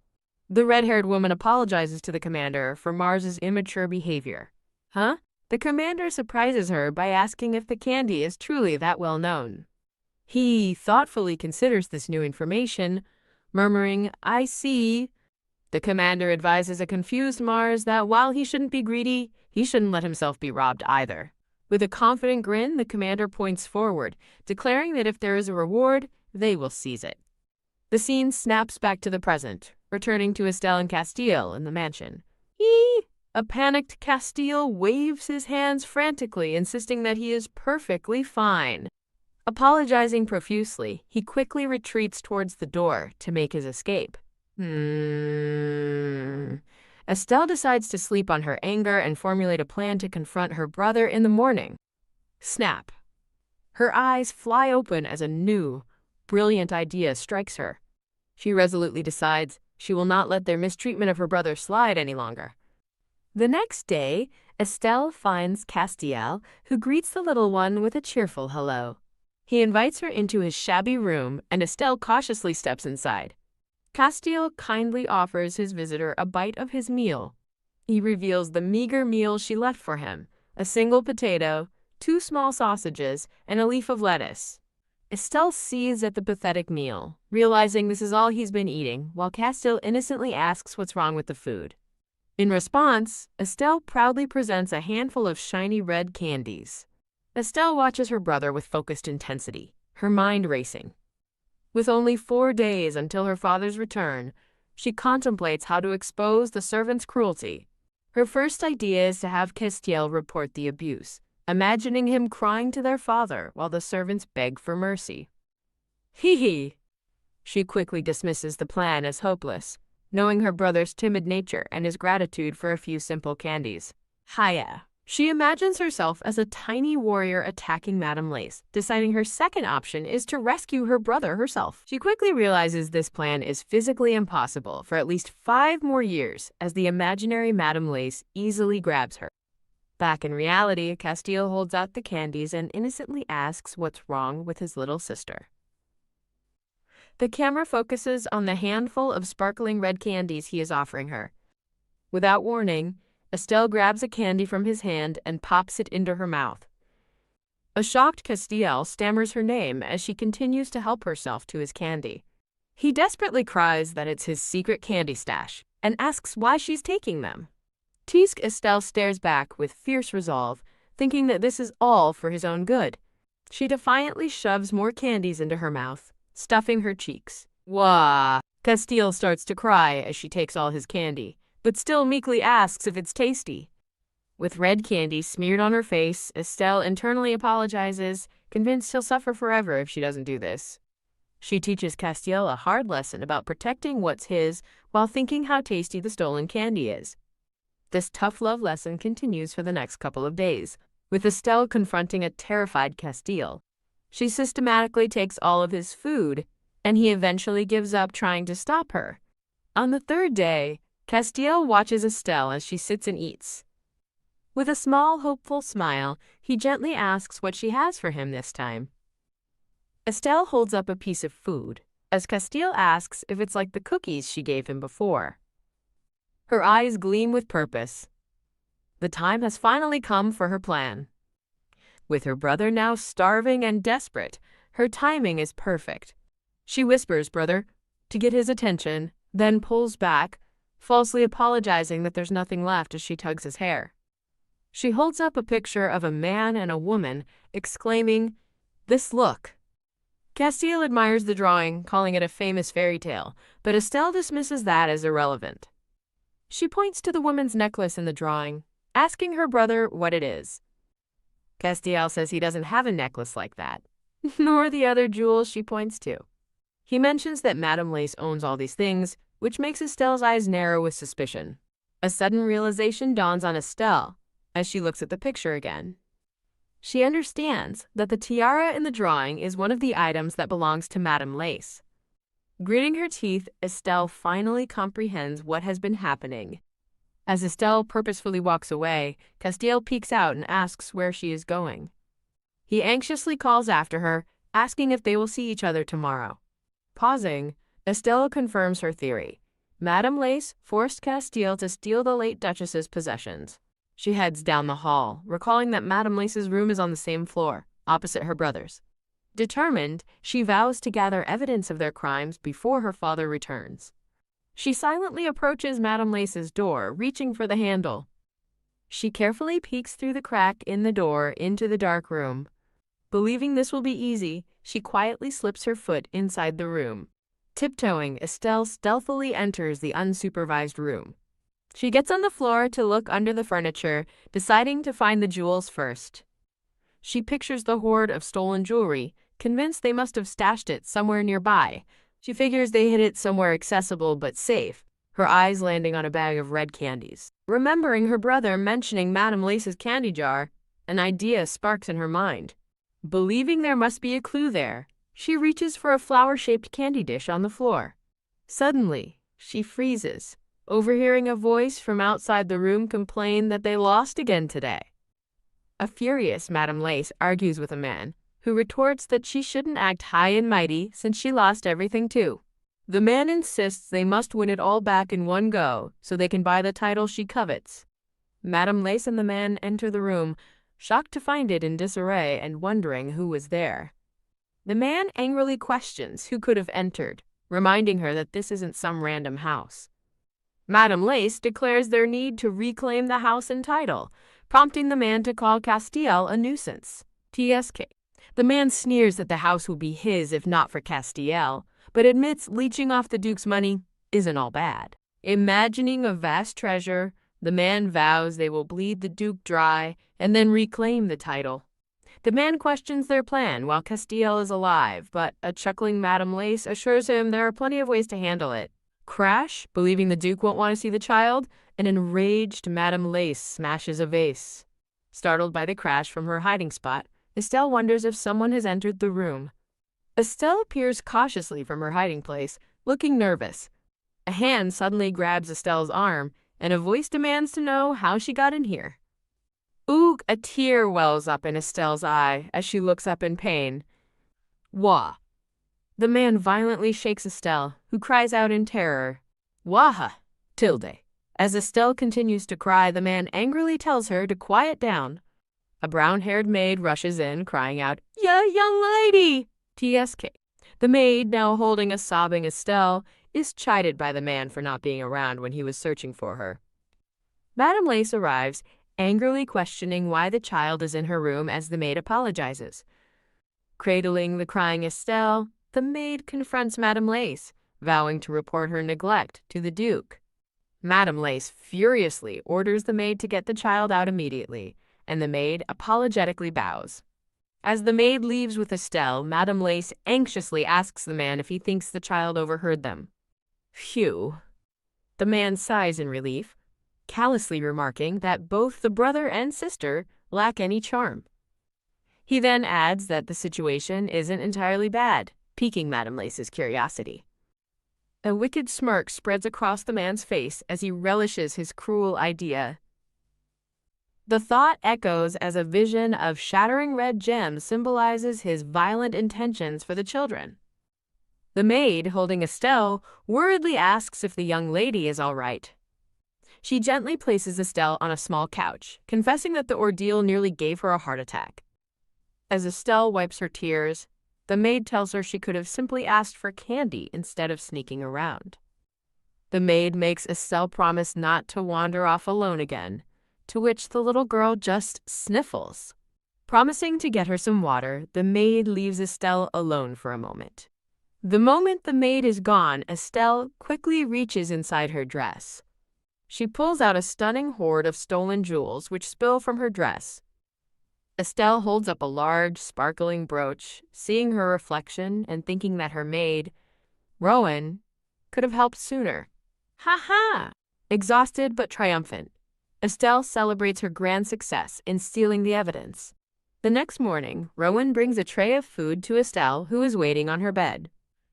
The red-haired woman apologizes to the commander for Mars's immature behavior. The commander surprises her by asking if the candy is truly that well known. He thoughtfully considers this new information, murmuring, "I see." The commander advises a confused Mars that while he shouldn't be greedy, he shouldn't let himself be robbed either. With a confident grin, the commander points forward, declaring that if there is a reward, they will seize it. The scene snaps back to the present, returning to Estelle and Castile in the mansion. A panicked Castile waves his hands frantically, insisting that he is perfectly fine. Apologizing profusely, he quickly retreats towards the door to make his escape. Estelle decides to sleep on her anger and formulate a plan to confront her brother in the morning. Snap. Her eyes fly open as a new, brilliant idea strikes her. She resolutely decides she will not let their mistreatment of her brother slide any longer. The next day, Estelle finds Castiel, who greets the little one with a cheerful hello. He invites her into his shabby room, and Estelle cautiously steps inside. Castiel kindly offers his visitor a bite of his meal. He reveals the meager meal she left for him: a single potato, 2 small sausages, and a leaf of lettuce. Estelle seethes at the pathetic meal, realizing this is all he's been eating, while Castiel innocently asks what's wrong with the food. In response, Estelle proudly presents a handful of shiny red candies. Estelle watches her brother with focused intensity, her mind racing. With only 4 days until her father's return, she contemplates how to expose the servant's cruelty. Her first idea is to have Castiel report the abuse, imagining him crying to their father while the servants beg for mercy. She quickly dismisses the plan as hopeless, knowing her brother's timid nature and his gratitude for a few simple candies. She imagines herself as a tiny warrior attacking Madame Lace, deciding her second option is to rescue her brother herself. She quickly realizes this plan is physically impossible for at least 5 more years, as the imaginary Madame Lace easily grabs her. Back in reality, Castile holds out the candies and innocently asks what's wrong with his little sister. The camera focuses on the handful of sparkling red candies he is offering her. Without warning, Estelle grabs a candy from his hand and pops it into her mouth. A shocked Castiel stammers her name as she continues to help herself to his candy. He desperately cries that it's his secret candy stash and asks why she's taking them. Estelle stares back with fierce resolve, thinking that this is all for his own good. She defiantly shoves more candies into her mouth, stuffing her cheeks. Wah! Castile starts to cry as she takes all his candy, but still meekly asks if it's tasty. With red candy smeared on her face, Estelle internally apologizes, convinced he'll suffer forever if she doesn't do this. She teaches Castiel a hard lesson about protecting what's his while thinking how tasty the stolen candy is. This tough love lesson continues for the next couple of days, with Estelle confronting a terrified Castiel. She systematically takes all of his food, and he eventually gives up trying to stop her. On the 3rd day, Castiel watches Estelle as she sits and eats. With a small, hopeful smile, he gently asks what she has for him this time. Estelle holds up a piece of food, as Castiel asks if it's like the cookies she gave him before. Her eyes gleam with purpose. The time has finally come for her plan. With her brother now starving and desperate, her timing is perfect. She whispers, "Brother," to get his attention, then pulls back, falsely apologizing that there's nothing left as she tugs his hair. She holds up a picture of a man and a woman, exclaiming, "This look." Castiel admires the drawing, calling it a famous fairy tale, but Estelle dismisses that as irrelevant. She points to the woman's necklace in the drawing, asking her brother what it is. Castiel says he doesn't have a necklace like that, nor the other jewels she points to. He mentions that Madame Lace owns all these things, which makes Estelle's eyes narrow with suspicion. A sudden realization dawns on Estelle as she looks at the picture again. She understands that the tiara in the drawing is one of the items that belongs to Madame Lace. Gritting her teeth, Estelle finally comprehends what has been happening. As Estelle purposefully walks away, Castiel peeks out and asks where she is going. He anxiously calls after her, asking if they will see each other tomorrow. Pausing, Estelle confirms her theory. Madame Lace forced Castiel to steal the late Duchess's possessions. She heads down the hall, recalling that Madame Lace's room is on the same floor, opposite her brother's. Determined, she vows to gather evidence of their crimes before her father returns. She silently approaches Madame Lace's door, reaching for the handle. She carefully peeks through the crack in the door into the dark room. Believing this will be easy, she quietly slips her foot inside the room. Tiptoeing, Estelle stealthily enters the unsupervised room. She gets on the floor to look under the furniture, deciding to find the jewels first. She pictures the hoard of stolen jewelry, convinced they must have stashed it somewhere nearby. She figures they hid it somewhere accessible but safe, her eyes landing on a bag of red candies. Remembering her brother mentioning Madame Lace's candy jar, an idea sparks in her mind. Believing there must be a clue there, she reaches for a flower-shaped candy dish on the floor. Suddenly, she freezes, overhearing a voice from outside the room complain that they lost again today. A furious Madame Lace argues with a man, who retorts that she shouldn't act high and mighty since she lost everything too. The man insists they must win it all back in one go so they can buy the title she covets. Madame Lace and the man enter the room, shocked to find it in disarray and wondering who was there. The man angrily questions who could have entered, reminding her that this isn't some random house. Madame Lace declares their need to reclaim the house and title, prompting the man to call Castiel a nuisance. TSK. The man sneers that the house will be his if not for Castiel, but admits leeching off the Duke's money isn't all bad. Imagining a vast treasure, the man vows they will bleed the Duke dry and then reclaim the title. The man questions their plan while Castiel is alive, but a chuckling Madame Lace assures him there are plenty of ways to handle it. Crash, believing the Duke won't want to see the child, an enraged Madame Lace smashes a vase. Startled by the crash from her hiding spot, Estelle wonders if someone has entered the room. Estelle peers cautiously from her hiding place, looking nervous. A hand suddenly grabs Estelle's arm, and a voice demands to know how she got in here. Oog, a tear wells up in Estelle's eye as she looks up in pain. Wah. The man violently shakes Estelle, who cries out in terror. Waha! Tilde. As Estelle continues to cry, the man angrily tells her to quiet down. A brown-haired maid rushes in, crying out, "Ya, young lady!" TSK. The maid, now holding a sobbing Estelle, is chided by the man for not being around when he was searching for her. Madame Lace arrives, angrily questioning why the child is in her room as the maid apologizes. Cradling the crying Estelle, the maid confronts Madame Lace, vowing to report her neglect to the Duke. Madame Lace furiously orders the maid to get the child out immediately, and the maid apologetically bows. As the maid leaves with Estelle, Madame Lace anxiously asks the man if he thinks the child overheard them. Phew. The man sighs in relief, callously remarking that both the brother and sister lack any charm. He then adds that the situation isn't entirely bad, piquing Madame Lace's curiosity. A wicked smirk spreads across the man's face as he relishes his cruel idea. The thought echoes as a vision of shattering red gems symbolizes his violent intentions for the children. The maid, holding Estelle, worriedly asks if the young lady is all right. She gently places Estelle on a small couch, confessing that the ordeal nearly gave her a heart attack. As Estelle wipes her tears, the maid tells her she could have simply asked for candy instead of sneaking around. The maid makes Estelle promise not to wander off alone again, to which the little girl just sniffles. Promising to get her some water, the maid leaves Estelle alone for a moment. The moment the maid is gone, Estelle quickly reaches inside her dress. She pulls out a stunning hoard of stolen jewels which spill from her dress. Estelle holds up a large, sparkling brooch, seeing her reflection and thinking that her maid, Rowan, could have helped sooner. Ha ha! Exhausted but triumphant, Estelle celebrates her grand success in stealing the evidence. The next morning, Rowan brings a tray of food to Estelle, who is waiting on her bed.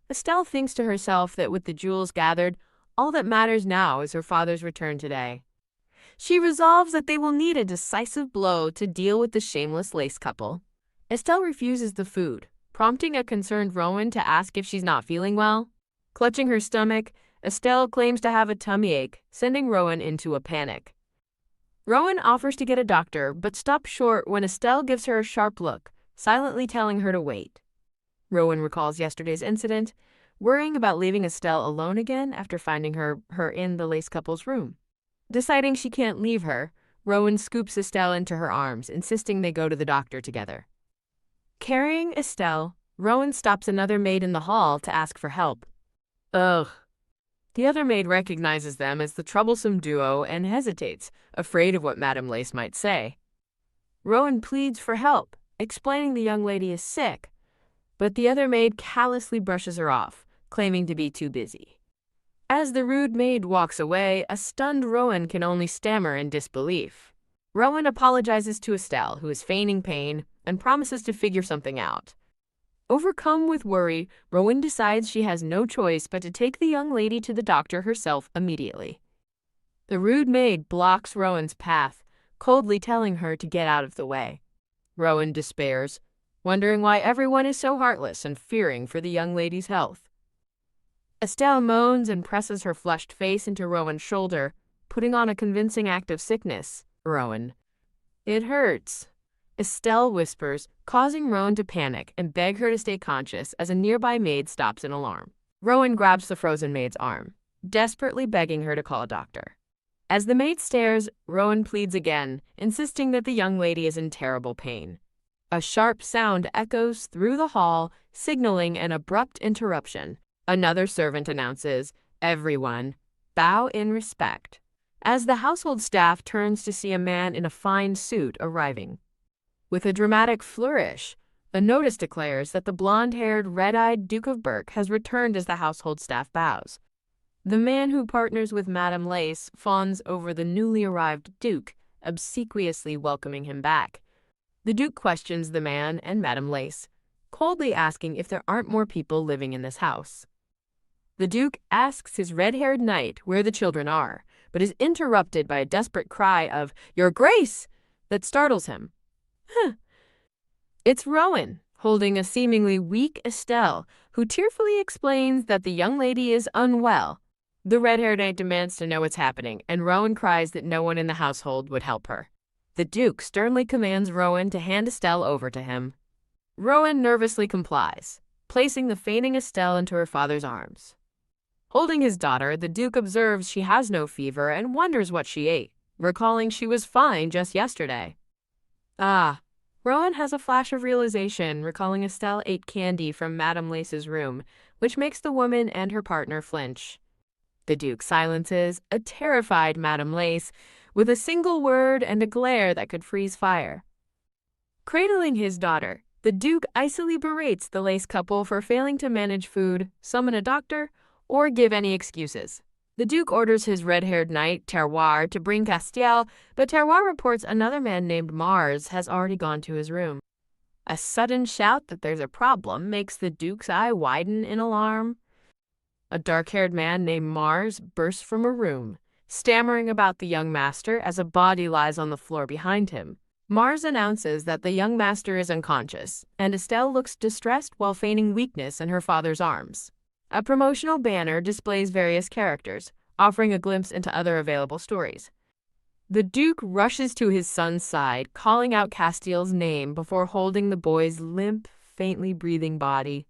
Estelle thinks to herself that with the jewels gathered, all that matters now is her father's return today. She resolves that they will need a decisive blow to deal with the shameless lace couple. Estelle refuses the food, prompting a concerned Rowan to ask if she's not feeling well. Clutching her stomach, Estelle claims to have a tummy ache, sending Rowan into a panic. Rowan offers to get a doctor, but stops short when Estelle gives her a sharp look, silently telling her to wait. Rowan recalls yesterday's incident, worrying about leaving Estelle alone again after finding her in the lace couple's room. Deciding she can't leave her, Rowan scoops Estelle into her arms, insisting they go to the doctor together. Carrying Estelle, Rowan stops another maid in the hall to ask for help. Ugh. The other maid recognizes them as the troublesome duo and hesitates, afraid of what Madame Lace might say. Rowan pleads for help, explaining the young lady is sick, but the other maid callously brushes her off, claiming to be too busy. As the rude maid walks away, a stunned Rowan can only stammer in disbelief. Rowan apologizes to Estelle, who is feigning pain, and promises to figure something out. Overcome with worry, Rowan decides she has no choice but to take the young lady to the doctor herself immediately. The rude maid blocks Rowan's path, coldly telling her to get out of the way. Rowan despairs, wondering why everyone is so heartless and fearing for the young lady's health. Estelle moans and presses her flushed face into Rowan's shoulder, putting on a convincing act of sickness. Rowan. It hurts, Estelle whispers, causing Rowan to panic and beg her to stay conscious as a nearby maid stops in alarm. Rowan grabs the frozen maid's arm, desperately begging her to call a doctor. As the maid stares, Rowan pleads again, insisting that the young lady is in terrible pain. A sharp sound echoes through the hall, signaling an abrupt interruption. Another servant announces, "Everyone, bow in respect," as the household staff turns to see a man in a fine suit arriving. With a dramatic flourish, a notice declares that the blonde-haired, red-eyed Duke of Berk has returned as the household staff bows. The man who partners with Madame Lace fawns over the newly arrived Duke, obsequiously welcoming him back. The Duke questions the man and Madame Lace, coldly asking if there aren't more people living in this house. The Duke asks his red-haired knight where the children are, but is interrupted by a desperate cry of, "Your Grace!" that startles him. It's Rowan, holding a seemingly weak Estelle, who tearfully explains that the young lady is unwell. The red-haired knight demands to know what's happening, and Rowan cries that no one in the household would help her. The Duke sternly commands Rowan to hand Estelle over to him. Rowan nervously complies, placing the fainting Estelle into her father's arms. Holding his daughter, the Duke observes she has no fever and wonders what she ate, recalling she was fine just yesterday. Rowan has a flash of realization, recalling Estelle ate candy from Madame Lace's room, which makes the woman and her partner flinch. The Duke silences a terrified Madame Lace with a single word and a glare that could freeze fire. Cradling his daughter, the Duke icily berates the Lace couple for failing to manage food, summon a doctor, or give any excuses. The Duke orders his red-haired knight, Terroir, to bring Castiel, but Terroir reports another man named Mars has already gone to his room. A sudden shout that there's a problem makes the Duke's eye widen in alarm. A dark-haired man named Mars bursts from a room, stammering about the young master as a body lies on the floor behind him. Mars announces that the young master is unconscious, and Estelle looks distressed while feigning weakness in her father's arms. A promotional banner displays various characters, offering a glimpse into other available stories. The Duke rushes to his son's side, calling out Castiel's name before holding the boy's limp, faintly breathing body.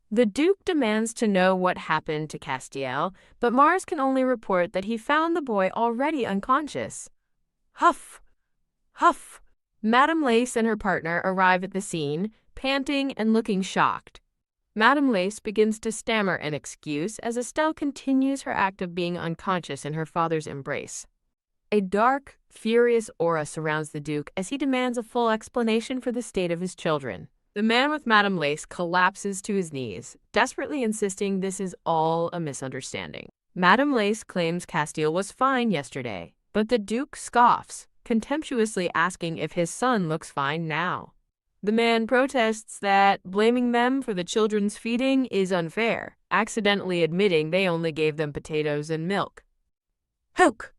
The Duke demands to know what happened to Castiel, but Mars can only report that he found the boy already unconscious. Huff! Huff! Madame Lace and her partner arrive at the scene, panting and looking shocked. Madame Lace begins to stammer an excuse as Estelle continues her act of being unconscious in her father's embrace. A dark, furious aura surrounds the Duke as he demands a full explanation for the state of his children. The man with Madame Lace collapses to his knees, desperately insisting this is all a misunderstanding. Madame Lace claims Castile was fine yesterday, but the Duke scoffs, contemptuously asking if his son looks fine now. The man protests that blaming them for the children's feeding is unfair, accidentally admitting they only gave them potatoes and milk. Hook!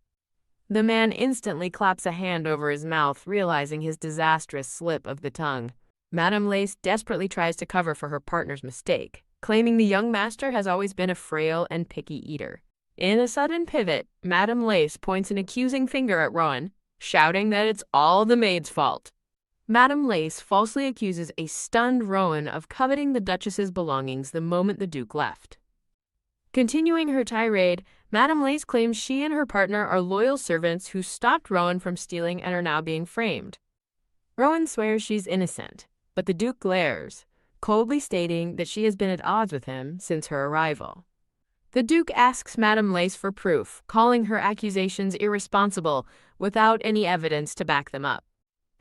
The man instantly claps a hand over his mouth, realizing his disastrous slip of the tongue. Madame Lace desperately tries to cover for her partner's mistake, claiming the young master has always been a frail and picky eater. In a sudden pivot, Madame Lace points an accusing finger at Rowan, shouting that it's all the maid's fault. Madame Lace falsely accuses a stunned Rowan of coveting the Duchess's belongings the moment the Duke left. Continuing her tirade, Madame Lace claims she and her partner are loyal servants who stopped Rowan from stealing and are now being framed. Rowan swears she's innocent, but the Duke glares, coldly stating that she has been at odds with him since her arrival. The Duke asks Madame Lace for proof, calling her accusations irresponsible without any evidence to back them up.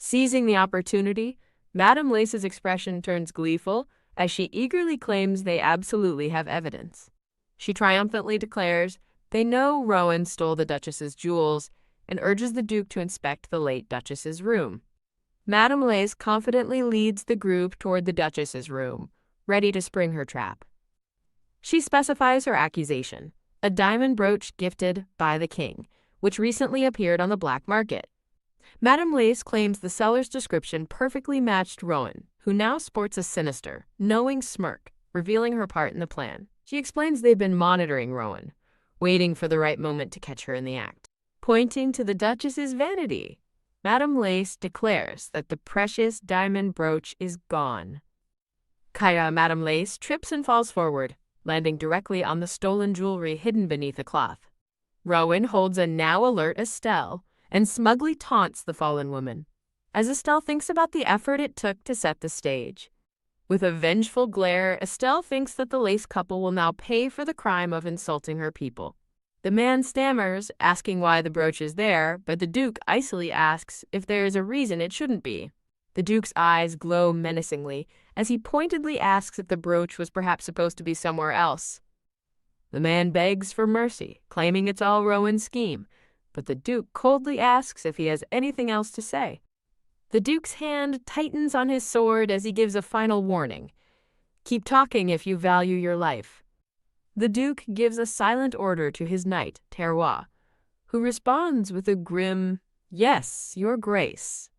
Seizing the opportunity, Madame Lace's expression turns gleeful as she eagerly claims they absolutely have evidence. She triumphantly declares they know Rowan stole the Duchess's jewels and urges the Duke to inspect the late Duchess's room. Madame Lace confidently leads the group toward the Duchess's room, ready to spring her trap. She specifies her accusation, a diamond brooch gifted by the king, which recently appeared on the black market. Madame Lace claims the seller's description perfectly matched Rowan, who now sports a sinister, knowing smirk, revealing her part in the plan. She explains they've been monitoring Rowan, waiting for the right moment to catch her in the act. Pointing to the Duchess's vanity, Madame Lace declares that the precious diamond brooch is gone. Madame Lace trips and falls forward, landing directly on the stolen jewelry hidden beneath a cloth. Rowan holds a now alert Estelle and smugly taunts the fallen woman, as Estelle thinks about the effort it took to set the stage. With a vengeful glare, Estelle thinks that the Lace couple will now pay for the crime of insulting her people. The man stammers, asking why the brooch is there, but the Duke icily asks if there is a reason it shouldn't be. The Duke's eyes glow menacingly as he pointedly asks if the brooch was perhaps supposed to be somewhere else. The man begs for mercy, claiming it's all Rowan's scheme, but the Duke coldly asks if he has anything else to say. The Duke's hand tightens on his sword as he gives a final warning. Keep talking if you value your life. The Duke gives a silent order to his knight, Terroir, who responds with a grim, "Yes, your grace."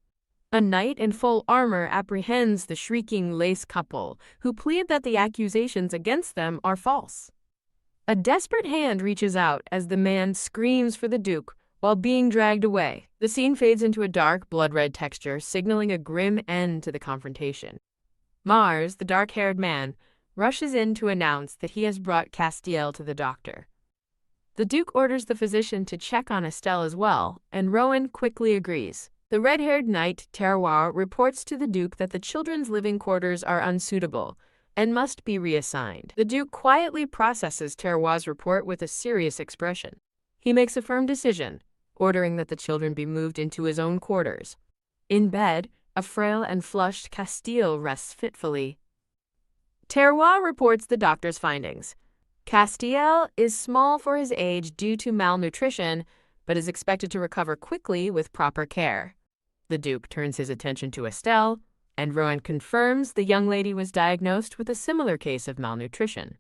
A knight in full armor apprehends the shrieking Lace couple, who plead that the accusations against them are false. A desperate hand reaches out as the man screams for the Duke while being dragged away. The scene fades into a dark, blood-red texture, signaling a grim end to the confrontation. Mars, the dark-haired man, rushes in to announce that he has brought Castile to the doctor. The Duke orders the physician to check on Estelle as well, and Rowan quickly agrees. The red-haired knight, Terroir, reports to the Duke that the children's living quarters are unsuitable and must be reassigned. The Duke quietly processes Terroir's report with a serious expression. He makes a firm decision, ordering that the children be moved into his own quarters. In bed, a frail and flushed Castile rests fitfully. Terroir reports the doctor's findings. Castile is small for his age due to malnutrition, but is expected to recover quickly with proper care. The Duke turns his attention to Estelle, and Rowan confirms the young lady was diagnosed with a similar case of malnutrition.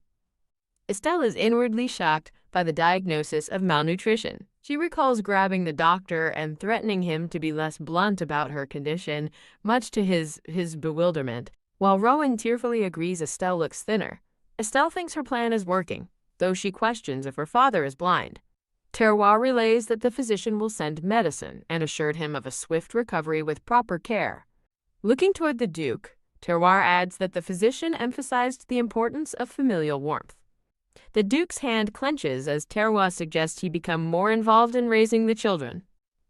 Estelle is inwardly shocked by the diagnosis of malnutrition. She recalls grabbing the doctor and threatening him to be less blunt about her condition, much to his bewilderment. While Rowan tearfully agrees Estelle looks thinner, Estelle thinks her plan is working, though she questions if her father is blind. Terroir relays that the physician will send medicine and assured him of a swift recovery with proper care. Looking toward the Duke, Terroir adds that the physician emphasized the importance of familial warmth. The Duke's hand clenches as Terroir suggests he become more involved in raising the children.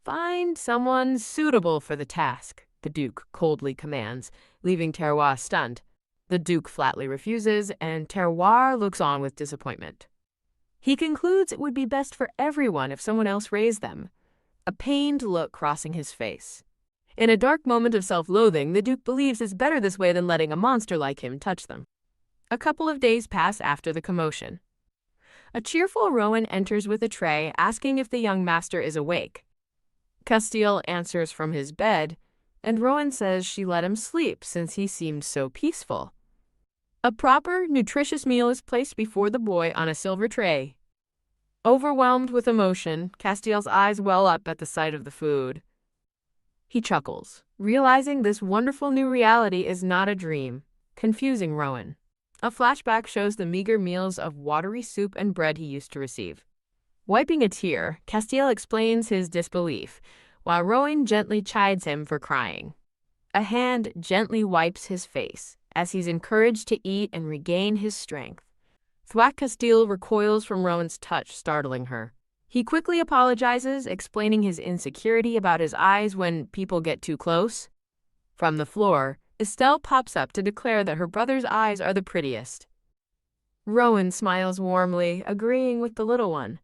"Find someone suitable for the task," the Duke coldly commands, leaving Terroir stunned. The Duke flatly refuses, and Terroir looks on with disappointment. He concludes it would be best for everyone if someone else raised them, a pained look crossing his face. In a dark moment of self-loathing, the Duke believes it's better this way than letting a monster like him touch them. A couple of days pass after the commotion. A cheerful Rowan enters with a tray, asking if the young master is awake. Castile answers from his bed, and Rowan says she let him sleep since he seemed so peaceful. A proper, nutritious meal is placed before the boy on a silver tray. Overwhelmed with emotion, Castile's eyes well up at the sight of the food. He chuckles, realizing this wonderful new reality is not a dream, confusing Rowan. A flashback shows the meager meals of watery soup and bread he used to receive. Wiping a tear, Castile explains his disbelief, while Rowan gently chides him for crying. A hand gently wipes his face, as he's encouraged to eat and regain his strength. Thwack Castile recoils from Rowan's touch, startling her. He quickly apologizes, explaining his insecurity about his eyes when people get too close. From the floor, Estelle pops up to declare that her brother's eyes are the prettiest. Rowan smiles warmly, agreeing with the little one.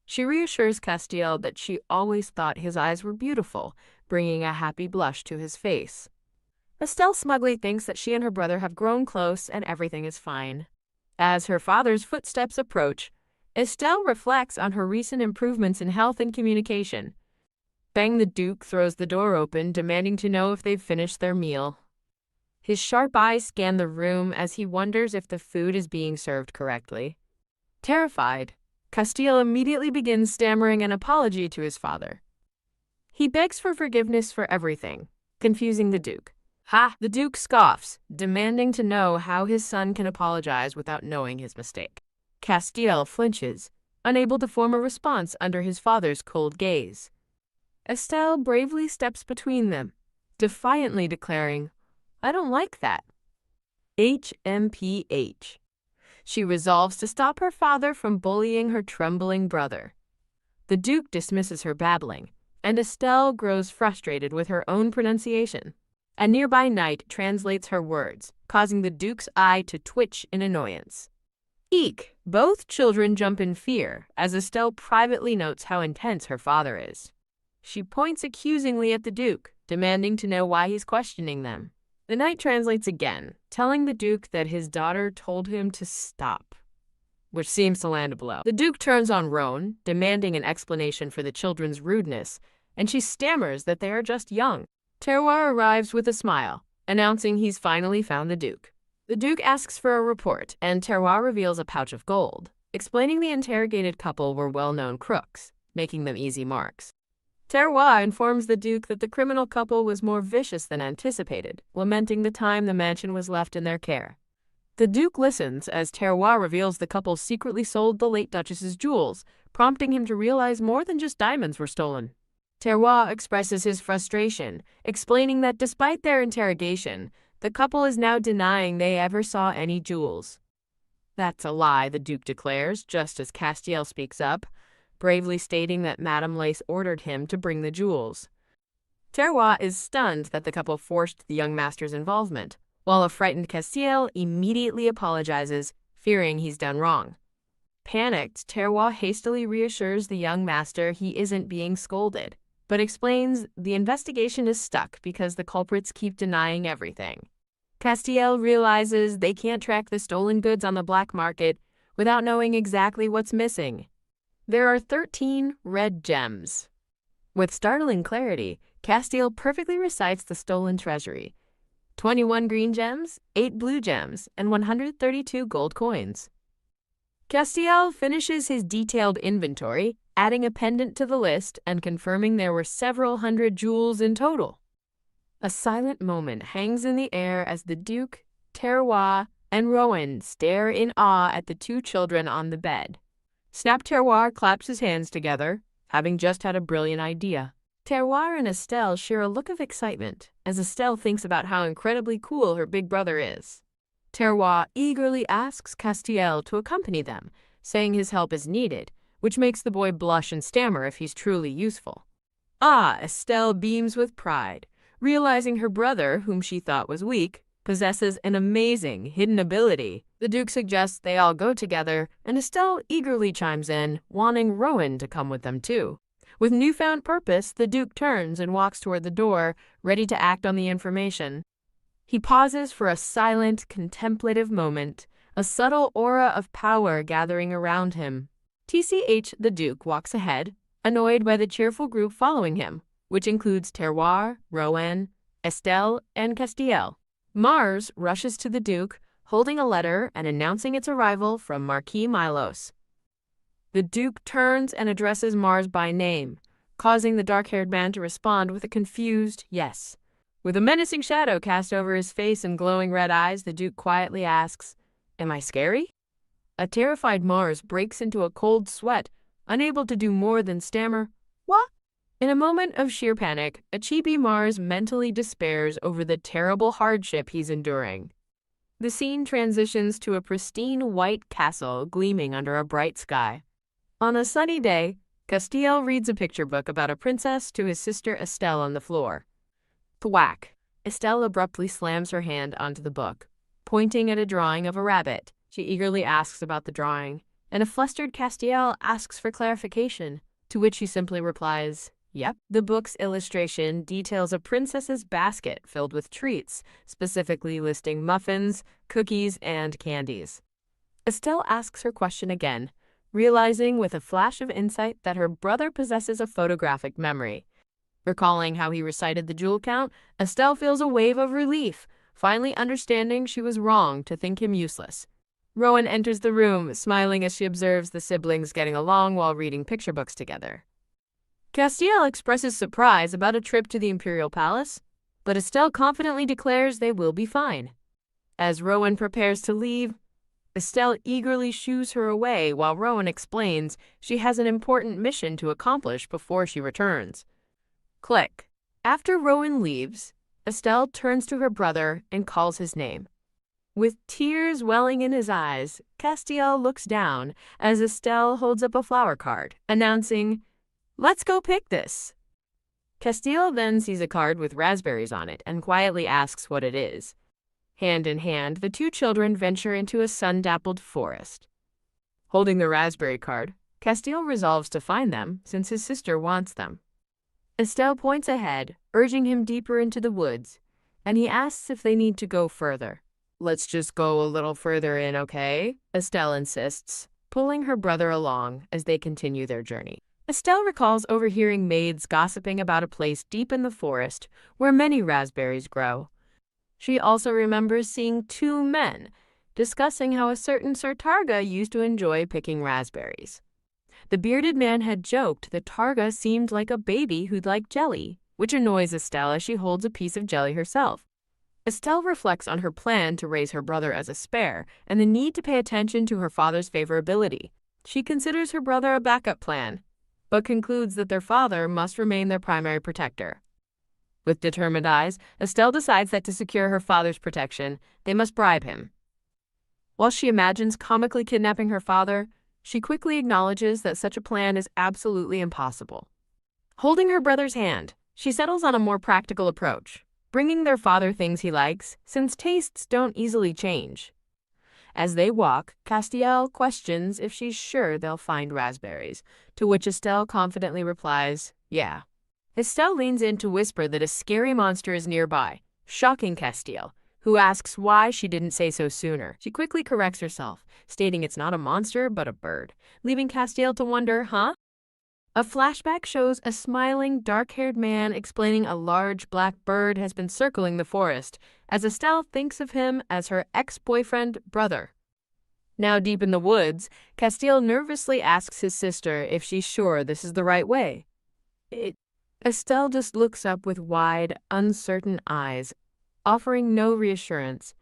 She reassures Castile that she always thought his eyes were beautiful, bringing a happy blush to his face. Estelle smugly thinks that she and her brother have grown close and everything is fine. As her father's footsteps approach, Estelle reflects on her recent improvements in health and communication. Bang the Duke throws the door open, demanding to know if they've finished their meal. His sharp eyes scan the room as he wonders if the food is being served correctly. Terrified, Castile immediately begins stammering an apology to his father. He begs for forgiveness for everything, confusing the Duke. Ha! The Duke scoffs, demanding to know how his son can apologize without knowing his mistake. Castile flinches, unable to form a response under his father's cold gaze. Estelle bravely steps between them, defiantly declaring, "I don't like that." HMPH. She resolves to stop her father from bullying her trembling brother. The Duke dismisses her babbling, and Estelle grows frustrated with her own pronunciation. A nearby knight translates her words, causing the Duke's eye to twitch in annoyance. Eek! Both children jump in fear, as Estelle privately notes how intense her father is. She points accusingly at the Duke, demanding to know why he's questioning them. The knight translates again, telling the Duke that his daughter told him to stop, which seems to land a blow. The Duke turns on Rowan, demanding an explanation for the children's rudeness, and she stammers that they are just young. Terroir arrives with a smile, announcing he's finally found the Duke. The Duke asks for a report, and Terroir reveals a pouch of gold, explaining the interrogated couple were well-known crooks, making them easy marks. Terroir informs the Duke that the criminal couple was more vicious than anticipated, lamenting the time the mansion was left in their care. The Duke listens as Terroir reveals the couple secretly sold the late Duchess's jewels, prompting him to realize more than just diamonds were stolen. Terroir expresses his frustration, explaining that despite their interrogation, the couple is now denying they ever saw any jewels. That's a lie, the Duke declares, just as Castile speaks up, bravely stating that Madame Lace ordered him to bring the jewels. Terroir is stunned that the couple forced the young master's involvement, while a frightened Castile immediately apologizes, fearing he's done wrong. Panicked, Terroir hastily reassures the young master he isn't being scolded, but explains the investigation is stuck because the culprits keep denying everything. Castile realizes they can't track the stolen goods on the black market without knowing exactly what's missing. There are 13 red gems. With startling clarity, Castile perfectly recites the stolen treasury: 21 green gems, 8 blue gems, and 132 gold coins. Castile finishes his detailed inventory, adding a pendant to the list and confirming there were several hundred jewels in total. A silent moment hangs in the air as the Duke, Terroir, and Rowan stare in awe at the two children on the bed. Snap Terroir claps his hands together, having just had a brilliant idea. Terroir and Estelle share a look of excitement, as Estelle thinks about how incredibly cool her big brother is. Terroir eagerly asks Castile to accompany them, saying his help is needed, which makes the boy blush and stammer if he's truly useful. Ah, Estelle beams with pride, realizing her brother, whom she thought was weak, possesses an amazing hidden ability. The Duke suggests they all go together, and Estelle eagerly chimes in, wanting Rowan to come with them too. With newfound purpose, the Duke turns and walks toward the door, ready to act on the information. He pauses for a silent, contemplative moment, a subtle aura of power gathering around him. TCH, the Duke walks ahead, annoyed by the cheerful group following him, which includes Terroir, Rowan, Estelle, and Castiel. Mars rushes to the Duke, holding a letter and announcing its arrival from Marquis Milos. The Duke turns and addresses Mars by name, causing the dark-haired man to respond with a confused yes. With a menacing shadow cast over his face and glowing red eyes, the Duke quietly asks, "Am I scary?" A terrified Mars breaks into a cold sweat, unable to do more than stammer, "What?" In a moment of sheer panic, a chibi Mars mentally despairs over the terrible hardship he's enduring. The scene transitions to a pristine white castle gleaming under a bright sky. On a sunny day, Castiel reads a picture book about a princess to his sister Estelle on the floor. Thwack! Estelle abruptly slams her hand onto the book, pointing at a drawing of a rabbit. She eagerly asks about the drawing, and a flustered Castiel asks for clarification, to which she simply replies, "Yep." The book's illustration details a princess's basket filled with treats, specifically listing muffins, cookies, and candies. Estelle asks her question again, realizing with a flash of insight that her brother possesses a photographic memory. Recalling how he recited the jewel count, Estelle feels a wave of relief, finally understanding she was wrong to think him useless. Rowan enters the room, smiling as she observes the siblings getting along while reading picture books together. Castiel expresses surprise about a trip to the Imperial Palace, but Estelle confidently declares they will be fine. As Rowan prepares to leave, Estelle eagerly shoos her away while Rowan explains she has an important mission to accomplish before she returns. Click. After Rowan leaves, Estelle turns to her brother and calls his name. With tears welling in his eyes, Castiel looks down as Estelle holds up a flower card, announcing, "Let's go pick this." Castiel then sees a card with raspberries on it and quietly asks what it is. Hand in hand, the two children venture into a sun-dappled forest. Holding the raspberry card, Castiel resolves to find them since his sister wants them. Estelle points ahead, urging him deeper into the woods, and he asks if they need to go further. "Let's just go a little further in, okay?" Estelle insists, pulling her brother along as they continue their journey. Estelle recalls overhearing maids gossiping about a place deep in the forest where many raspberries grow. She also remembers seeing two men discussing how a certain Sir Targa used to enjoy picking raspberries. The bearded man had joked that Targa seemed like a baby who'd like jelly, which annoys Estelle as she holds a piece of jelly herself. Estelle reflects on her plan to raise her brother as a spare and the need to pay attention to her father's favorability. She considers her brother a backup plan, but concludes that their father must remain their primary protector. With determined eyes, Estelle decides that to secure her father's protection, they must bribe him. While she imagines comically kidnapping her father, she quickly acknowledges that such a plan is absolutely impossible. Holding her brother's hand, she settles on a more practical approach, bringing their father things he likes, since tastes don't easily change. As they walk, Castiel questions if she's sure they'll find raspberries, to which Estelle confidently replies, "Yeah." Estelle leans in to whisper that a scary monster is nearby, shocking Castiel, who asks why she didn't say so sooner. She quickly corrects herself, stating it's not a monster but a bird, leaving Castiel to wonder, huh? A flashback shows a smiling, dark-haired man explaining a large black bird has been circling the forest, as Estelle thinks of him as her ex-boyfriend brother. Now deep in the woods, Castiel nervously asks his sister if she's sure this is the right way. Estelle just looks up with wide, uncertain eyes, offering no reassurance.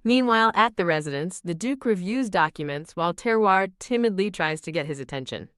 Meanwhile, at the residence, the Duke reviews documents while Terroir timidly tries to get his attention.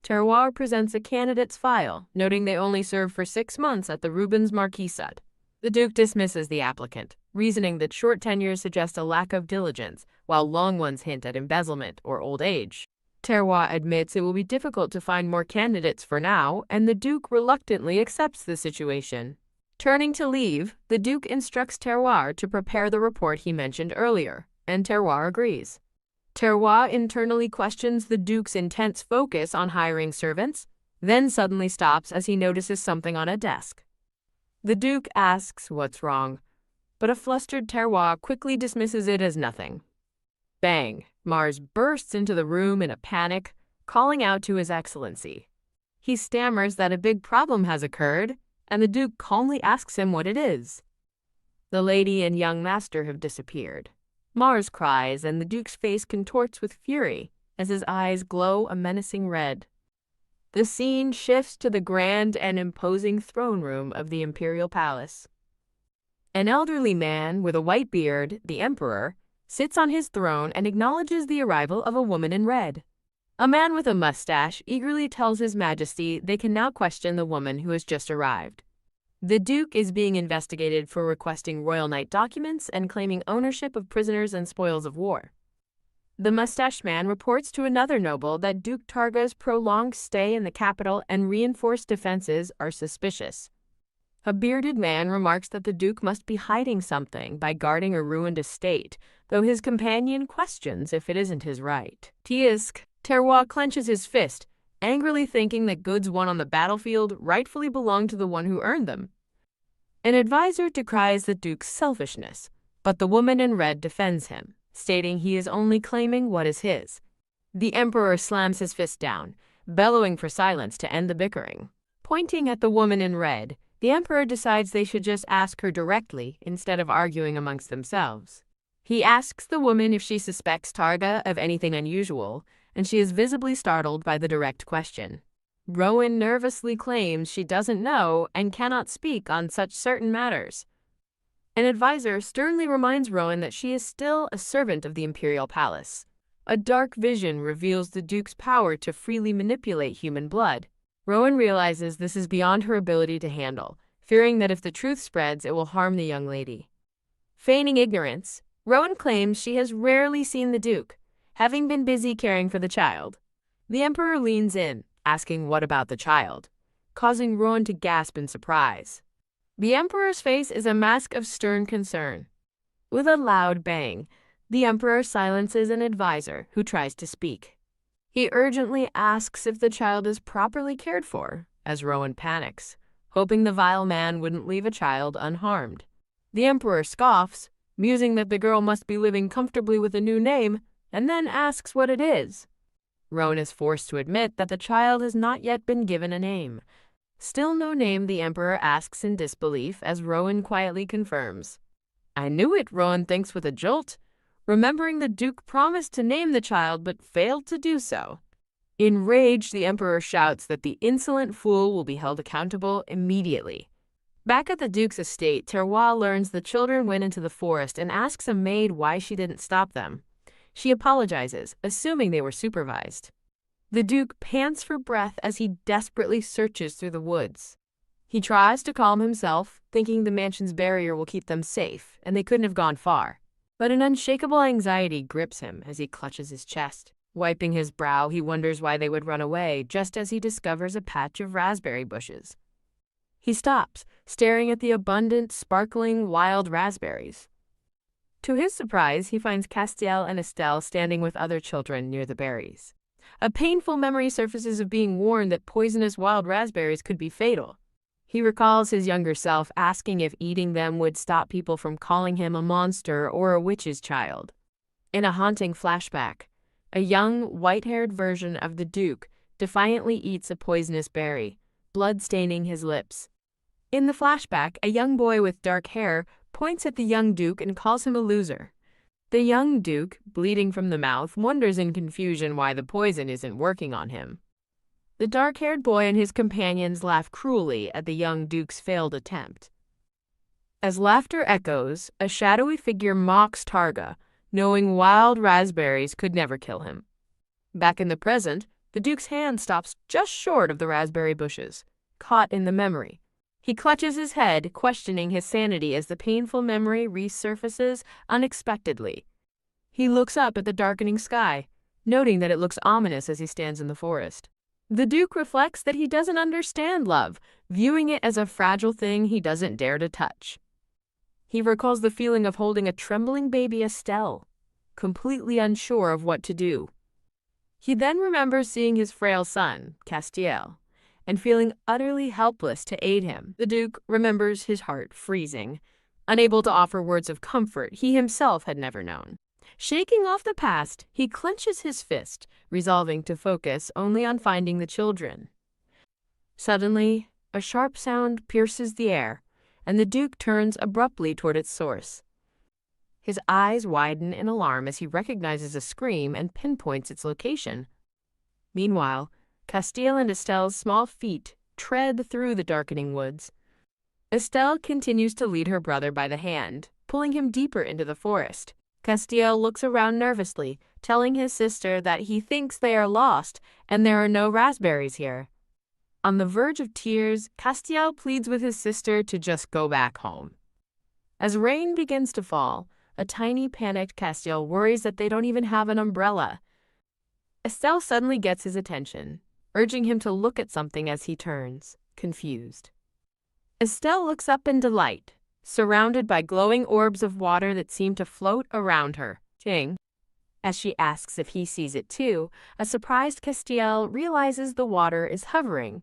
Terroir presents a candidate's file, noting they only served for 6 months at the Rubens Marquisate. The Duke dismisses the applicant, reasoning that short tenures suggest a lack of diligence, while long ones hint at embezzlement or old age. Terroir admits it will be difficult to find more candidates for now, and the Duke reluctantly accepts the situation. Turning to leave, the Duke instructs Terroir to prepare the report he mentioned earlier, and Terroir agrees. Terroir internally questions the Duke's intense focus on hiring servants, then suddenly stops as he notices something on a desk. The Duke asks what's wrong, but a flustered Terroir quickly dismisses it as nothing. Bang! Mars bursts into the room in a panic, calling out to His Excellency. He stammers that a big problem has occurred, and the Duke calmly asks him what it is. The lady and young master have disappeared. Mars cries, and the Duke's face contorts with fury as his eyes glow a menacing red. The scene shifts to the grand and imposing throne room of the imperial palace. An elderly man with a white beard, the emperor, sits on his throne and acknowledges the arrival of a woman in red. A man with a mustache eagerly tells His Majesty they can now question the woman who has just arrived. The Duke is being investigated for requesting Royal Knight documents and claiming ownership of prisoners and spoils of war. The mustached man reports to another noble that Duke Targa's prolonged stay in the capital and reinforced defenses are suspicious. A bearded man remarks that the Duke must be hiding something by guarding a ruined estate, though his companion questions if it isn't his right. Tisk! Terroir clenches his fist, angrily thinking that goods won on the battlefield rightfully belong to the one who earned them. An advisor decries the Duke's selfishness, but the woman in red defends him, stating he is only claiming what is his. The Emperor slams his fist down, bellowing for silence to end the bickering. Pointing at the woman in red, the Emperor decides they should just ask her directly instead of arguing amongst themselves. He asks the woman if she suspects Targa of anything unusual, and she is visibly startled by the direct question. Rowan nervously claims she doesn't know and cannot speak on such certain matters. An advisor sternly reminds Rowan that she is still a servant of the imperial palace. A dark vision reveals the Duke's power to freely manipulate human blood. Rowan realizes this is beyond her ability to handle, fearing that if the truth spreads, it will harm the young lady. Feigning ignorance, Rowan claims she has rarely seen the Duke, having been busy caring for the child. The Emperor leans in, asking what about the child, causing Rowan to gasp in surprise. The Emperor's face is a mask of stern concern. With a loud bang, the Emperor silences an advisor who tries to speak. He urgently asks if the child is properly cared for, as Rowan panics, hoping the vile man wouldn't leave a child unharmed. The Emperor scoffs, musing that the girl must be living comfortably with a new name, and then asks what it is. Rowan is forced to admit that the child has not yet been given a name. Still no name, the Emperor asks in disbelief as Rowan quietly confirms. I knew it, Rowan thinks with a jolt, remembering the Duke promised to name the child but failed to do so. Enraged, the Emperor shouts that the insolent fool will be held accountable immediately. Back at the Duke's estate, Terroir learns the children went into the forest and asks a maid why she didn't stop them. She apologizes, assuming they were supervised. The Duke pants for breath as he desperately searches through the woods. He tries to calm himself, thinking the mansion's barrier will keep them safe, and they couldn't have gone far. But an unshakable anxiety grips him as he clutches his chest. Wiping his brow, he wonders why they would run away just as he discovers a patch of raspberry bushes. He stops, staring at the abundant, sparkling, wild raspberries. To his surprise, he finds Castiel and Estelle standing with other children near the berries. A painful memory surfaces of being warned that poisonous wild raspberries could be fatal. He recalls his younger self asking if eating them would stop people from calling him a monster or a witch's child. In a haunting flashback, a young, white-haired version of the Duke defiantly eats a poisonous berry, blood staining his lips. In the flashback, a young boy with dark hair points at the young Duke and calls him a loser. The young Duke, bleeding from the mouth, wonders in confusion why the poison isn't working on him. The dark-haired boy and his companions laugh cruelly at the young Duke's failed attempt. As laughter echoes, a shadowy figure mocks Targa, knowing wild raspberries could never kill him. Back in the present, the Duke's hand stops just short of the raspberry bushes, caught in the memory. He clutches his head, questioning his sanity as the painful memory resurfaces unexpectedly. He looks up at the darkening sky, noting that it looks ominous as he stands in the forest. The Duke reflects that he doesn't understand love, viewing it as a fragile thing he doesn't dare to touch. He recalls the feeling of holding a trembling baby Estelle, completely unsure of what to do. He then remembers seeing his frail son, Castiel, and feeling utterly helpless to aid him. The Duke remembers his heart freezing, unable to offer words of comfort he himself had never known. Shaking off the past, he clenches his fist, resolving to focus only on finding the children. Suddenly, a sharp sound pierces the air, and the Duke turns abruptly toward its source. His eyes widen in alarm as he recognizes a scream and pinpoints its location. Meanwhile, Castiel and Estelle's small feet tread through the darkening woods. Estelle continues to lead her brother by the hand, pulling him deeper into the forest. Castiel looks around nervously, telling his sister that he thinks they are lost and there are no raspberries here. On the verge of tears, Castiel pleads with his sister to just go back home. As rain begins to fall, a tiny panicked Castiel worries that they don't even have an umbrella. Estelle suddenly gets his attention, urging him to look at something as he turns, confused. Estelle looks up in delight, surrounded by glowing orbs of water that seem to float around her. Ting. As she asks if he sees it too, a surprised Castiel realizes the water is hovering.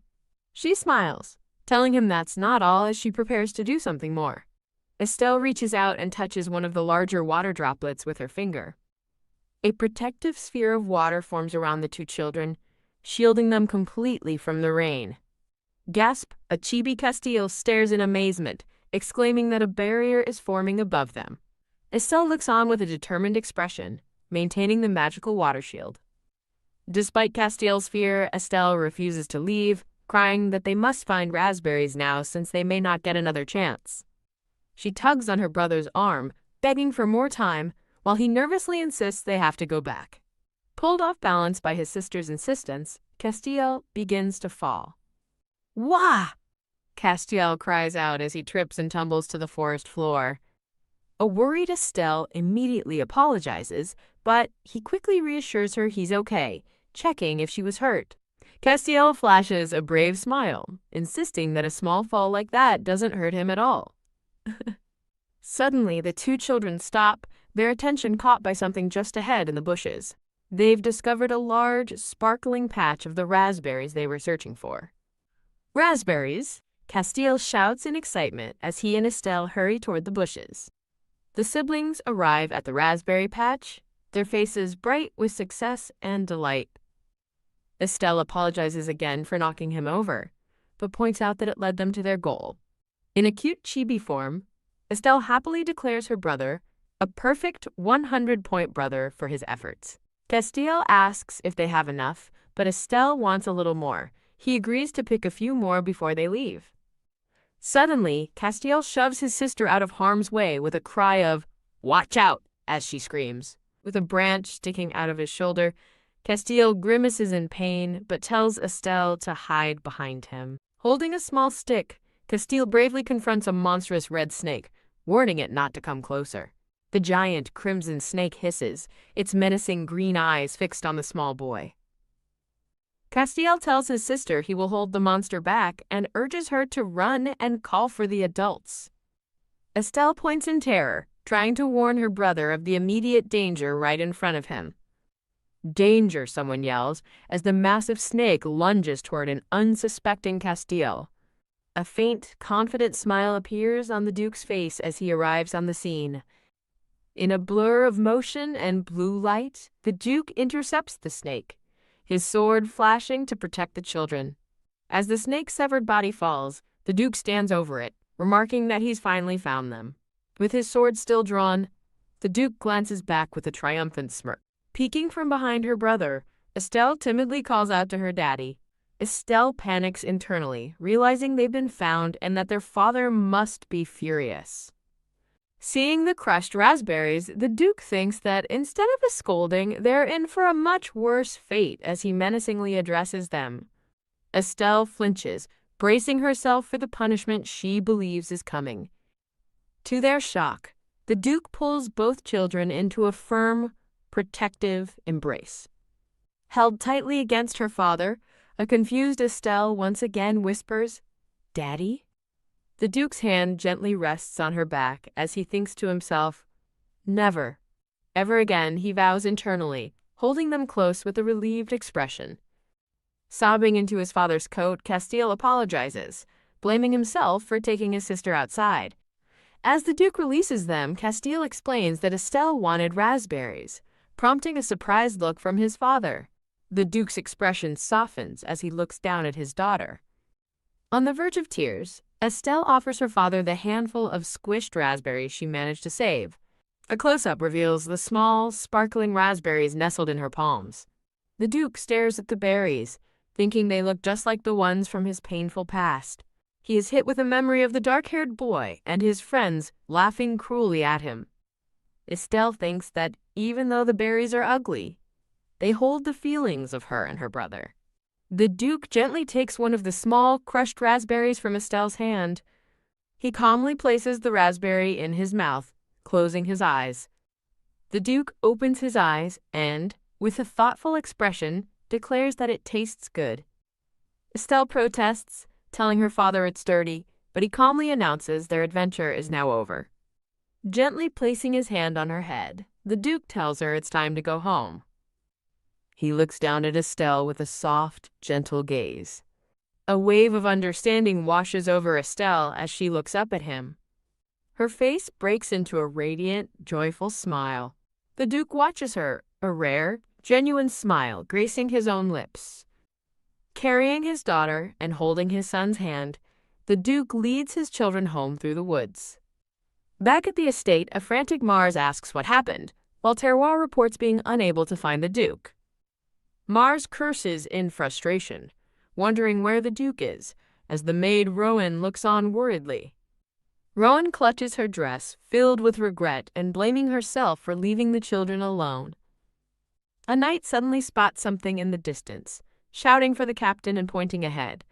She smiles, telling him that's not all as she prepares to do something more. Estelle reaches out and touches one of the larger water droplets with her finger. A protective sphere of water forms around the two children, shielding them completely from the rain. Gasp! A chibi Castiel stares in amazement, exclaiming that a barrier is forming above them. Estelle looks on with a determined expression, maintaining the magical water shield. Despite Castiel's fear, Estelle refuses to leave, crying that they must find raspberries now since they may not get another chance. She tugs on her brother's arm, begging for more time, while he nervously insists they have to go back. Pulled off balance by his sister's insistence, Castiel begins to fall. Wah! Castiel cries out as he trips and tumbles to the forest floor. A worried Estelle immediately apologizes, but he quickly reassures her he's okay, checking if she was hurt. Castiel flashes a brave smile, insisting that a small fall like that doesn't hurt him at all. Suddenly, the two children stop, their attention caught by something just ahead in the bushes. They've discovered a large, sparkling patch of the raspberries they were searching for. Raspberries! Castiel shouts in excitement as he and Estelle hurry toward the bushes. The siblings arrive at the raspberry patch, their faces bright with success and delight. Estelle apologizes again for knocking him over, but points out that it led them to their goal. In a cute chibi form, Estelle happily declares her brother a perfect 100-point brother for his efforts. Castiel asks if they have enough, but Estelle wants a little more. He agrees to pick a few more before they leave. Suddenly, Castiel shoves his sister out of harm's way with a cry of, "Watch out!" as she screams. With a branch sticking out of his shoulder, Castiel grimaces in pain, but tells Estelle to hide behind him. Holding a small stick, Castiel bravely confronts a monstrous red snake, warning it not to come closer. The giant crimson snake hisses, its menacing green eyes fixed on the small boy. Castiel tells his sister he will hold the monster back and urges her to run and call for the adults. Estelle points in terror, trying to warn her brother of the immediate danger right in front of him. "Danger," someone yells, as the massive snake lunges toward an unsuspecting Castiel. A faint, confident smile appears on the Duke's face as he arrives on the scene. In a blur of motion and blue light, the Duke intercepts the snake, his sword flashing to protect the children. As the snake's severed body falls, the Duke stands over it, remarking that he's finally found them. With his sword still drawn, the Duke glances back with a triumphant smirk. Peeking from behind her brother, Estelle timidly calls out to her daddy. Estelle panics internally, realizing they've been found and that their father must be furious. Seeing the crushed raspberries, the Duke thinks that instead of a scolding, they're in for a much worse fate as he menacingly addresses them. Estelle flinches, bracing herself for the punishment she believes is coming. To their shock, the Duke pulls both children into a firm, protective embrace. Held tightly against her father, A confused Estelle once again whispers, "Daddy?" The Duke's hand gently rests on her back as he thinks to himself, "Never." Ever again, he vows internally, holding them close with a relieved expression. Sobbing into his father's coat, Castile apologizes, blaming himself for taking his sister outside. As the Duke releases them, Castile explains that Estelle wanted raspberries, prompting a surprised look from his father. The Duke's expression softens as he looks down at his daughter. On the verge of tears, Estelle offers her father the handful of squished raspberries she managed to save. A close-up reveals the small, sparkling raspberries nestled in her palms. The Duke stares at the berries, thinking they look just like the ones from his painful past. He is hit with a memory of the dark-haired boy and his friends laughing cruelly at him. Estelle thinks that even though the berries are ugly, they hold the feelings of her and her brother. The Duke gently takes one of the small, crushed raspberries from Estelle's hand. He calmly places the raspberry in his mouth, closing his eyes. The Duke opens his eyes and, with a thoughtful expression, declares that it tastes good. Estelle protests, telling her father it's dirty, but he calmly announces their adventure is now over. Gently placing his hand on her head, the Duke tells her it's time to go home. He looks down at Estelle with a soft, gentle gaze. A wave of understanding washes over Estelle as she looks up at him. Her face breaks into a radiant, joyful smile. The Duke watches her, a rare, genuine smile gracing his own lips. Carrying his daughter and holding his son's hand, the Duke leads his children home through the woods. Back at the estate, a frantic Mars asks what happened, while Terroir reports being unable to find the Duke. Mars curses in frustration, wondering where the Duke is, as the maid Rowan looks on worriedly. Rowan clutches her dress, filled with regret and blaming herself for leaving the children alone. A knight suddenly spots something in the distance, shouting for the captain and pointing ahead.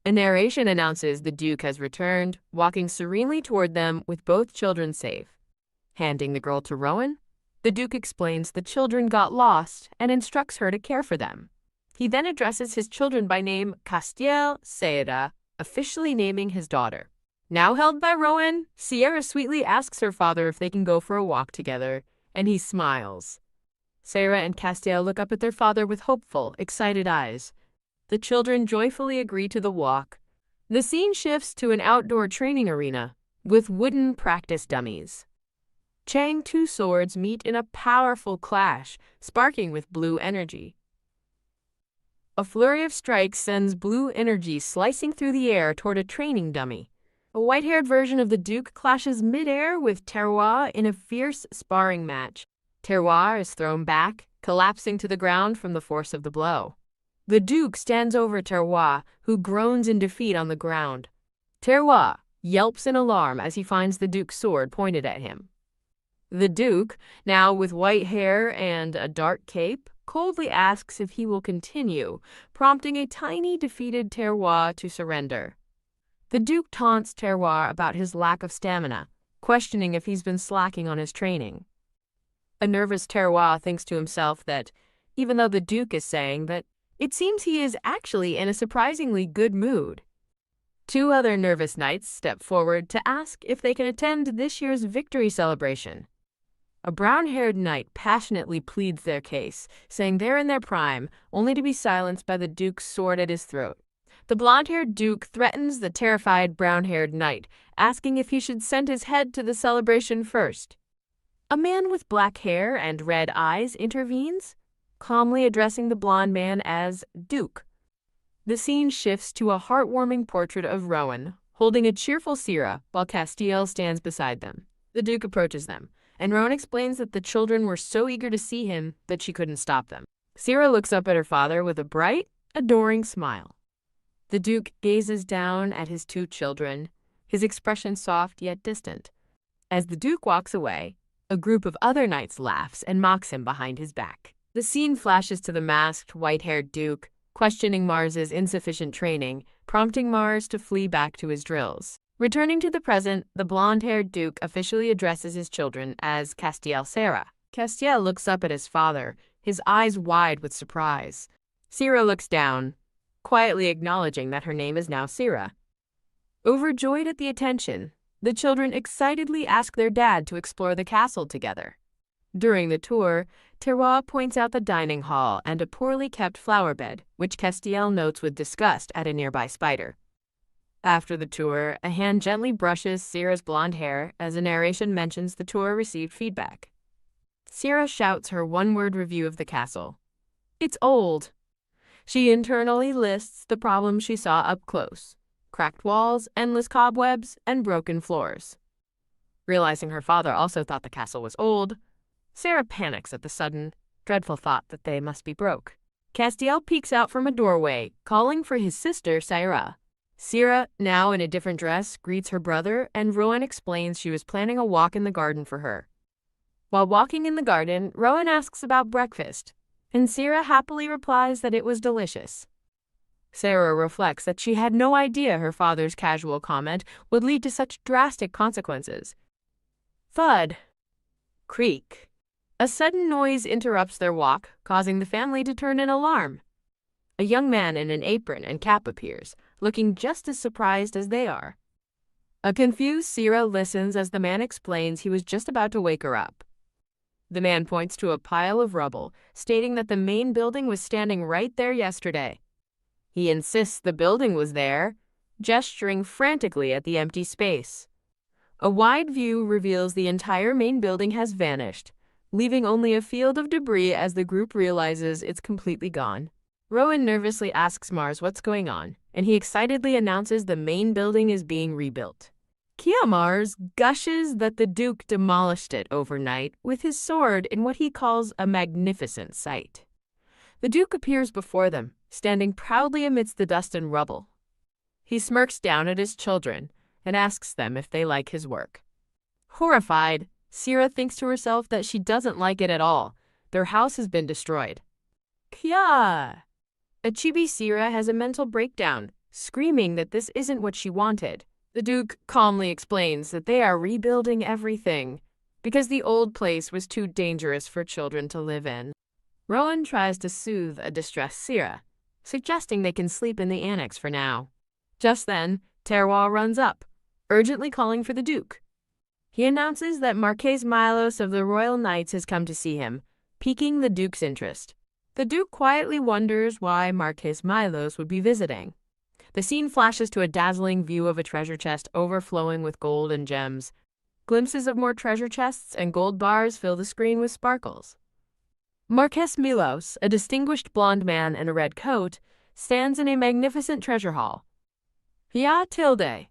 A narration announces the Duke has returned, walking serenely toward them with both children safe. Handing the girl to Rowan, the Duke explains the children got lost and instructs her to care for them. He then addresses his children by name Castiel Sierra, officially naming his daughter. Now held by Rowan, Sierra sweetly asks her father if they can go for a walk together, and he smiles. Sarah and Castiel look up at their father with hopeful, excited eyes. The children joyfully agree to the walk. The scene shifts to an outdoor training arena with wooden practice dummies. Chang's two swords meet in a powerful clash, sparking with blue energy. A flurry of strikes sends blue energy slicing through the air toward a training dummy. A white-haired version of the Duke clashes mid-air with Terroir in a fierce sparring match. Terroir is thrown back, collapsing to the ground from the force of the blow. The Duke stands over Terroir, who groans in defeat on the ground. Terroir yelps in alarm as he finds the Duke's sword pointed at him. The Duke, now with white hair and a dark cape, coldly asks if he will continue, prompting a tiny defeated Terroir to surrender. The Duke taunts Terroir about his lack of stamina, questioning if he's been slacking on his training. A nervous Terroir thinks to himself that, even though the Duke is saying that, it seems he is actually in a surprisingly good mood. Two other nervous knights step forward to ask if they can attend this year's victory celebration. A brown-haired knight passionately pleads their case, saying they're in their prime, only to be silenced by the Duke's sword at his throat. The blonde-haired Duke threatens the terrified brown-haired knight, asking if he should send his head to the celebration first. A man with black hair and red eyes intervenes, calmly addressing the blonde man as Duke. The scene shifts to a heartwarming portrait of Rowan, holding a cheerful Sierra, while Castiel stands beside them. The Duke approaches them, and Rowan explains that the children were so eager to see him that she couldn't stop them. Sierra looks up at her father with a bright, adoring smile. The Duke gazes down at his two children, his expression soft yet distant. As the Duke walks away, a group of other knights laughs and mocks him behind his back. The scene flashes to the masked, white-haired Duke, questioning Mars's insufficient training, prompting Mars to flee back to his drills. Returning to the present, the blonde-haired Duke officially addresses his children as Castiel Sierra. Castiel looks up at his father, his eyes wide with surprise. Sierra looks down, quietly acknowledging that her name is now Sira. Overjoyed at the attention, the children excitedly ask their dad to explore the castle together. During the tour, Terroir points out the dining hall and a poorly kept flower bed, which Castiel notes with disgust at a nearby spider. After the tour, a hand gently brushes Sira's blonde hair as a narration mentions the tour received feedback. Sira shouts her one-word review of the castle. It's old. She internally lists the problems she saw up close: cracked walls, endless cobwebs, and broken floors. Realizing her father also thought the castle was old, Sira panics at the sudden, dreadful thought that they must be broke. Castiel peeks out from a doorway, calling for his sister, Sira. Sira, now in a different dress, greets her brother, and Rowan explains she was planning a walk in the garden for her. While walking in the garden, Rowan asks about breakfast, and Sira happily replies that it was delicious. Sarah reflects that she had no idea her father's casual comment would lead to such drastic consequences. Thud. Creak. A sudden noise interrupts their walk, causing the family to turn in alarm. A young man in an apron and cap appears, looking just as surprised as they are. A confused Sira listens as the man explains he was just about to wake her up. The man points to a pile of rubble, stating that the main building was standing right there yesterday. He insists the building was there, gesturing frantically at the empty space. A wide view reveals the entire main building has vanished, leaving only a field of debris as the group realizes it's completely gone. Rowan nervously asks Mars what's going on, and he excitedly announces the main building is being rebuilt. Mars gushes that the Duke demolished it overnight with his sword in what he calls a magnificent sight. The Duke appears before them, standing proudly amidst the dust and rubble. He smirks down at his children and asks them if they like his work. Horrified, Sira thinks to herself that she doesn't like it at all. Their house has been destroyed. Kya! A chibi Sira has a mental breakdown, screaming that this isn't what she wanted. The Duke calmly explains that they are rebuilding everything because the old place was too dangerous for children to live in. Rowan tries to soothe a distressed Sira, suggesting they can sleep in the annex for now. Just then, Terroir runs up, urgently calling for the Duke. He announces that Marquess Milos of the Royal Knights has come to see him, piquing the Duke's interest. The Duke quietly wonders why Marquess Milos would be visiting. The scene flashes to a dazzling view of a treasure chest overflowing with gold and gems. Glimpses of more treasure chests and gold bars fill the screen with sparkles. Marquess Milos, a distinguished blonde man in a red coat, stands in a magnificent treasure hall. Ya tilde.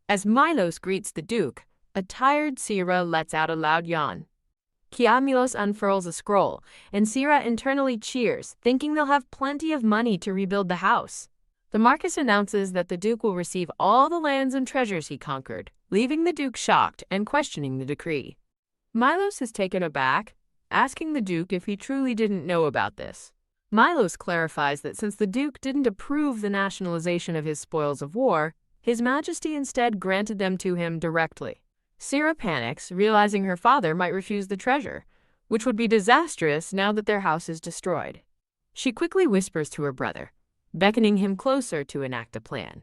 As Milos greets the Duke, a tired Sira lets out a loud yawn. Kia Milos unfurls a scroll, and Sira internally cheers, thinking they'll have plenty of money to rebuild the house. The Marquess announces that the Duke will receive all the lands and treasures he conquered, leaving the Duke shocked and questioning the decree. Milos is taken aback, asking the Duke if he truly didn't know about this. Milos clarifies that since the Duke didn't approve the nationalization of his spoils of war, His Majesty instead granted them to him directly. Sira panics, realizing her father might refuse the treasure, which would be disastrous now that their house is destroyed. She quickly whispers to her brother, beckoning him closer to enact a plan.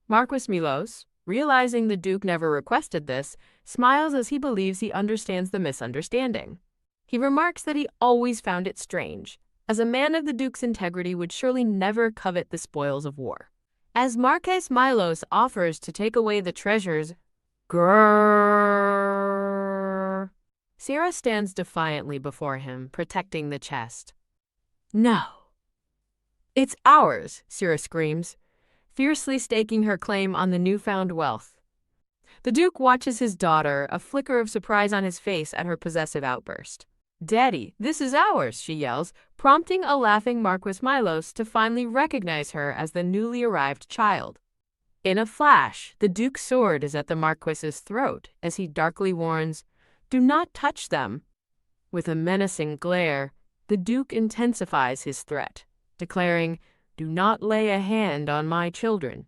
Marquess Milos, realizing the Duke never requested this, smiles as he believes he understands the misunderstanding. He remarks that he always found it strange, as a man of the Duke's integrity would surely never covet the spoils of war. As Marquess Milos offers to take away the treasures, grrrr, Sira stands defiantly before him, protecting the chest. No. It's ours, Sira screams, fiercely staking her claim on the newfound wealth. The Duke watches his daughter, a flicker of surprise on his face at her possessive outburst. Daddy, this is ours, she yells, prompting a laughing Marquess Milos to finally recognize her as the newly arrived child. In a flash, the Duke's sword is at the Marquess's throat as he darkly warns, "Do not touch them." With a menacing glare, the Duke intensifies his threat, declaring, "Do not lay a hand on my children."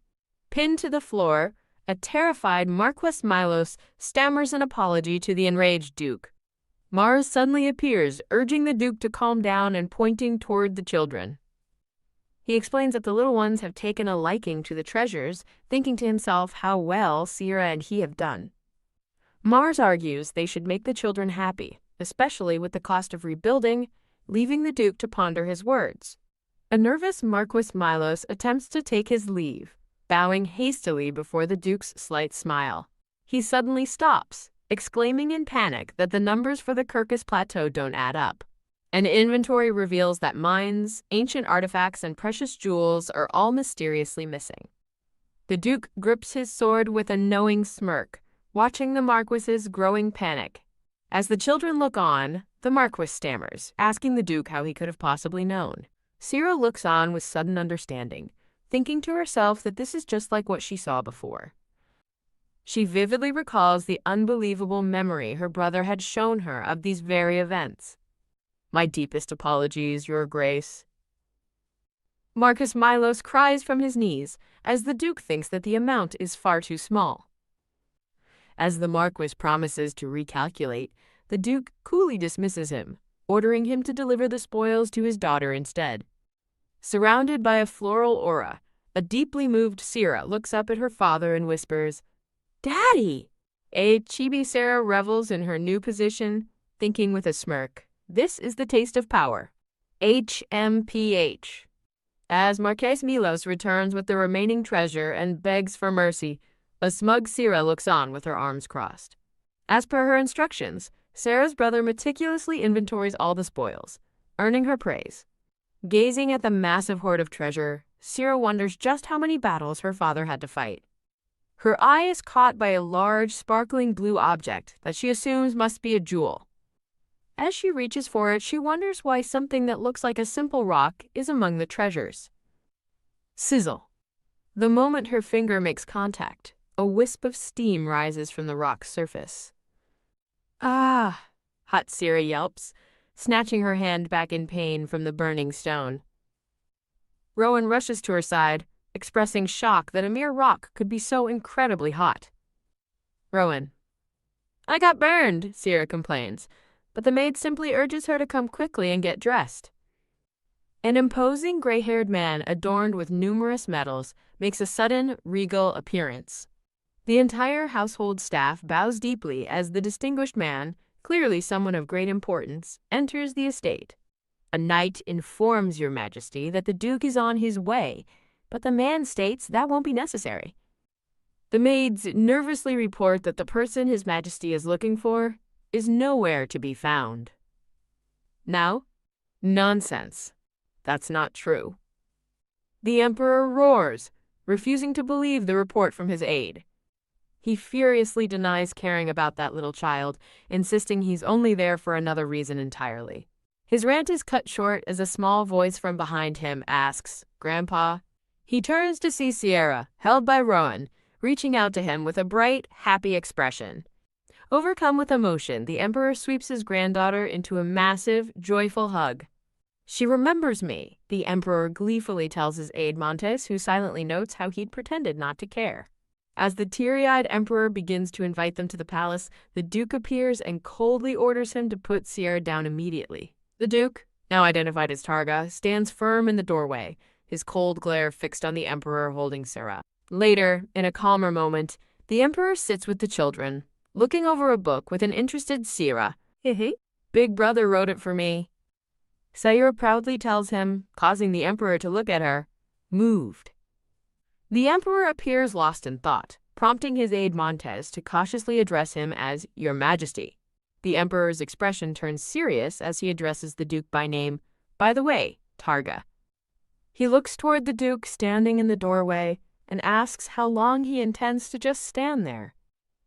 Pinned to the floor, a terrified Marquess Milos stammers an apology to the enraged Duke. Mars suddenly appears, urging the Duke to calm down and pointing toward the children. He explains that the little ones have taken a liking to the treasures, thinking to himself how well Sierra and he have done. Mars argues they should make the children happy, especially with the cost of rebuilding, leaving the Duke to ponder his words. A nervous Marquis Milos attempts to take his leave, bowing hastily before the Duke's slight smile. He suddenly stops, exclaiming in panic that the numbers for the Kirkus Plateau don't add up. An inventory reveals that mines, ancient artifacts, and precious jewels are all mysteriously missing. The Duke grips his sword with a knowing smirk, watching the Marquis's growing panic. As the children look on, the Marquis stammers, asking the Duke how he could have possibly known. Sierra looks on with sudden understanding, thinking to herself that this is just like what she saw before. She vividly recalls the unbelievable memory her brother had shown her of these very events. "My deepest apologies, Your Grace." Marcus Milos cries from his knees, as the Duke thinks that the amount is far too small. As the Marquis promises to recalculate, the Duke coolly dismisses him, ordering him to deliver the spoils to his daughter instead. Surrounded by a floral aura, a deeply moved Sierra looks up at her father and whispers, "Daddy!" Chibi Sarah revels in her new position, thinking with a smirk, "This is the taste of power." HMPH. As Marquess Milos returns with the remaining treasure and begs for mercy, a smug Sierra looks on with her arms crossed. As per her instructions, Sarah's brother meticulously inventories all the spoils, earning her praise. Gazing at the massive hoard of treasure, Sierra wonders just how many battles her father had to fight. Her eye is caught by a large, sparkling blue object that she assumes must be a jewel. As she reaches for it, she wonders why something that looks like a simple rock is among the treasures. Sizzle. The moment her finger makes contact, a wisp of steam rises from the rock's surface. "Ah!" Hot Sierra yelps, snatching her hand back in pain from the burning stone. Rowan rushes to her side, expressing shock that a mere rock could be so incredibly hot. Rowan. "I got burned," Sierra complains, but the maid simply urges her to come quickly and get dressed. An imposing gray-haired man adorned with numerous medals makes a sudden, regal appearance. The entire household staff bows deeply as the distinguished man, clearly someone of great importance, enters the estate. A knight informs Your Majesty that the Duke is on his way, but the man states that won't be necessary. The maids nervously report that the person His Majesty is looking for is nowhere to be found. Now? Nonsense. That's not true. The Emperor roars, refusing to believe the report from his aide. He furiously denies caring about that little child, insisting he's only there for another reason entirely. His rant is cut short as a small voice from behind him asks, "Grandpa?" He turns to see Sierra, held by Rowan, reaching out to him with a bright, happy expression. Overcome with emotion, the Emperor sweeps his granddaughter into a massive, joyful hug. "She remembers me," the Emperor gleefully tells his aide Montes, who silently notes how he'd pretended not to care. As the teary-eyed Emperor begins to invite them to the palace, the Duke appears and coldly orders him to put Sierra down immediately. The Duke, now identified as Targa, stands firm in the doorway, his cold glare fixed on the Emperor holding Sierra. Later, in a calmer moment, the Emperor sits with the children, looking over a book with an interested Sierra. "Big brother wrote it for me." Sierra proudly tells him, causing the Emperor to look at her, moved. The Emperor appears lost in thought, prompting his aide Montes to cautiously address him as Your Majesty. The Emperor's expression turns serious as he addresses the Duke by name, "By the way, Targa." He looks toward the Duke standing in the doorway and asks how long he intends to just stand there.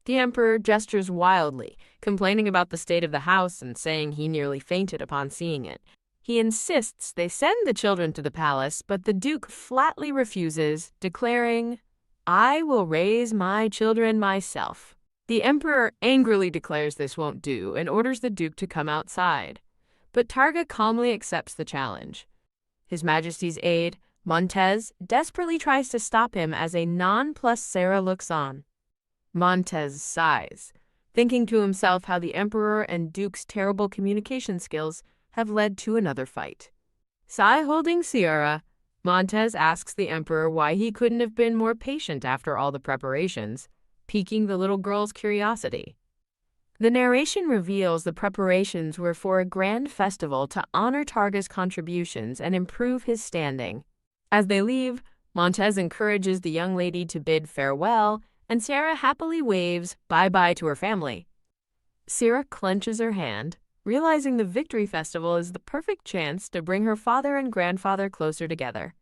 The Emperor gestures wildly, complaining about the state of the house and saying he nearly fainted upon seeing it. He insists they send the children to the palace, but the Duke flatly refuses, declaring, "I will raise my children myself." The Emperor angrily declares this won't do and orders the Duke to come outside. But Targa calmly accepts the challenge. His Majesty's aide, Montes, desperately tries to stop him as a nonplussed Sarah looks on. Montes sighs, thinking to himself how the Emperor and Duke's terrible communication skills have led to another fight. Sai holding Sierra, Montez asks the emperor why he couldn't have been more patient after all the preparations, piquing the little girl's curiosity. The narration reveals the preparations were for a grand festival to honor Targa's contributions and improve his standing. As they leave, Montez encourages the young lady to bid farewell, and Sarah happily waves bye-bye to her family. Sarah clenches her hand, realizing the victory festival is the perfect chance to bring her father and grandfather closer together.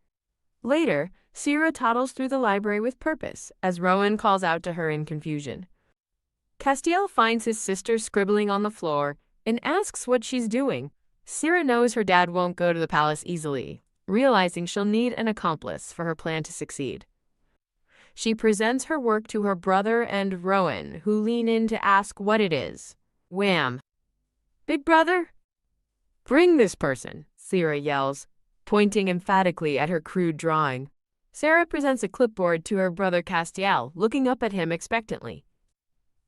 Later, Sarah toddles through the library with purpose, as Rowan calls out to her in confusion. Castiel finds his sister scribbling on the floor and asks what she's doing. Sarah knows her dad won't go to the palace easily, realizing she'll need an accomplice for her plan to succeed. She presents her work to her brother and Rowan, who lean in to ask what it is. Wham! "Big brother? Bring this person," Sarah yells, pointing emphatically at her crude drawing. Sarah presents a clipboard to her brother Castiel, looking up at him expectantly.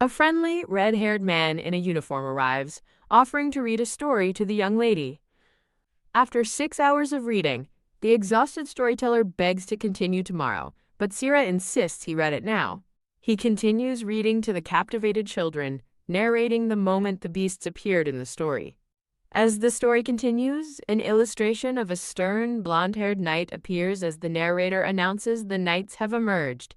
A friendly, red-haired man in a uniform arrives, offering to read a story to the young lady. After 6 hours of reading, the exhausted storyteller begs to continue tomorrow, but Sarah insists he read it now. He continues reading to the captivated children, narrating the moment the beasts appeared in the story. As the story continues, an illustration of a stern, blonde-haired knight appears as the narrator announces the knights have emerged.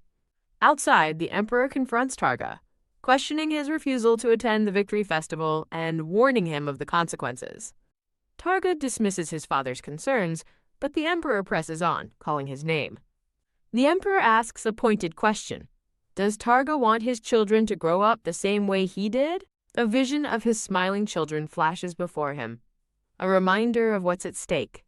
Outside, the emperor confronts Targa, questioning his refusal to attend the victory festival and warning him of the consequences. Targa dismisses his father's concerns, but the emperor presses on, calling his name. The emperor asks a pointed question. Does Targa want his children to grow up the same way he did? A vision of his smiling children flashes before him, a reminder of what's at stake.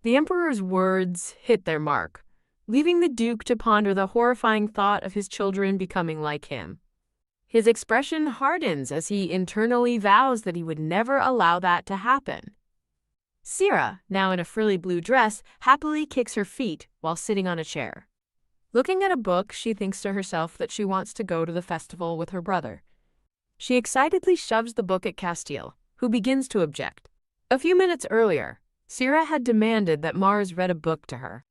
The emperor's words hit their mark, leaving the duke to ponder the horrifying thought of his children becoming like him. His expression hardens as he internally vows that he would never allow that to happen. Sarah, now in a frilly blue dress, happily kicks her feet while sitting on a chair. Looking at a book, she thinks to herself that she wants to go to the festival with her brother. She excitedly shoves the book at Castiel, who begins to object. A few minutes earlier, Sarah had demanded that Mars read a book to her.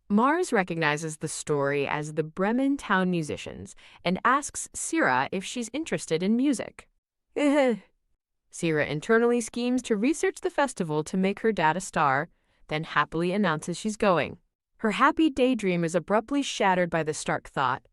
Mars recognizes the story as the Bremen town musicians and asks Sarah if she's interested in music. Sarah internally schemes to research the festival to make her dad a star, then happily announces she's going. Her happy daydream is abruptly shattered by the stark thought,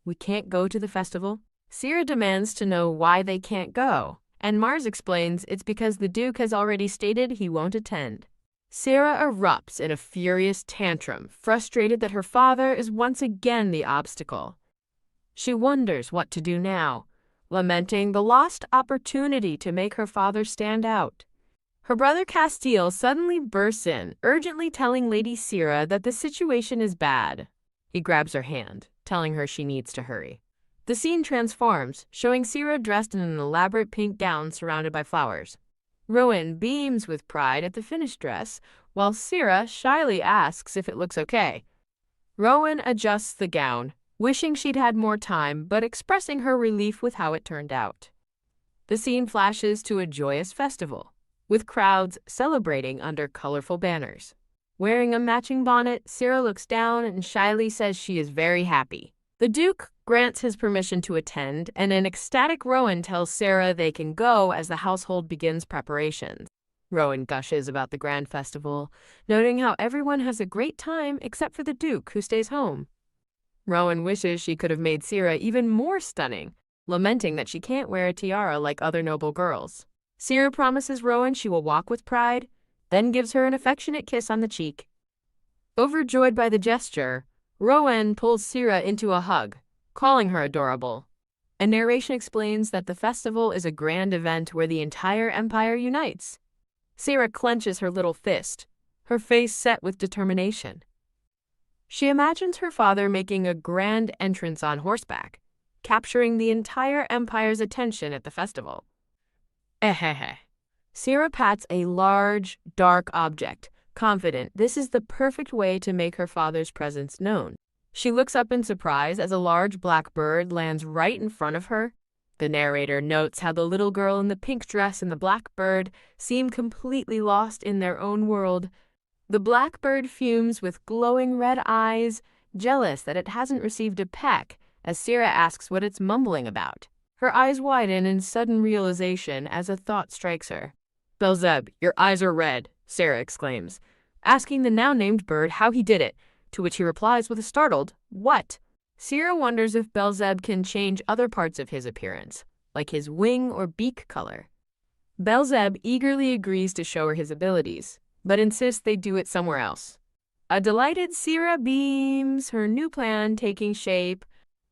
"We can't go to the festival?" Sarah demands to know why they can't go, and Mars explains it's because the Duke has already stated he won't attend. Sarah erupts in a furious tantrum, frustrated that her father is once again the obstacle. She wonders what to do now, lamenting the lost opportunity to make her father stand out. Her brother Castiel suddenly bursts in, urgently telling Lady Sarah that the situation is bad. He grabs her hand, telling her she needs to hurry. The scene transforms, showing Sarah dressed in an elaborate pink gown surrounded by flowers. Rowan beams with pride at the finished dress, while Sarah shyly asks if it looks okay. Rowan adjusts the gown, wishing she'd had more time, but expressing her relief with how it turned out. The scene flashes to a joyous festival, with crowds celebrating under colorful banners. Wearing a matching bonnet, Sarah looks down and shyly says she is very happy. The Duke grants his permission to attend, and an ecstatic Rowan tells Sarah they can go as the household begins preparations. Rowan gushes about the grand festival, noting how everyone has a great time except for the Duke, who stays home. Rowan wishes she could have made Sarah even more stunning, lamenting that she can't wear a tiara like other noble girls. Sarah promises Rowan she will walk with pride, then gives her an affectionate kiss on the cheek. Overjoyed by the gesture, Rowan pulls Sarah into a hug, calling her adorable. A narration explains that the festival is a grand event where the entire empire unites. Sarah clenches her little fist, her face set with determination. She imagines her father making a grand entrance on horseback, capturing the entire empire's attention at the festival. Sarah pats a large, dark object, confident this is the perfect way to make her father's presence known. She looks up in surprise as a large black bird lands right in front of her. The narrator notes how the little girl in the pink dress and the black bird seem completely lost in their own world. The blackbird fumes with glowing red eyes, jealous that it hasn't received a peck, as Sira asks what it's mumbling about. Her eyes widen in sudden realization as a thought strikes her. "Belzeb, your eyes are red," Sarah exclaims, asking the now-named bird how he did it, to which he replies with a startled, "What?" Sira wonders if Belzeb can change other parts of his appearance, like his wing or beak color. Belzeb eagerly agrees to show her his abilities, but insists they do it somewhere else. A delighted Sira beams, her new plan taking shape.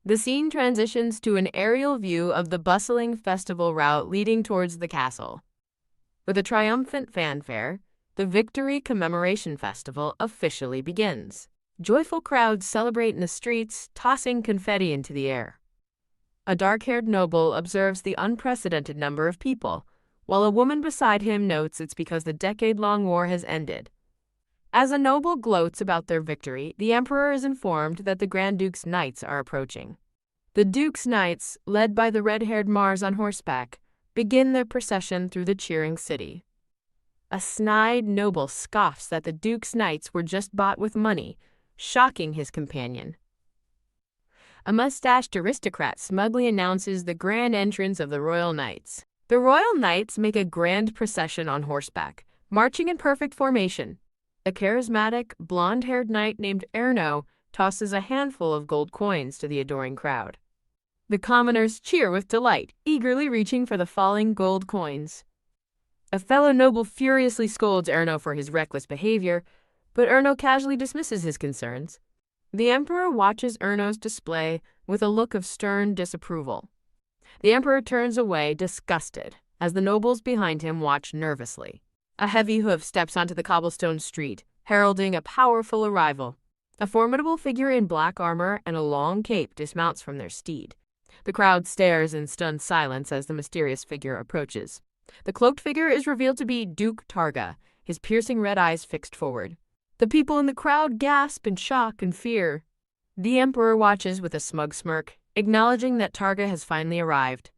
The scene transitions to an aerial view of the bustling festival route leading towards the castle. With a triumphant fanfare, the Victory Commemoration Festival officially begins. Joyful crowds celebrate in the streets, tossing confetti into the air. A dark-haired noble observes the unprecedented number of people, while a woman beside him notes it's because the decade-long war has ended. As a noble gloats about their victory, the emperor is informed that the Grand Duke's knights are approaching. The Duke's knights, led by the red-haired Mars on horseback, begin their procession through the cheering city. A snide noble scoffs that the Duke's knights were just bought with money, shocking his companion. A mustached aristocrat smugly announces the grand entrance of the royal knights. The royal knights make a grand procession on horseback, marching in perfect formation. A charismatic, blonde-haired knight named Erno tosses a handful of gold coins to the adoring crowd. The commoners cheer with delight, eagerly reaching for the falling gold coins. A fellow noble furiously scolds Erno for his reckless behavior, but Erno casually dismisses his concerns. The emperor watches Erno's display with a look of stern disapproval. The emperor turns away, disgusted, as the nobles behind him watch nervously. A heavy hoof steps onto the cobblestone street, heralding a powerful arrival. A formidable figure in black armor and a long cape dismounts from their steed. The crowd stares in stunned silence as the mysterious figure approaches. The cloaked figure is revealed to be Duke Targa, his piercing red eyes fixed forward. The people in the crowd gasp in shock and fear. The emperor watches with a smug smirk, acknowledging that Targa has finally arrived.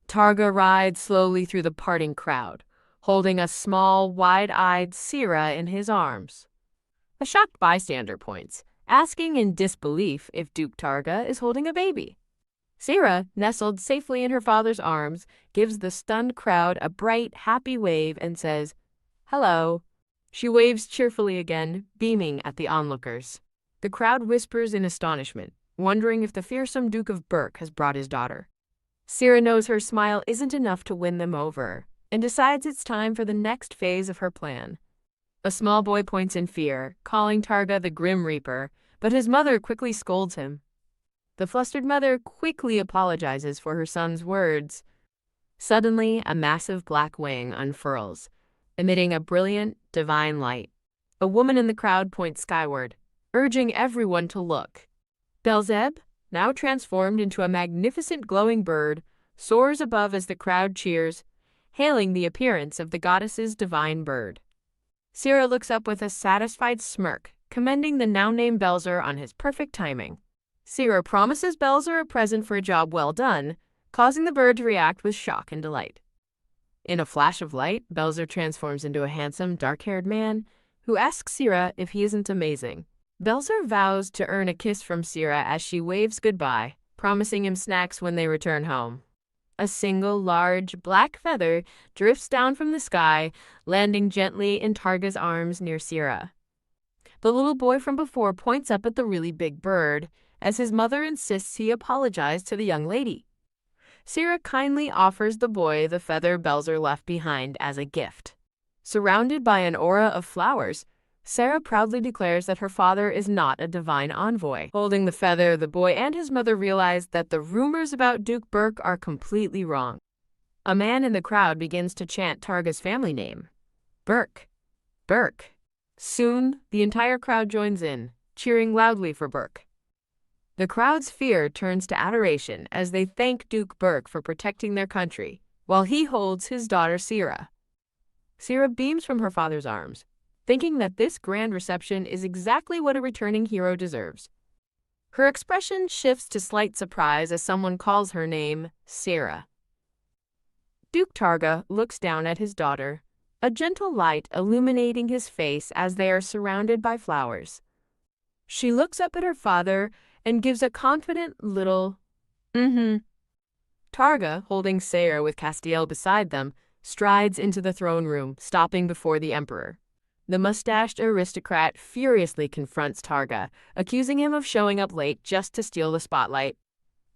Targa rides slowly through the parting crowd, holding a small, wide-eyed Sira in his arms. A shocked bystander points, asking in disbelief if Duke Targa is holding a baby. Sira, nestled safely in her father's arms, gives the stunned crowd a bright, happy wave and says, "Hello." She waves cheerfully again, beaming at the onlookers. The crowd whispers in astonishment, wondering if the fearsome Duke of Berk has brought his daughter. Sira knows her smile isn't enough to win them over, and decides it's time for the next phase of her plan. A small boy points in fear, calling Targa the Grim Reaper, but his mother quickly scolds him. The flustered mother quickly apologizes for her son's words. Suddenly, a massive black wing unfurls, emitting a brilliant, divine light. A woman in the crowd points skyward, urging everyone to look. Belzeb, now transformed into a magnificent glowing bird, soars above as the crowd cheers, hailing the appearance of the goddess's divine bird. Sira looks up with a satisfied smirk, commending the now-named Belzer on his perfect timing. Sira promises Belzer a present for a job well done, causing the bird to react with shock and delight. In a flash of light, Belzer transforms into a handsome, dark-haired man who asks Sira if he isn't amazing. Belzer vows to earn a kiss from Sira as she waves goodbye, promising him snacks when they return home. A single, large, black feather drifts down from the sky, landing gently in Targa's arms near Sira. The little boy from before points up at the really big bird, as his mother insists he apologize to the young lady. Sira kindly offers the boy the feather Belzer left behind as a gift. Surrounded by an aura of flowers, Sira proudly declares that her father is not a divine envoy. Holding the feather, the boy and his mother realize that the rumors about Duke Berk are completely wrong. A man in the crowd begins to chant Targa's family name. Berk. Berk. Soon, the entire crowd joins in, cheering loudly for Berk. The crowd's fear turns to adoration as they thank Duke Berk for protecting their country, while he holds his daughter Sira. Sira beams from her father's arms, thinking that this grand reception is exactly what a returning hero deserves. Her expression shifts to slight surprise as someone calls her name Sira. Duke Targa looks down at his daughter, a gentle light illuminating his face as they are surrounded by flowers. She looks up at her father and gives a confident little, mm-hmm. Targa, holding Sarah with Castiel beside them, strides into the throne room, stopping before the emperor. The mustached aristocrat furiously confronts Targa, accusing him of showing up late just to steal the spotlight.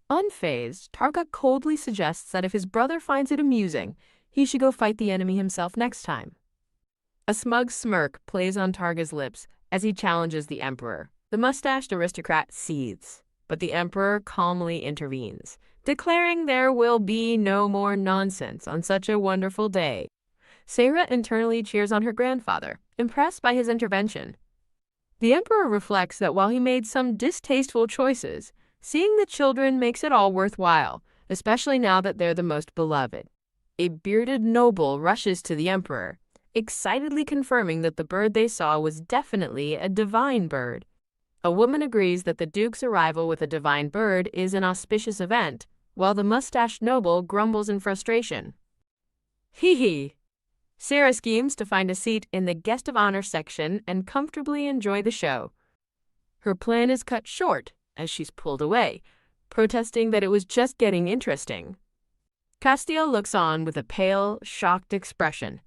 Unfazed, Targa coldly suggests that if his brother finds it amusing, he should go fight the enemy himself next time. A smug smirk plays on Targa's lips as he challenges the emperor. The mustached aristocrat seethes, but the emperor calmly intervenes, declaring there will be no more nonsense on such a wonderful day. Sarah internally cheers on her grandfather, impressed by his intervention. The emperor reflects that while he made some distasteful choices, seeing the children makes it all worthwhile, especially now that they're the most beloved. A bearded noble rushes to the emperor, excitedly confirming that the bird they saw was definitely a divine bird. A woman agrees that the duke's arrival with a divine bird is an auspicious event, while the mustached noble grumbles in frustration. Hee hee. Sarah schemes to find a seat in the guest of honor section and comfortably enjoy the show. Her plan is cut short as she's pulled away, protesting that it was just getting interesting. Castiel looks on with a pale, shocked expression.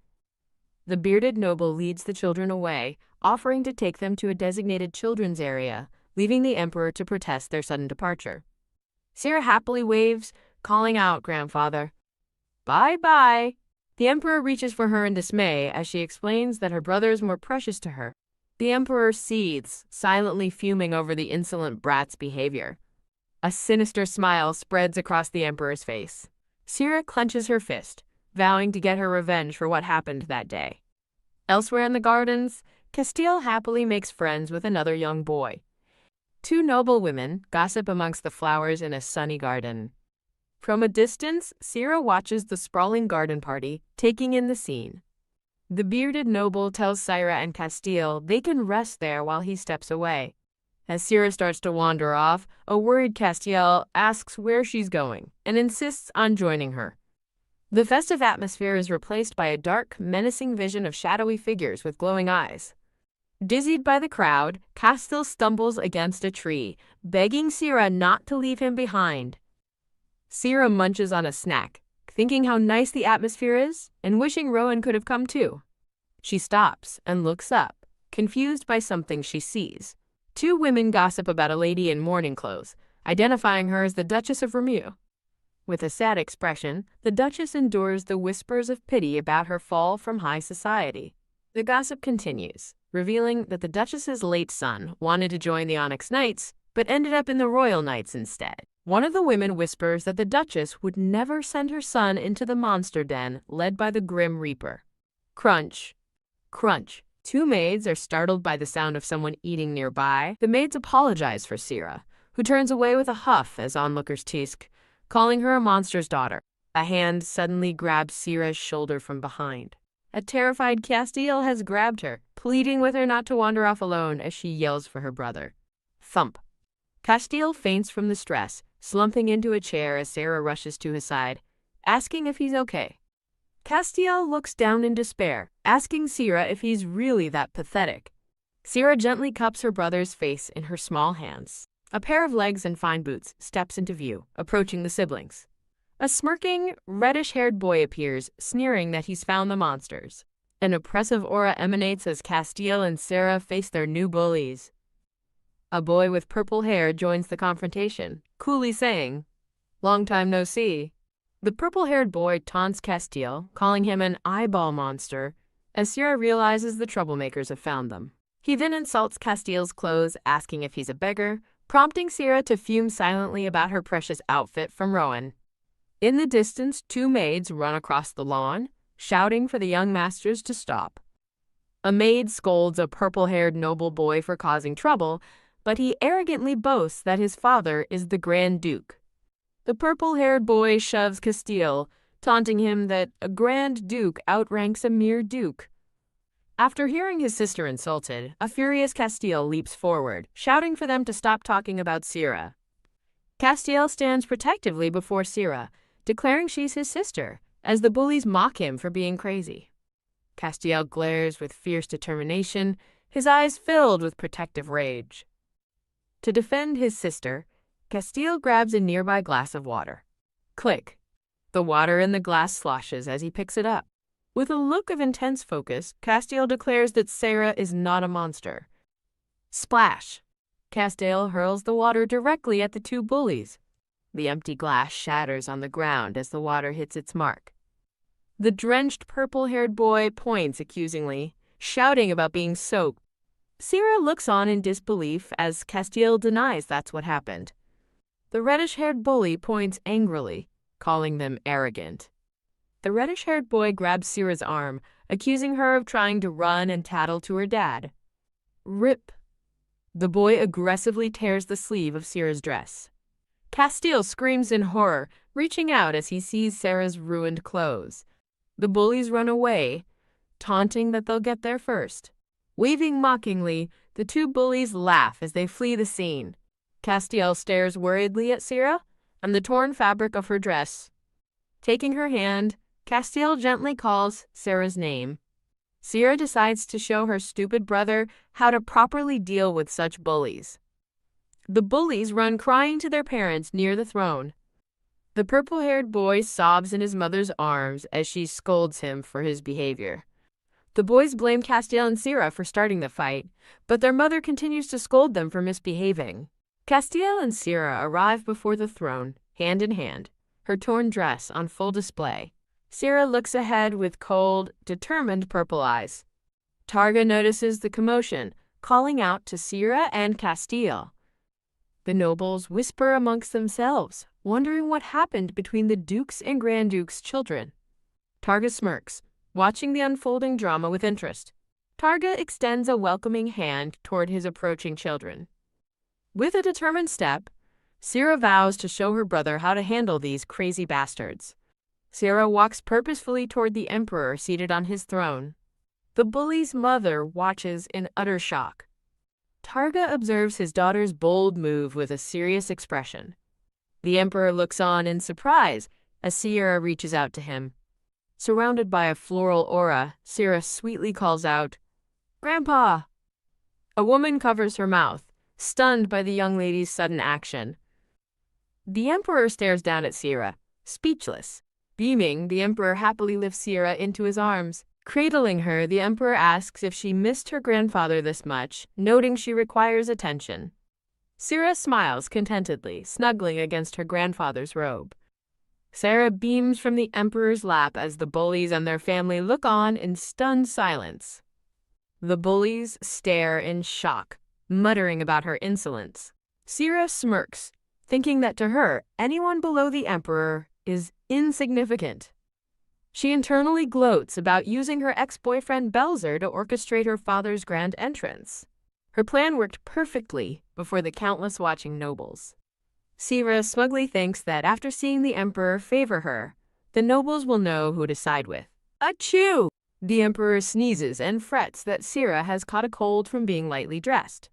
The bearded noble leads the children away, offering to take them to a designated children's area, leaving the emperor to protest their sudden departure. Sarah happily waves, calling out, "Grandfather." "Bye-bye." The emperor reaches for her in dismay as she explains that her brother is more precious to her. The emperor seethes, silently fuming over the insolent brat's behavior. A sinister smile spreads across the emperor's face. Sarah clenches her fist, vowing to get her revenge for what happened that day. Elsewhere in the gardens, Castiel happily makes friends with another young boy. Two noble women gossip amongst the flowers in a sunny garden. From a distance, Sarah watches the sprawling garden party, taking in the scene. The bearded noble tells Sarah and Castiel they can rest there while he steps away. As Sarah starts to wander off, a worried Castiel asks where she's going and insists on joining her. The festive atmosphere is replaced by a dark, menacing vision of shadowy figures with glowing eyes. Dizzied by the crowd, Castiel stumbles against a tree, begging Sarah not to leave him behind. Sarah munches on a snack, thinking how nice the atmosphere is and wishing Rowan could have come too. She stops and looks up, confused by something she sees. Two women gossip about a lady in mourning clothes, identifying her as the Duchess of Remu. With a sad expression, the Duchess endures the whispers of pity about her fall from high society. The gossip continues, revealing that the Duchess's late son wanted to join the Onyx Knights, but ended up in the Royal Knights instead. One of the women whispers that the Duchess would never send her son into the monster den led by the Grim Reaper. Crunch. Crunch. Two maids are startled by the sound of someone eating nearby. The maids apologize for Sarah, who turns away with a huff as onlookers tisk, calling her a monster's daughter. A hand suddenly grabs Sarah's shoulder from behind. A terrified Castiel has grabbed her, pleading with her not to wander off alone as she yells for her brother. Thump. Castiel faints from the stress, slumping into a chair as Sarah rushes to his side, asking if he's okay. Castiel looks down in despair, asking Sarah if he's really that pathetic. Sarah gently cups her brother's face in her small hands. A pair of legs and fine boots steps into view, approaching the siblings. A smirking, reddish-haired boy appears, sneering that he's found the monsters. An oppressive aura emanates as Castiel and Sarah face their new bullies. A boy with purple hair joins the confrontation, coolly saying, "Long time no see." The purple-haired boy taunts Castiel, calling him an eyeball monster, as Sarah realizes the troublemakers have found them. He then insults Castiel's clothes, asking if he's a beggar, prompting Sarah to fume silently about her precious outfit from Rowan. In the distance, two maids run across the lawn, shouting for the young masters to stop. A maid scolds a purple-haired noble boy for causing trouble, but he arrogantly boasts that his father is the Grand Duke. The purple-haired boy shoves Castiel, taunting him that a Grand Duke outranks a mere duke. After hearing his sister insulted, a furious Castiel leaps forward, shouting for them to stop talking about Sarah. Castiel stands protectively before Sarah, declaring she's his sister, as the bullies mock him for being crazy. Castiel glares with fierce determination, his eyes filled with protective rage. To defend his sister, Castiel grabs a nearby glass of water. Click. The water in the glass sloshes as he picks it up. With a look of intense focus, Castiel declares that Sarah is not a monster. Splash! Castiel hurls the water directly at the two bullies. The empty glass shatters on the ground as the water hits its mark. The drenched purple-haired boy points accusingly, shouting about being soaked. Sarah looks on in disbelief as Castiel denies that's what happened. The reddish-haired bully points angrily, calling them arrogant. The reddish-haired boy grabs Sarah's arm, accusing her of trying to run and tattle to her dad. Rip. The boy aggressively tears the sleeve of Sarah's dress. Castiel screams in horror, reaching out as he sees Sarah's ruined clothes. The bullies run away, taunting that they'll get there first. Waving mockingly, the two bullies laugh as they flee the scene. Castiel stares worriedly at Sarah and the torn fabric of her dress. Taking her hand, Castiel gently calls Sarah's name. Sarah decides to show her stupid brother how to properly deal with such bullies. The bullies run crying to their parents near the throne. The purple-haired boy sobs in his mother's arms as she scolds him for his behavior. The boys blame Castiel and Sarah for starting the fight, but their mother continues to scold them for misbehaving. Castiel and Sarah arrive before the throne, hand in hand, her torn dress on full display. Sarah looks ahead with cold, determined purple eyes. Targa notices the commotion, calling out to Sarah and Castiel. The nobles whisper amongst themselves, wondering what happened between the Duke's and Grand Duke's children. Targa smirks, watching the unfolding drama with interest. Targa extends a welcoming hand toward his approaching children. With a determined step, Sarah vows to show her brother how to handle these crazy bastards. Sarah walks purposefully toward the emperor seated on his throne. The bully's mother watches in utter shock. Targa observes his daughter's bold move with a serious expression. The emperor looks on in surprise as Sarah reaches out to him. Surrounded by a floral aura, Sarah sweetly calls out, "Grandpa!" A woman covers her mouth, stunned by the young lady's sudden action. The emperor stares down at Sarah, speechless. Beaming, the emperor happily lifts Sarah into his arms. Cradling her, the emperor asks if she missed her grandfather this much, noting she requires attention. Sarah smiles contentedly, snuggling against her grandfather's robe. Sarah beams from the emperor's lap as the bullies and their family look on in stunned silence. The bullies stare in shock, muttering about her insolence. Sarah smirks, thinking that to her, anyone below the emperor is insignificant. She internally gloats about using her ex-boyfriend Belzer to orchestrate her father's grand entrance. Her plan worked perfectly before the countless watching nobles. Sarah smugly thinks that after seeing the emperor favor her, the nobles will know who to side with. Achoo! The emperor sneezes and frets that Sarah has caught a cold from being lightly dressed.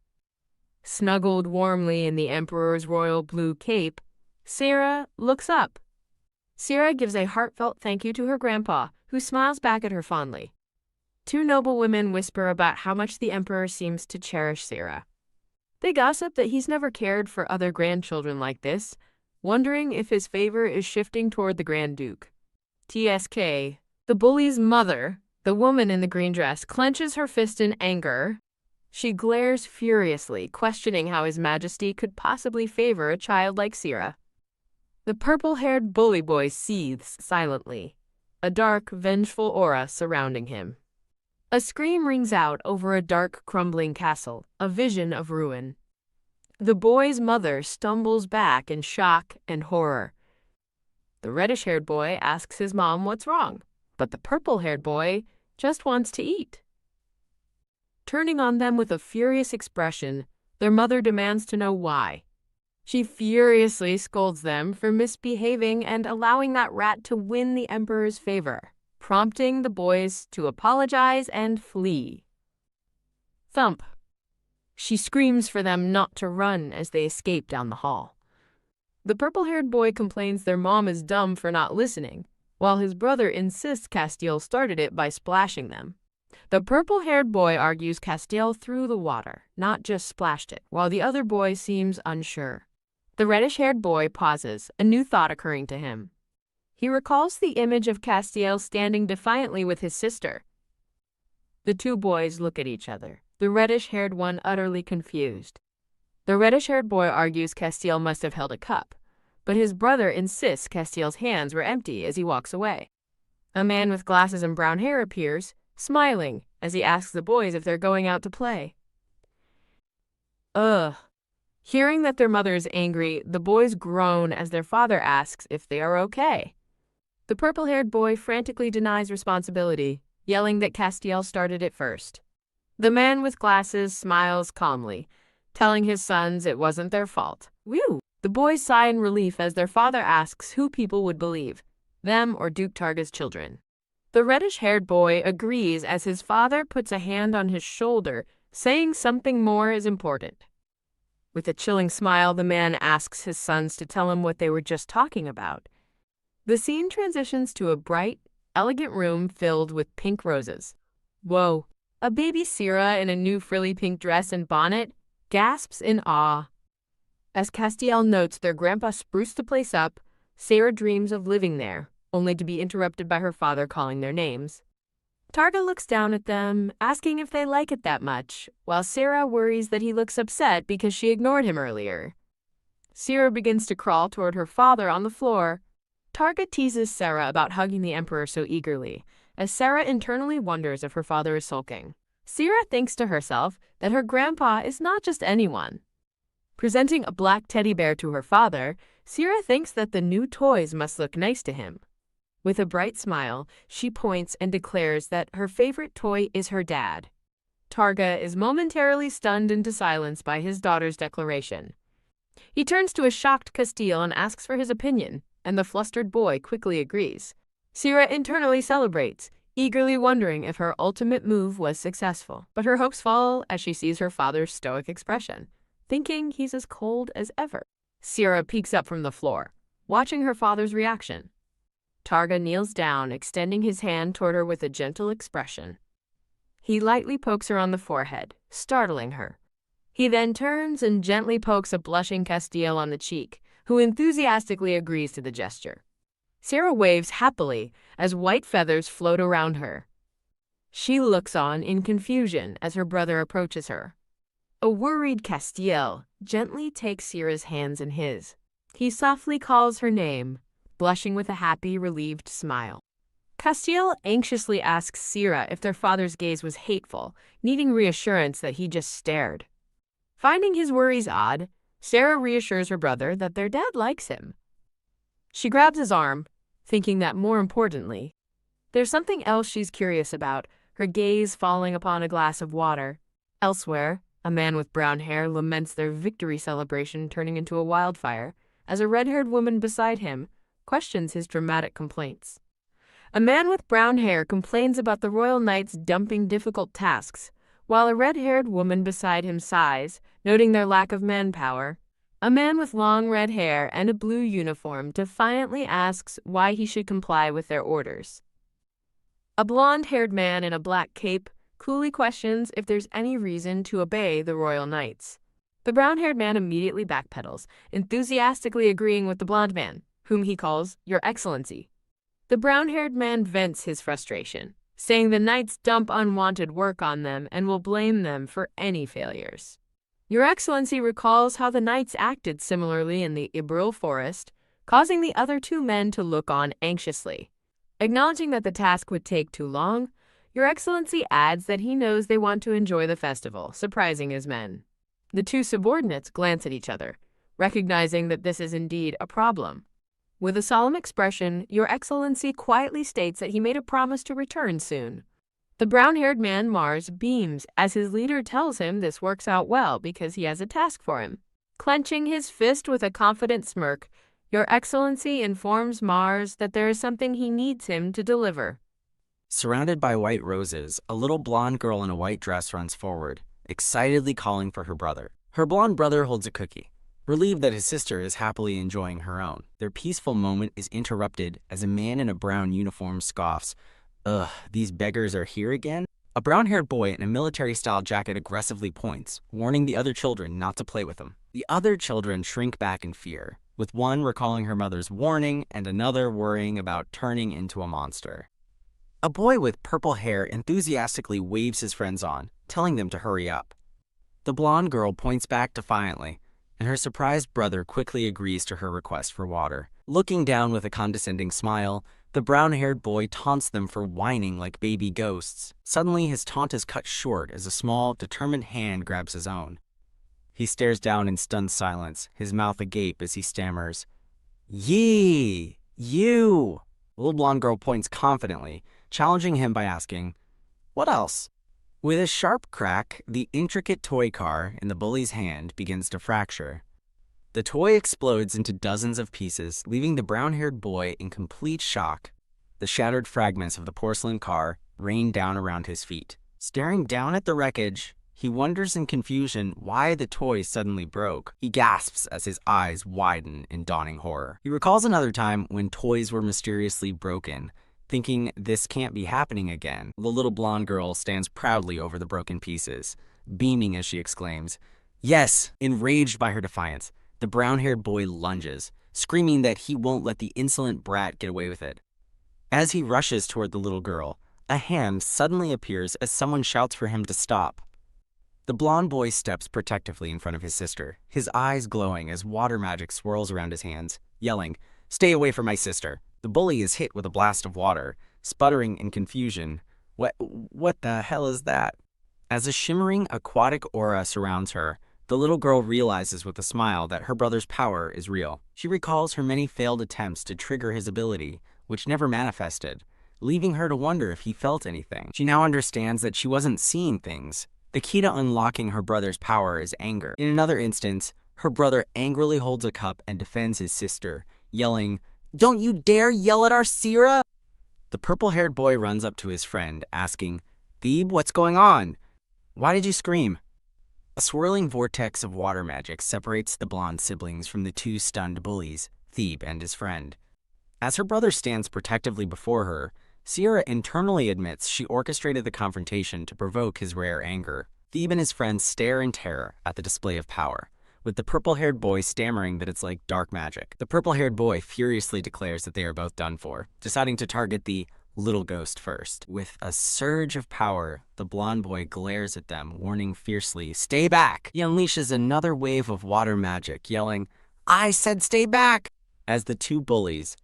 Snuggled warmly in the emperor's royal blue cape, Sarah looks up. Sarah gives a heartfelt thank you to her grandpa, who smiles back at her fondly. Two noble women whisper about how much the emperor seems to cherish Sarah. They gossip that he's never cared for other grandchildren like this, wondering if his favor is shifting toward the Grand Duke. TSK. The bully's mother, the woman in the green dress, clenches her fist in anger. She glares furiously, questioning how His Majesty could possibly favor a child like Sarah. The purple-haired bully boy seethes silently, a dark, vengeful aura surrounding him. A scream rings out over a dark, crumbling castle, a vision of ruin. The boy's mother stumbles back in shock and horror. The reddish-haired boy asks his mom what's wrong, but the purple-haired boy just wants to eat. Turning on them with a furious expression, their mother demands to know why. She furiously scolds them for misbehaving and allowing that rat to win the emperor's favor, prompting the boys to apologize and flee. Thump. She screams for them not to run as they escape down the hall. The purple-haired boy complains their mom is dumb for not listening, while his brother insists Castiel started it by splashing them. The purple-haired boy argues Castiel threw the water, not just splashed it, while the other boy seems unsure. The reddish-haired boy pauses, a new thought occurring to him. He recalls the image of Castiel standing defiantly with his sister. The two boys look at each other, the reddish-haired one utterly confused. The reddish-haired boy argues Castiel must have held a cup, but his brother insists Castiel's hands were empty as he walks away. A man with glasses and brown hair appears, smiling, as he asks the boys if they're going out to play. Ugh. Hearing that their mother is angry, the boys groan as their father asks if they are okay. The purple-haired boy frantically denies responsibility, yelling that Castiel started it first. The man with glasses smiles calmly, telling his sons it wasn't their fault. Whew! The boys sigh in relief as their father asks who people would believe, them or Duke Targa's children. The reddish-haired boy agrees as his father puts a hand on his shoulder, saying something more is important. With a chilling smile, the man asks his sons to tell him what they were just talking about. The scene transitions to a bright, elegant room filled with pink roses. Whoa! A baby Syrah in a new frilly pink dress and bonnet gasps in awe. As Castiel notes their grandpa spruced the place up, Sarah dreams of living there, only to be interrupted by her father calling their names. Targa looks down at them, asking if they like it that much, while Sarah worries that he looks upset because she ignored him earlier. Sarah begins to crawl toward her father on the floor. Targa teases Sarah about hugging the Emperor so eagerly, as Sarah internally wonders if her father is sulking. Sarah thinks to herself that her grandpa is not just anyone. Presenting a black teddy bear to her father, Sarah thinks that the new toys must look nice to him. With a bright smile, she points and declares that her favorite toy is her dad. Targa is momentarily stunned into silence by his daughter's declaration. He turns to a shocked Castiel and asks for his opinion, and the flustered boy quickly agrees. Sarah internally celebrates, eagerly wondering if her ultimate move was successful. But her hopes fall as she sees her father's stoic expression, thinking he's as cold as ever. Sarah peeks up from the floor, watching her father's reaction. Targa kneels down, extending his hand toward her with a gentle expression. He lightly pokes her on the forehead, startling her. He then turns and gently pokes a blushing Castiel on the cheek, who enthusiastically agrees to the gesture. Sarah waves happily as white feathers float around her. She looks on in confusion as her brother approaches her. A worried Castiel gently takes Sarah's hands in his. He softly calls her name, blushing with a happy, relieved smile. Castiel anxiously asks Sarah if their father's gaze was hateful, needing reassurance that he just stared. Finding his worries odd, Sarah reassures her brother that their dad likes him. She grabs his arm, thinking that more importantly, there's something else she's curious about, her gaze falling upon a glass of water. Elsewhere, a man with brown hair laments their victory celebration turning into a wildfire, as a red-haired woman beside him questions his dramatic complaints. A man with brown hair complains about the royal knights dumping difficult tasks, while a red-haired woman beside him sighs, noting their lack of manpower. A man with long red hair and a blue uniform defiantly asks why he should comply with their orders. A blonde-haired man in a black cape coolly questions if there's any reason to obey the royal knights. The brown-haired man immediately backpedals, enthusiastically agreeing with the blonde man, whom he calls Your Excellency. The brown-haired man vents his frustration, saying the knights dump unwanted work on them and will blame them for any failures. Your Excellency recalls how the knights acted similarly in the Ibril forest, causing the other two men to look on anxiously. Acknowledging that the task would take too long, Your Excellency adds that he knows they want to enjoy the festival, surprising his men. The two subordinates glance at each other, recognizing that this is indeed a problem. With a solemn expression, Your Excellency quietly states that he made a promise to return soon. The brown-haired man Mars beams as his leader tells him this works out well because he has a task for him. Clenching his fist with a confident smirk, Your Excellency informs Mars that there is something he needs him to deliver. Surrounded by white roses, a little blonde girl in a white dress runs forward, excitedly calling for her brother. Her blonde brother holds a cookie. relieved that his sister is happily enjoying her own. Their peaceful moment is interrupted as a man in a brown uniform scoffs. Ugh, these beggars are here again? A brown-haired boy in a military-style jacket aggressively points, warning the other children not to play with him. The other children shrink back in fear, with one recalling her mother's warning and another worrying about turning into a monster. A boy with purple hair enthusiastically waves his friends on, telling them to hurry up. The blonde girl points back defiantly, and her surprised brother quickly agrees to her request for water. Looking down with a condescending smile, the brown-haired boy taunts them for whining like baby ghosts. Suddenly, his taunt is cut short as a small, determined hand grabs his own. He stares down in stunned silence, his mouth agape as he stammers, "Yee! You!" The little blonde girl points confidently, challenging him by asking, "What else?" With a sharp crack, the intricate toy car in the bully's hand begins to fracture. The toy explodes into dozens of pieces, leaving the brown-haired boy in complete shock. The shattered fragments of the porcelain car rain down around his feet. Staring down at the wreckage, he wonders in confusion why the toy suddenly broke. He gasps as his eyes widen in dawning horror. He recalls another time when toys were mysteriously broken, thinking this can't be happening again. The little blonde girl stands proudly over the broken pieces, beaming as she exclaims, "Yes!" Enraged by her defiance, the brown-haired boy lunges, screaming that he won't let the insolent brat get away with it. As he rushes toward the little girl, a hand suddenly appears as someone shouts for him to stop. The blonde boy steps protectively in front of his sister, his eyes glowing as water magic swirls around his hands, yelling, "Stay away from my sister!" The bully is hit with a blast of water, sputtering in confusion. What the hell is that? As a shimmering aquatic aura surrounds her, the little girl realizes with a smile that her brother's power is real. She recalls her many failed attempts to trigger his ability, which never manifested, leaving her to wonder if he felt anything. She now understands that she wasn't seeing things. The key to unlocking her brother's power is anger. In another instance, her brother angrily holds a cup and defends his sister, yelling, "Don't you dare yell at our Sierra!" The purple-haired boy runs up to his friend, asking, "Thebe, what's going on? Why did you scream?" A swirling vortex of water magic separates the blonde siblings from the two stunned bullies, Thebe and his friend. As her brother stands protectively before her, Sierra internally admits she orchestrated the confrontation to provoke his rare anger. Thebe and his friends stare in terror at the display of power, with the purple-haired boy stammering that it's like dark magic. The purple-haired boy furiously declares that they are both done for, deciding to target the little ghost first. With a surge of power, the blonde boy glares at them, warning fiercely, "Stay back!" He unleashes another wave of water magic, yelling, "I said stay back!" as the two bullies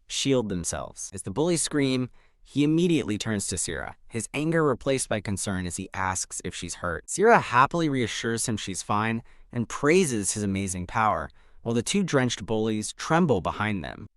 shield themselves. As the bullies scream, he immediately turns to Sierra, his anger replaced by concern as he asks if she's hurt. Sierra happily reassures him she's fine and praises his amazing power, while the two drenched bullies tremble behind them.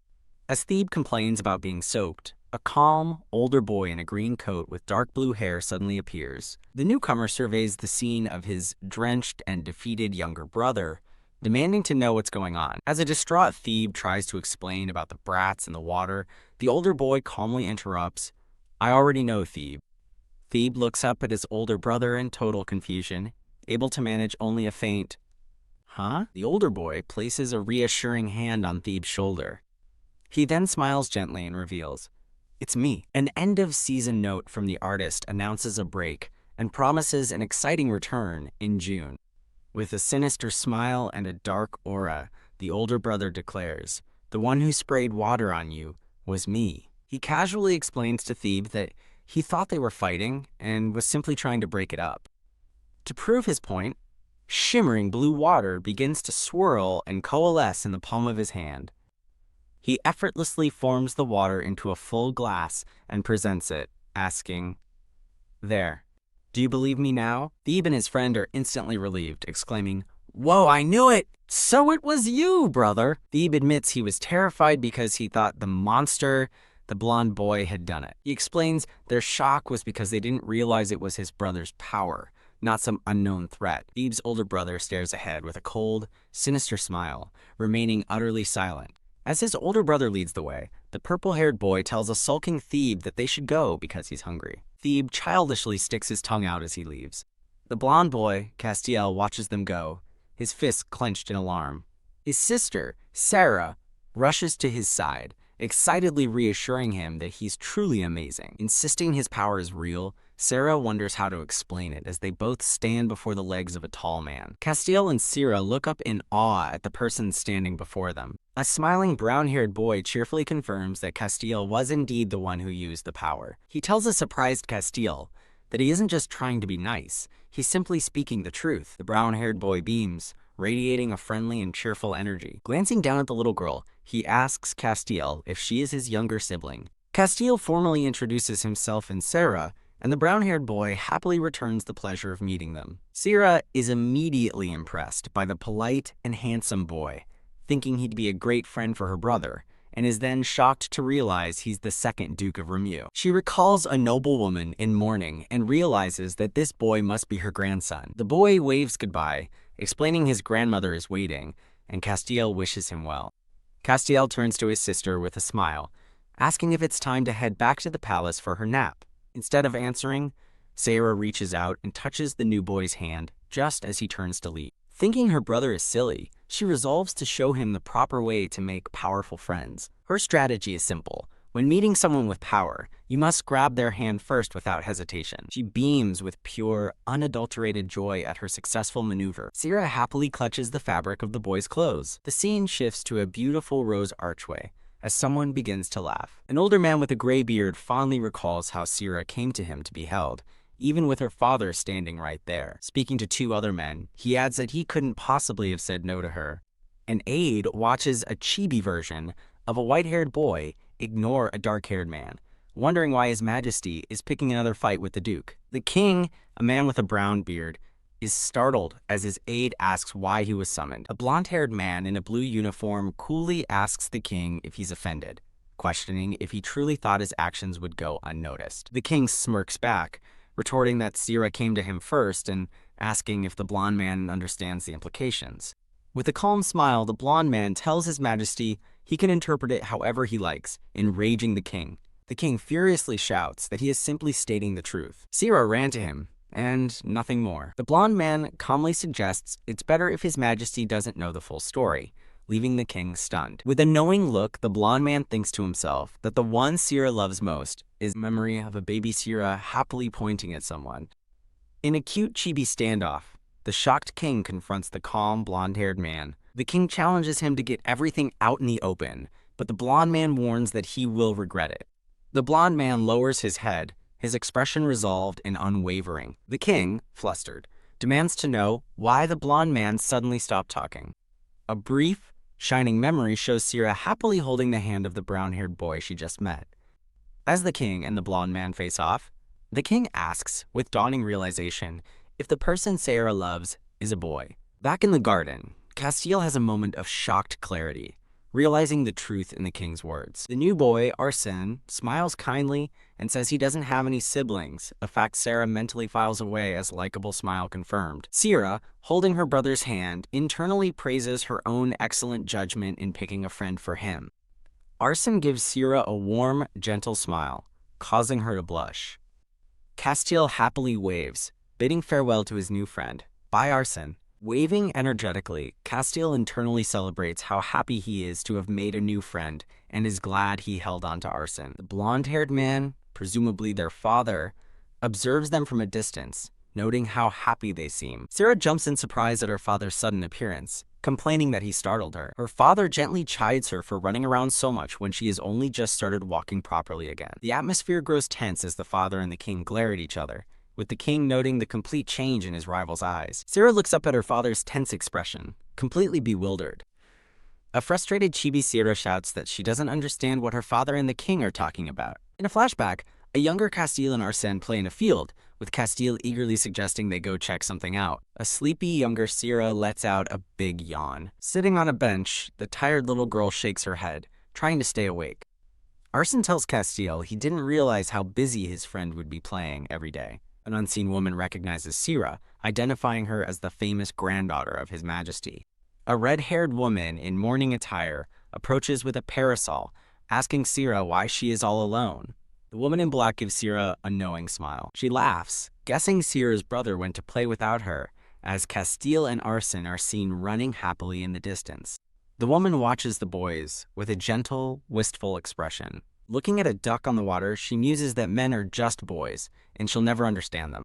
As Thebe complains about being soaked, a calm, older boy in a green coat with dark blue hair suddenly appears. The newcomer surveys the scene of his drenched and defeated younger brother, demanding to know what's going on. As a distraught Thebe tries to explain about the brats in the water, the older boy calmly interrupts, "I already know, Thebe." Thebe looks up at his older brother in total confusion, able to manage only a faint, "Huh?" The older boy places a reassuring hand on Thebe's shoulder. He then smiles gently and reveals, "It's me." An end-of-season note from the artist announces a break and promises an exciting return in June. With a sinister smile and a dark aura, the older brother declares, "The one who sprayed water on you was me." He casually explains to Thebe that he thought they were fighting and was simply trying to break it up. To prove his point, shimmering blue water begins to swirl and coalesce in the palm of his hand. He effortlessly forms the water into a full glass and presents it, asking, "There. Do you believe me now?" Thebe and his friend are instantly relieved, exclaiming, "Whoa, I knew it! So it was you, brother!" Thebe admits he was terrified because he thought the monster, the blonde boy, had done it. He explains their shock was because they didn't realize it was his brother's power, not some unknown threat. Thebe's older brother stares ahead with a cold, sinister smile, remaining utterly silent. As his older brother leads the way, the purple-haired boy tells a sulking Thebe that they should go because he's hungry. Thebe childishly sticks his tongue out as he leaves. The blonde boy, Castiel, watches them go, his fists clenched in alarm. His sister, Sarah, rushes to his side, excitedly reassuring him that he's truly amazing. Insisting his power is real, Sarah wonders how to explain it as they both stand before the legs of a tall man. Castiel and Sierra look up in awe at the person standing before them. A smiling brown-haired boy cheerfully confirms that Castiel was indeed the one who used the power. He tells a surprised Castiel that he isn't just trying to be nice, he's simply speaking the truth. The brown-haired boy beams, radiating a friendly and cheerful energy. Glancing down at the little girl, he asks Castiel if she is his younger sibling. Castiel formally introduces himself and Sarah, and the brown-haired boy happily returns the pleasure of meeting them. Sierra is immediately impressed by the polite and handsome boy, thinking he'd be a great friend for her brother, and is then shocked to realize he's the second Duke of Remue. She recalls a noblewoman in mourning and realizes that this boy must be her grandson. The boy waves goodbye, explaining his grandmother is waiting, and Castiel wishes him well. Castiel turns to his sister with a smile, asking if it's time to head back to the palace for her nap. Instead of answering, Sarah reaches out and touches the new boy's hand just as he turns to leave. Thinking her brother is silly, she resolves to show him the proper way to make powerful friends. Her strategy is simple. When meeting someone with power, you must grab their hand first without hesitation. She beams with pure, unadulterated joy at her successful maneuver. Sierra happily clutches the fabric of the boy's clothes. The scene shifts to a beautiful rose archway as someone begins to laugh. An older man with a gray beard fondly recalls how Sierra came to him to be held, even with her father standing right there. Speaking to two other men, he adds that he couldn't possibly have said no to her. An aide watches a chibi version of a white-haired boy ignore a dark-haired man, wondering why His Majesty is picking another fight with the Duke. The king, a man with a brown beard, is startled as his aide asks why he was summoned. A blonde-haired man in a blue uniform coolly asks the king if he's offended, questioning if he truly thought his actions would go unnoticed. The king smirks back, retorting that Sierra came to him first and asking if the blonde man understands the implications. With a calm smile, the blonde man tells His Majesty he can interpret it however he likes, enraging the king. The king furiously shouts that he is simply stating the truth. Sierra ran to him, and nothing more. The blonde man calmly suggests it's better if His Majesty doesn't know the full story, leaving the king stunned. With a knowing look, the blonde man thinks to himself that the one Sierra loves most is the memory of a baby Sierra happily pointing at someone. In a cute chibi standoff, the shocked king confronts the calm, blonde-haired man. The king challenges him to get everything out in the open, but the blonde man warns that he will regret it. The blonde man lowers his head, his expression resolved and unwavering. The king, flustered, demands to know why the blonde man suddenly stopped talking. A brief, shining memory shows Sierra happily holding the hand of the brown-haired boy she just met. As the king and the blonde man face off, the king asks, with dawning realization, if the person Sierra loves is a boy. Back in the garden, Castiel has a moment of shocked clarity, realizing the truth in the king's words. The new boy, Arsène, smiles kindly and says he doesn't have any siblings, a fact Sarah mentally files away as likable smile confirmed. Sierra, holding her brother's hand, internally praises her own excellent judgment in picking a friend for him. Arsène gives Sierra a warm, gentle smile, causing her to blush. Castiel happily waves, bidding farewell to his new friend. Bye, Arsène. Waving energetically, Castiel internally celebrates how happy he is to have made a new friend and is glad he held on to Arsène. The blonde-haired man, presumably their father, observes them from a distance, noting how happy they seem. Sarah jumps in surprise at her father's sudden appearance, complaining that he startled her. Her father gently chides her for running around so much when she has only just started walking properly again. The atmosphere grows tense as the father and the king glare at each other, with the king noting the complete change in his rival's eyes. Sarah looks up at her father's tense expression, completely bewildered. A frustrated chibi Sierra shouts that she doesn't understand what her father and the king are talking about. In a flashback, a younger Castiel and Arsène play in a field, with Castiel eagerly suggesting they go check something out. A sleepy younger Sierra lets out a big yawn. Sitting on a bench, the tired little girl shakes her head, trying to stay awake. Arsène tells Castiel he didn't realize how busy his friend would be playing every day. An unseen woman recognizes Sierra, identifying her as the famous granddaughter of His Majesty. A red-haired woman in mourning attire approaches with a parasol, asking Sierra why she is all alone. The woman in black gives Sierra a knowing smile. She laughs, guessing Sierra's brother went to play without her, as Castiel and Arsène are seen running happily in the distance. The woman watches the boys with a gentle, wistful expression. Looking at a duck on the water, she muses that men are just boys, and she'll never understand them.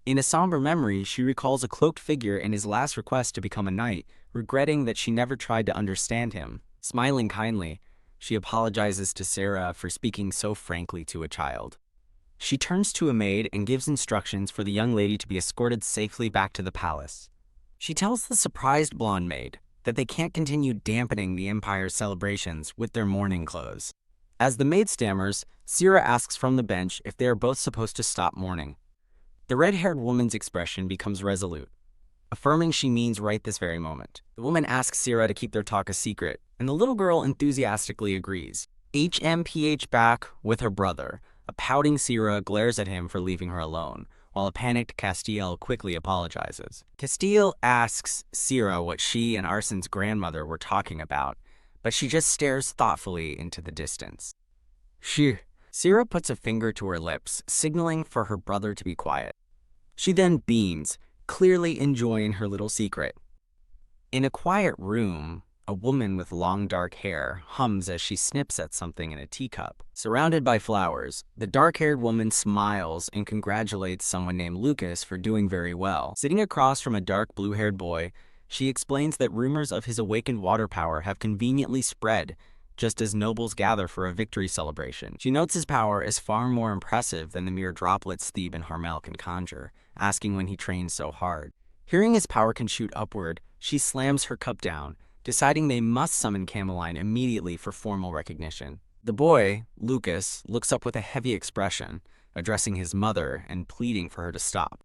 In a somber memory, she recalls a cloaked figure in his last request to become a knight, regretting that she never tried to understand him. Smiling kindly, she apologizes to Sarah for speaking so frankly to a child. She turns to a maid and gives instructions for the young lady to be escorted safely back to the palace. She tells the surprised blonde maid that they can't continue dampening the Empire's celebrations with their mourning clothes. As the maid stammers, Sarah asks from the bench if they are both supposed to stop mourning. The red-haired woman's expression becomes resolute, affirming she means right this very moment. The woman asks Sarah to keep their talk a secret, and the little girl enthusiastically agrees. HMPH back with her brother. A pouting Sarah glares at him for leaving her alone, while a panicked Castile quickly apologizes. Castile asks Sarah what she and Arsen's grandmother were talking about, but she just stares thoughtfully into the distance. Sarah puts a finger to her lips, signaling for her brother to be quiet. She then beams, clearly enjoying her little secret. In a quiet room, a woman with long dark hair hums as she snips at something in a teacup. Surrounded by flowers, the dark-haired woman smiles and congratulates someone named Lucas for doing very well. Sitting across from a dark blue-haired boy, she explains that rumors of his awakened water power have conveniently spread, just as nobles gather for a victory celebration. She notes his power is far more impressive than the mere droplets Thebe and Harmel can conjure, asking when he trains so hard. Hearing his power can shoot upward, she slams her cup down, deciding they must summon Cameline immediately for formal recognition. The boy, Lucas, looks up with a heavy expression, addressing his mother and pleading for her to stop.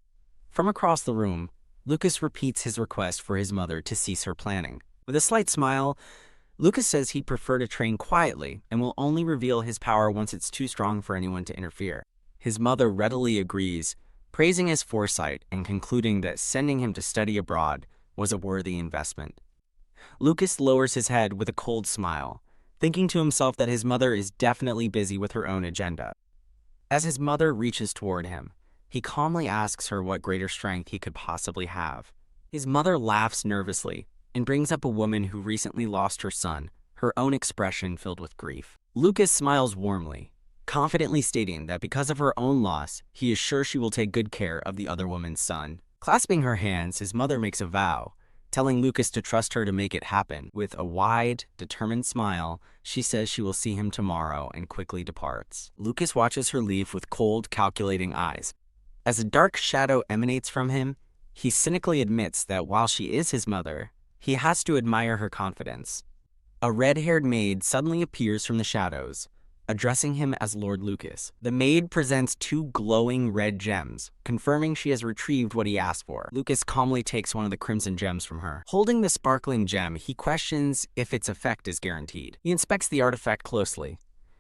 From across the room, Lucas repeats his request for his mother to cease her planning. With a slight smile, Lucas says he'd prefer to train quietly and will only reveal his power once it's too strong for anyone to interfere. His mother readily agrees, praising his foresight and concluding that sending him to study abroad was a worthy investment. Lucas lowers his head with a cold smile, thinking to himself that his mother is definitely busy with her own agenda. As his mother reaches toward him, he calmly asks her what greater strength he could possibly have. His mother laughs nervously and brings up a woman who recently lost her son, her own expression filled with grief. Lucas smiles warmly, confidently stating that because of her own loss, he is sure she will take good care of the other woman's son. Clasping her hands, his mother makes a vow, telling Lucas to trust her to make it happen. With a wide, determined smile, she says she will see him tomorrow and quickly departs. Lucas watches her leave with cold, calculating eyes. As a dark shadow emanates from him, he cynically admits that while she is his mother, he has to admire her confidence. A red-haired maid suddenly appears from the shadows, addressing him as Lord Lucas. The maid presents 2 glowing red gems, confirming she has retrieved what he asked for. Lucas calmly takes one of the crimson gems from her. Holding the sparkling gem, he questions if its effect is guaranteed. He inspects the artifact closely,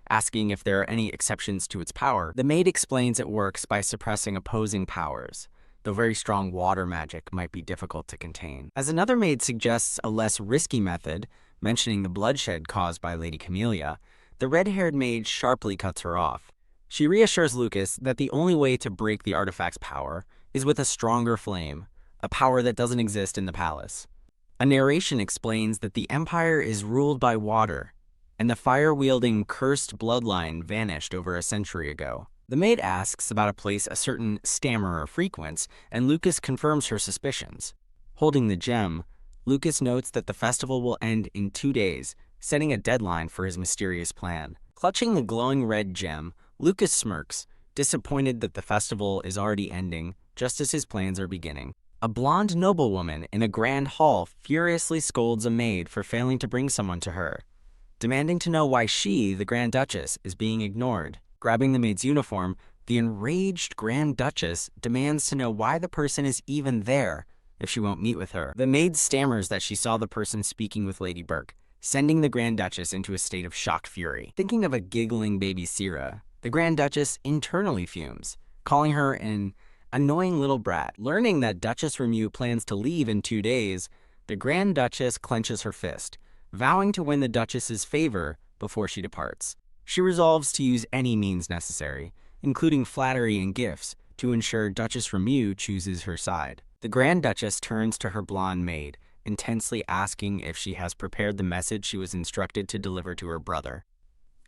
asking if there are any exceptions to its power. The maid explains it works by suppressing opposing powers, though very strong water magic might be difficult to contain. As another maid suggests a less risky method, mentioning the bloodshed caused by Lady Camellia, the red-haired maid sharply cuts her off. She reassures Lucas that the only way to break the artifact's power is with a stronger flame, a power that doesn't exist in the palace. A narration explains that the Empire is ruled by water, and the fire-wielding cursed bloodline vanished over a century ago. The maid asks about a place a certain stammerer frequents, and Lucas confirms her suspicions. Holding the gem, Lucas notes that the festival will end in 2 days, setting a deadline for his mysterious plan. Clutching the glowing red gem, Lucas smirks, disappointed that the festival is already ending just as his plans are beginning. A blonde noblewoman in a grand hall furiously scolds a maid for failing to bring someone to her, demanding to know why she, the Grand Duchess, is being ignored. Grabbing the maid's uniform, the enraged Grand Duchess demands to know why the person is even there if she won't meet with her. The maid stammers that she saw the person speaking with Lady Burke, sending the Grand Duchess into a state of shocked fury. Thinking of a giggling baby Sarah, the Grand Duchess internally fumes, calling her an annoying little brat. Learning that Duchess Remu plans to leave in 2 days, the Grand Duchess clenches her fist, vowing to win the Duchess's favor before she departs. She resolves to use any means necessary, including flattery and gifts, to ensure Duchess Remu chooses her side. The Grand Duchess turns to her blonde maid, intensely asking if she has prepared the message she was instructed to deliver to her brother.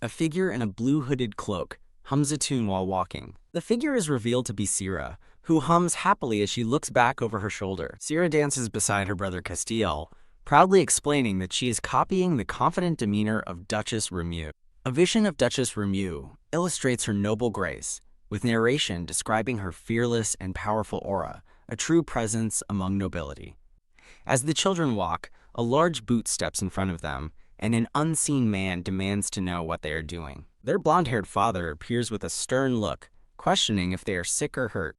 A figure in a blue hooded cloak hums a tune while walking. The figure is revealed to be Sira, who hums happily as she looks back over her shoulder. Sira dances beside her brother Castiel, proudly explaining that she is copying the confident demeanor of Duchess Remu. A vision of Duchess Remu illustrates her noble grace, with narration describing her fearless and powerful aura, a true presence among nobility. As the children walk, a large boot steps in front of them, and an unseen man demands to know what they are doing. Their blonde-haired father appears with a stern look, questioning if they are sick or hurt.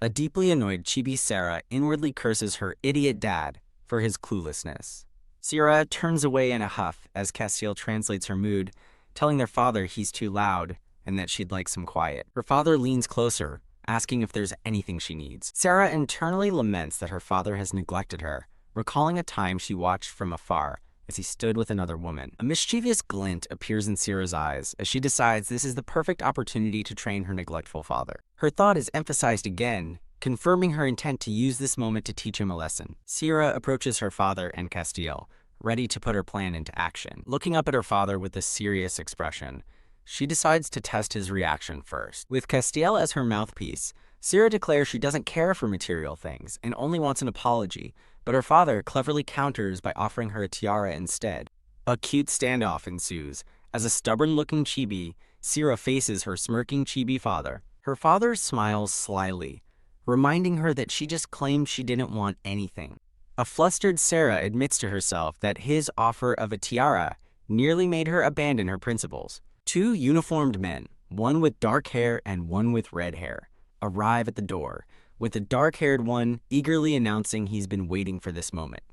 A deeply annoyed Chibi Sarah inwardly curses her idiot dad for his cluelessness. Sira turns away in a huff as Castiel translates her mood, telling their father he's too loud and that she'd like some quiet. Her father leans closer, asking if there's anything she needs. Sarah internally laments that her father has neglected her, recalling a time she watched from afar as he stood with another woman. A mischievous glint appears in Sira's eyes as she decides this is the perfect opportunity to train her neglectful father. Her thought is emphasized again, confirming her intent to use this moment to teach him a lesson. Sira approaches her father and Castiel, ready to put her plan into action. Looking up at her father with a serious expression, she decides to test his reaction first. With Castiel as her mouthpiece, Sira declares she doesn't care for material things and only wants an apology, but her father cleverly counters by offering her a tiara instead. A cute standoff ensues. As a stubborn-looking chibi, Sira faces her smirking chibi father. Her father smiles slyly, reminding her that she just claimed she didn't want anything. A flustered Sarah admits to herself that his offer of a tiara nearly made her abandon her principles. Two uniformed men, one with dark hair and one with red hair, arrive at the door, with the dark-haired one eagerly announcing he's been waiting for this moment.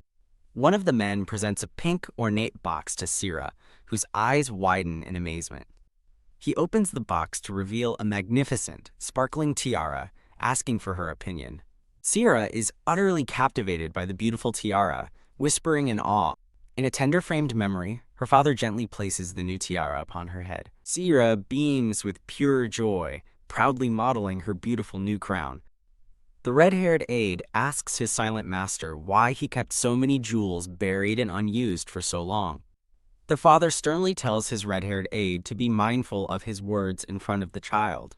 One of the men presents a pink, ornate box to Sira, whose eyes widen in amazement. He opens the box to reveal a magnificent, sparkling tiara, asking for her opinion. Sira is utterly captivated by the beautiful tiara, whispering in awe. In a tender-framed memory, her father gently places the new tiara upon her head. Sira beams with pure joy, proudly modeling her beautiful new crown. The red-haired aide asks his silent master why he kept so many jewels buried and unused for so long. The father sternly tells his red-haired aide to be mindful of his words in front of the child.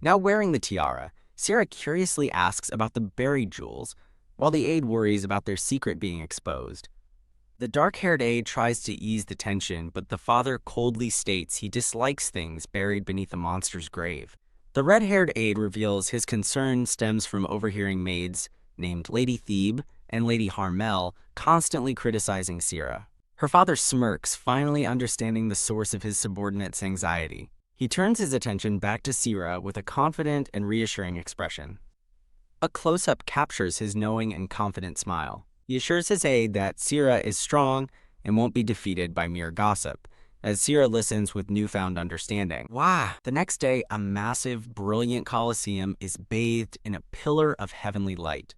Now wearing the tiara, Sira curiously asks about the buried jewels, while the aide worries about their secret being exposed. The dark-haired aide tries to ease the tension, but the father coldly states he dislikes things buried beneath a monster's grave. The red-haired aide reveals his concern stems from overhearing maids named Lady Thebe and Lady Harmel constantly criticizing Sira. Her father smirks, finally understanding the source of his subordinate's anxiety. He turns his attention back to Sira with a confident and reassuring expression. A close-up captures his knowing and confident smile. He assures his aide that Sira is strong and won't be defeated by mere gossip, as Sira listens with newfound understanding. Wow! The next day, a massive, brilliant coliseum is bathed in a pillar of heavenly light.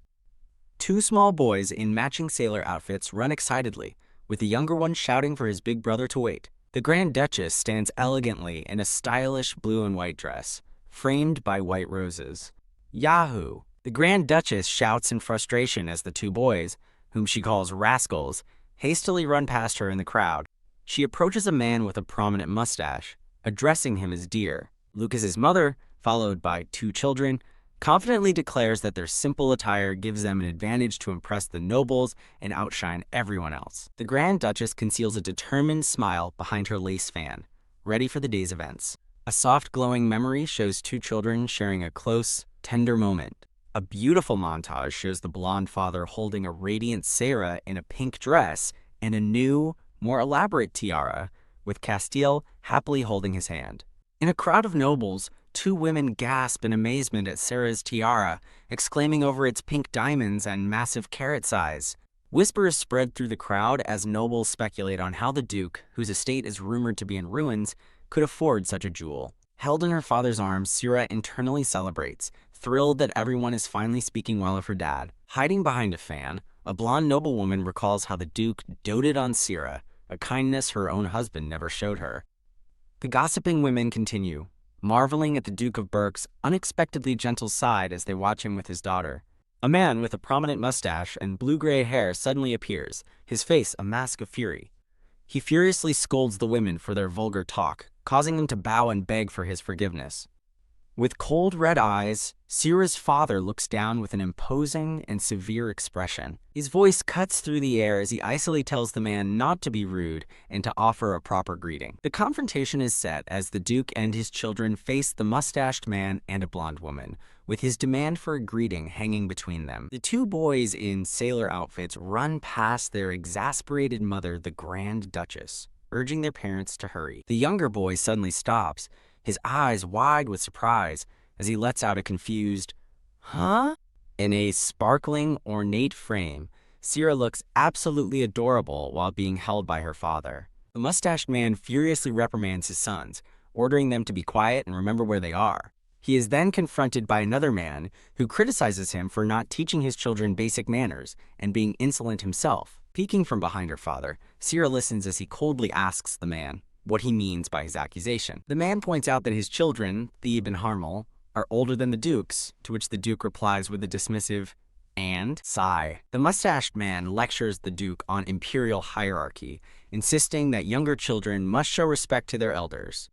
Two small boys in matching sailor outfits run excitedly, with the younger one shouting for his big brother to wait. The Grand Duchess stands elegantly in a stylish blue and white dress, framed by white roses. Yahoo! The Grand Duchess shouts in frustration as the two boys, whom she calls rascals, hastily run past her in the crowd. She approaches a man with a prominent mustache, addressing him as dear. Lucas's mother, followed by two children, confidently declares that their simple attire gives them an advantage to impress the nobles and outshine everyone else. The Grand Duchess conceals a determined smile behind her lace fan, ready for the day's events. A soft glowing memory shows two children sharing a close, tender moment. A beautiful montage shows the blonde father holding a radiant Sarah in a pink dress and a new, more elaborate tiara, with Castiel happily holding his hand. In a crowd of nobles, two women gasp in amazement at Sarah's tiara, exclaiming over its pink diamonds and massive carrot size. Whispers spread through the crowd as nobles speculate on how the Duke, whose estate is rumored to be in ruins, could afford such a jewel. Held in her father's arms, Sira internally celebrates, thrilled that everyone is finally speaking well of her dad. Hiding behind a fan, a blonde noblewoman recalls how the Duke doted on Sira, a kindness her own husband never showed her. The gossiping women continue, marveling at the Duke of Berk's unexpectedly gentle side as they watch him with his daughter. A man with a prominent mustache and blue-gray hair suddenly appears, his face a mask of fury. He furiously scolds the women for their vulgar talk, causing them to bow and beg for his forgiveness. With cold red eyes, Sira's father looks down with an imposing and severe expression. His voice cuts through the air as he icily tells the man not to be rude and to offer a proper greeting. The confrontation is set as the Duke and his children face the mustached man and a blonde woman, with his demand for a greeting hanging between them. The two boys in sailor outfits run past their exasperated mother, the Grand Duchess, urging their parents to hurry. The younger boy suddenly stops, his eyes wide with surprise as he lets out a confused, "Huh?" In a sparkling, ornate frame, Sira looks absolutely adorable while being held by her father. The mustached man furiously reprimands his sons, ordering them to be quiet and remember where they are. He is then confronted by another man who criticizes him for not teaching his children basic manners and being insolent himself. Peeking from behind her father, Sira listens as he coldly asks the man what he means by his accusation. The man points out that his children, Thebe and Harmel, are older than the Duke's, to which the Duke replies with a dismissive "and" sigh. The mustached man lectures the Duke on imperial hierarchy, insisting that younger children must show respect to their elders.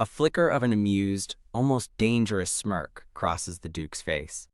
A flicker of an amused, almost dangerous smirk crosses the Duke's face.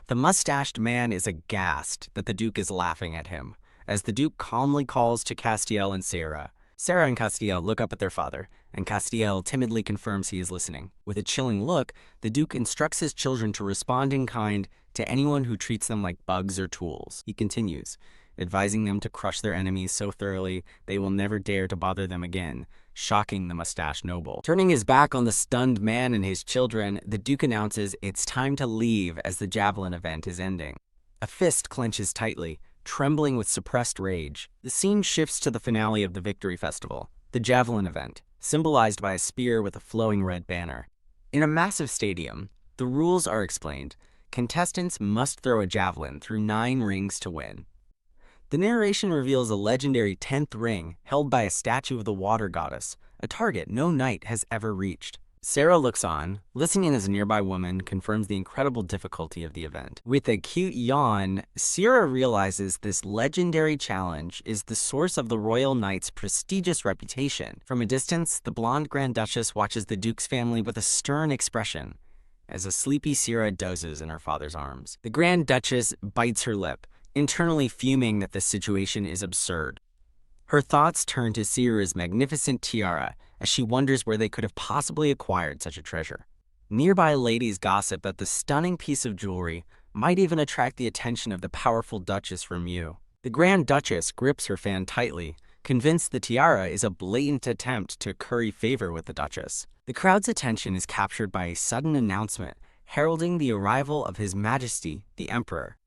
The mustached man is aghast that the Duke is laughing at him, as the Duke calmly calls to Castiel and Sarah. Sarah and Castiel look up at their father, and Castiel timidly confirms he is listening. With a chilling look, the Duke instructs his children to respond in kind to anyone who treats them like bugs or tools. He continues, advising them to crush their enemies so thoroughly they will never dare to bother them again, shocking the mustached noble. Turning his back on the stunned man and his children, the Duke announces it's time to leave as the javelin event is ending. A fist clenches tightly, trembling with suppressed rage. The scene shifts to the finale of the Victory Festival, the javelin event, symbolized by a spear with a flowing red banner. In a massive stadium, the rules are explained. Contestants must throw a javelin through 9 rings to win. The narration reveals a legendary 10th ring held by a statue of the water goddess, a target no knight has ever reached. Sarah looks on, listening as a nearby woman confirms the incredible difficulty of the event. With a cute yawn, Sira realizes this legendary challenge is the source of the royal knight's prestigious reputation. From a distance, the blonde Grand Duchess watches the Duke's family with a stern expression, as a sleepy Sira dozes in her father's arms. The Grand Duchess bites her lip, internally fuming that the situation is absurd. Her thoughts turn to Sira's magnificent tiara, as she wonders where they could have possibly acquired such a treasure. Nearby ladies gossip that the stunning piece of jewelry might even attract the attention of the powerful Duchess from Mew. The Grand Duchess grips her fan tightly, convinced the tiara is a blatant attempt to curry favor with the Duchess. The crowd's attention is captured by a sudden announcement heralding the arrival of His Majesty, the Emperor.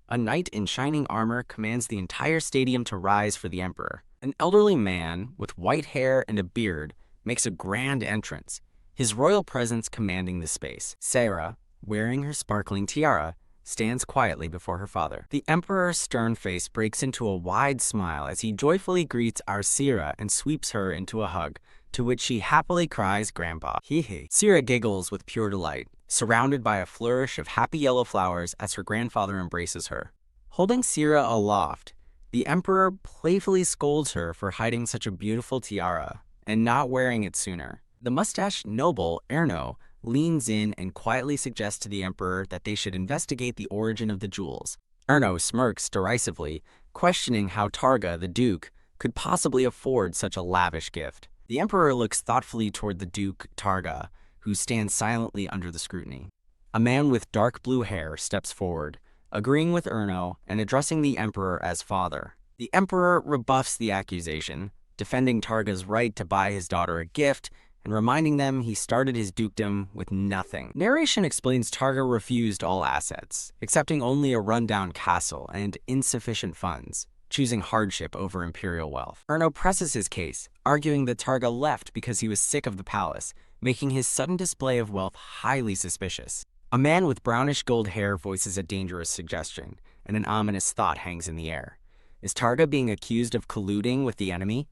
A knight in shining armor commands the entire stadium to rise for the Emperor. An elderly man with white hair and a beard makes a grand entrance, his royal presence commanding the space. Sarah, wearing her sparkling tiara, stands quietly before her father. The Emperor's stern face breaks into a wide smile as he joyfully greets our Sira and sweeps her into a hug, to which she happily cries, "Grandpa." Hee hee. Sira giggles with pure delight, surrounded by a flourish of happy yellow flowers as her grandfather embraces her. Holding Sira aloft, the Emperor playfully scolds her for hiding such a beautiful tiara and not wearing it sooner. The mustached noble, Erno, leans in and quietly suggests to the Emperor that they should investigate the origin of the jewels. Erno smirks derisively, questioning how Targa, the Duke, could possibly afford such a lavish gift. The Emperor looks thoughtfully toward the Duke, Targa, who stands silently under the scrutiny. A man with dark blue hair steps forward, agreeing with Erno and addressing the Emperor as father. The Emperor rebuffs the accusation, defending Targa's right to buy his daughter a gift and reminding them he started his dukedom with nothing. Narration explains Targa refused all assets, accepting only a rundown castle and insufficient funds, choosing hardship over imperial wealth. Erno presses his case, arguing that Targa left because he was sick of the palace, making his sudden display of wealth highly suspicious. A man with brownish gold hair voices a dangerous suggestion, and an ominous thought hangs in the air. Is Targa being accused of colluding with the enemy?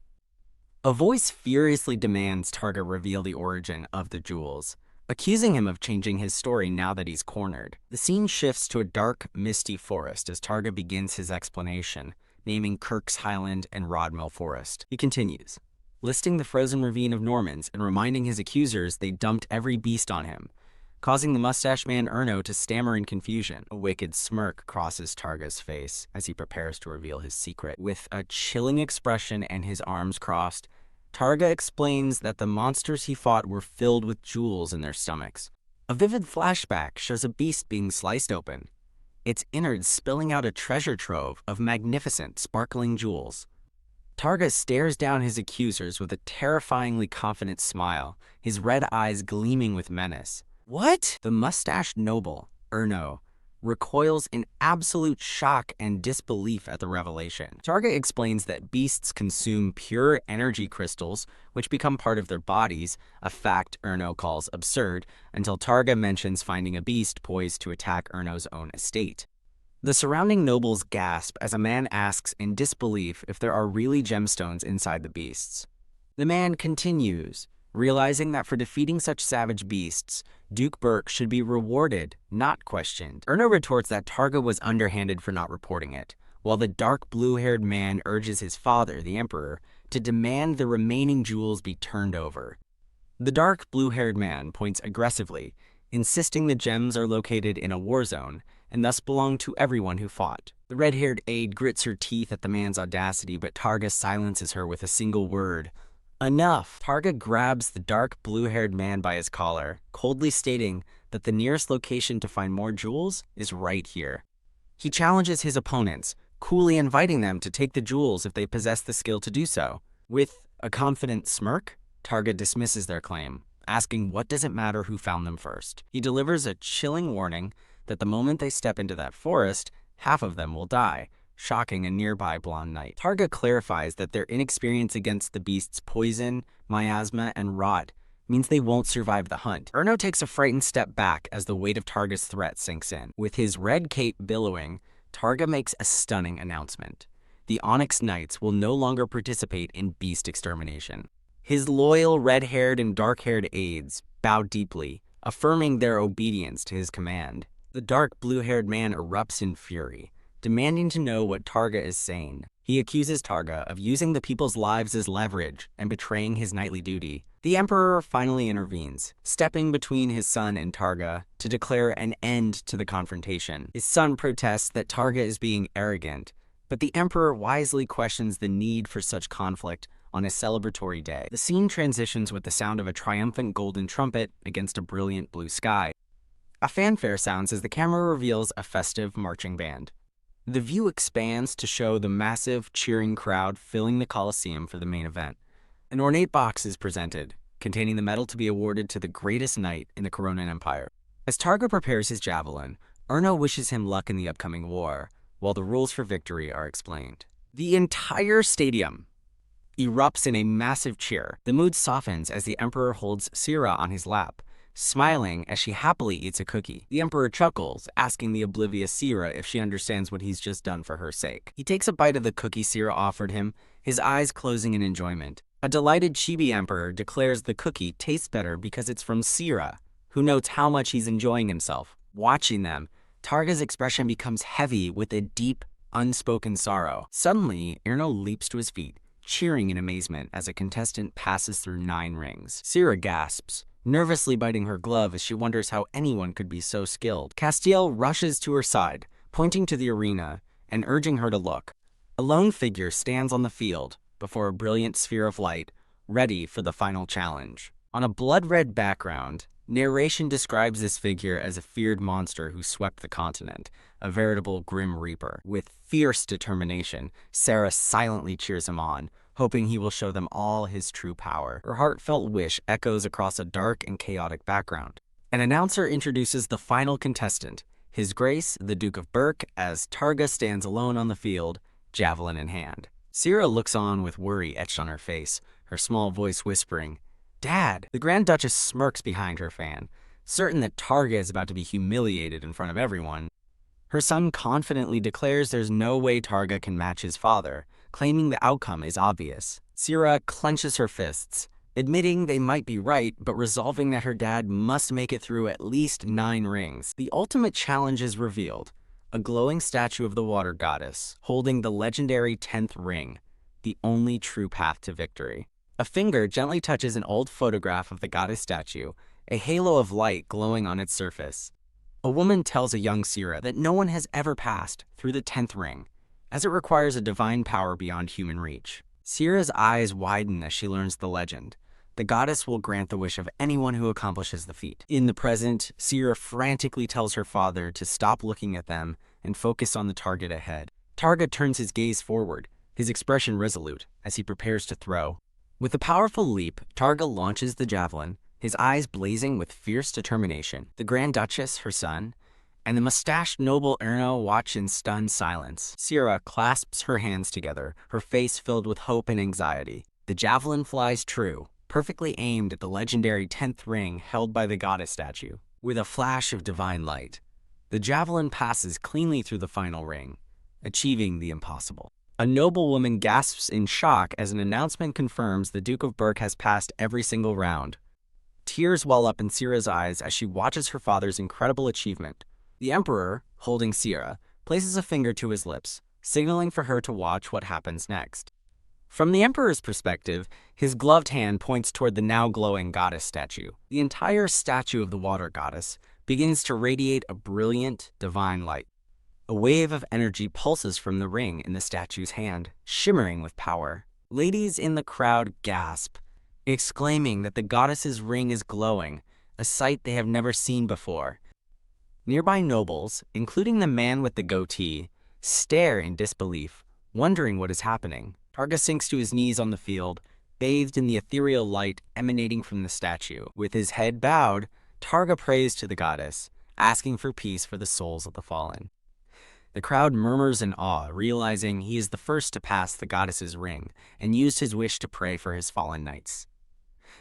A voice furiously demands Targa reveal the origin of the jewels. A accusing him of changing his story now that he's cornered. The scene shifts to a dark, misty forest as Targa begins his explanation, naming Kirk's Highland and Rodmill Forest. He continues, listing the frozen ravine of Normans and reminding his accusers they dumped every beast on him, causing the mustache man Erno to stammer in confusion. A wicked smirk crosses Targa's face as he prepares to reveal his secret. With a chilling expression and his arms crossed, Targa explains that the monsters he fought were filled with jewels in their stomachs. A vivid flashback shows a beast being sliced open, its innards spilling out a treasure trove of magnificent, sparkling jewels. Targa stares down his accusers with a terrifyingly confident smile, his red eyes gleaming with menace. What? The mustached noble, Erno, recoils in absolute shock and disbelief at the revelation. Targa explains that beasts consume pure energy crystals, which become part of their bodies, a fact Erno calls absurd, until Targa mentions finding a beast poised to attack Erno's own estate. The surrounding nobles gasp as a man asks in disbelief if there are really gemstones inside the beasts. The man continues, realizing that for defeating such savage beasts, Duke Burke should be rewarded, not questioned. Erno retorts that Targa was underhanded for not reporting it, while the dark blue-haired man urges his father, the Emperor, to demand the remaining jewels be turned over. The dark blue-haired man points aggressively, insisting the gems are located in a war zone, and thus belong to everyone who fought. The red-haired aide grits her teeth at the man's audacity, but Targa silences her with a single word. Enough! Targa grabs the dark blue-haired man by his collar, coldly stating that the nearest location to find more jewels is right here. He challenges his opponents, coolly inviting them to take the jewels if they possess the skill to do so. With a confident smirk, Targa dismisses their claim, asking what does it matter who found them first. He delivers a chilling warning that the moment they step into that forest, half of them will die, shocking a nearby blonde knight. Targa clarifies that their inexperience against the beast's poison, miasma, and rot means they won't survive the hunt. Erno takes a frightened step back as the weight of Targa's threat sinks in. With his red cape billowing, Targa makes a stunning announcement. The Onyx Knights will no longer participate in beast extermination. His loyal red-haired and dark-haired aides bow deeply, affirming their obedience to his command. The dark blue-haired man erupts in fury, demanding to know what Targa is saying. He accuses Targa of using the people's lives as leverage and betraying his knightly duty. The Emperor finally intervenes, stepping between his son and Targa to declare an end to the confrontation. His son protests that Targa is being arrogant, but the Emperor wisely questions the need for such conflict on a celebratory day. The scene transitions with the sound of a triumphant golden trumpet against a brilliant blue sky. A fanfare sounds as the camera reveals a festive marching band. The view expands to show the massive, cheering crowd filling the Colosseum for the main event. An ornate box is presented, containing the medal to be awarded to the greatest knight in the Corona Empire. As Targa prepares his javelin, Erno wishes him luck in the upcoming war, while the rules for victory are explained. The entire stadium erupts in a massive cheer. The mood softens as the Emperor holds Sira on his lap, smiling as she happily eats a cookie. The Emperor chuckles, asking the oblivious Sira if she understands what he's just done for her sake. He takes a bite of the cookie Sira offered him, his eyes closing in enjoyment. A delighted Chibi Emperor declares the cookie tastes better because it's from Sira, who notes how much he's enjoying himself. Watching them, Targa's expression becomes heavy with a deep, unspoken sorrow. Suddenly, Erno leaps to his feet, cheering in amazement as a contestant passes through 9 rings. Sira gasps, nervously biting her glove as she wonders how anyone could be so skilled. Castiel rushes to her side, pointing to the arena and urging her to look. A lone figure stands on the field before a brilliant sphere of light, ready for the final challenge. On a blood-red background, narration describes this figure as a feared monster who swept the continent, a veritable Grim Reaper. With fierce determination, Sarah silently cheers him on, hoping he will show them all his true power. Her heartfelt wish echoes across a dark and chaotic background. An announcer introduces the final contestant, His Grace, the Duke of Burke, as Targa stands alone on the field, javelin in hand. Sira looks on with worry etched on her face, her small voice whispering, "Dad!" The Grand Duchess smirks behind her fan, certain that Targa is about to be humiliated in front of everyone. Her son confidently declares there's no way Targa can match his father, claiming the outcome is obvious. Sira clenches her fists, admitting they might be right, but resolving that her dad must make it through at least 9 rings. The ultimate challenge is revealed, a glowing statue of the water goddess, holding the legendary 10th ring, the only true path to victory. A finger gently touches an old photograph of the goddess statue, a halo of light glowing on its surface. A woman tells a young Sira that no one has ever passed through the 10th ring, as it requires a divine power beyond human reach. Sira's eyes widen as she learns the legend. The goddess will grant the wish of anyone who accomplishes the feat. In the present, Sira frantically tells her father to stop looking at them and focus on the target ahead. Targa turns his gaze forward, his expression resolute, as he prepares to throw. With a powerful leap, Targa launches the javelin, his eyes blazing with fierce determination. The Grand Duchess, her son, and the mustached noble Erno watch in stunned silence. Sira clasps her hands together, her face filled with hope and anxiety. The javelin flies true, perfectly aimed at the legendary 10th ring held by the goddess statue. With a flash of divine light, the javelin passes cleanly through the final ring, achieving the impossible. A noblewoman gasps in shock as an announcement confirms the Duke of Berk has passed every single round. Tears well up in Sira's eyes as she watches her father's incredible achievement. The Emperor, holding Sira, places a finger to his lips, signaling for her to watch what happens next. From the Emperor's perspective, his gloved hand points toward the now glowing goddess statue. The entire statue of the water goddess begins to radiate a brilliant, divine light. A wave of energy pulses from the ring in the statue's hand, shimmering with power. Ladies in the crowd gasp, exclaiming that the goddess's ring is glowing, a sight they have never seen before. Nearby nobles, including the man with the goatee, stare in disbelief, wondering what is happening. Targa sinks to his knees on the field, bathed in the ethereal light emanating from the statue. With his head bowed, Targa prays to the goddess, asking for peace for the souls of the fallen. The crowd murmurs in awe, realizing he is the first to pass the goddess's ring and used his wish to pray for his fallen knights.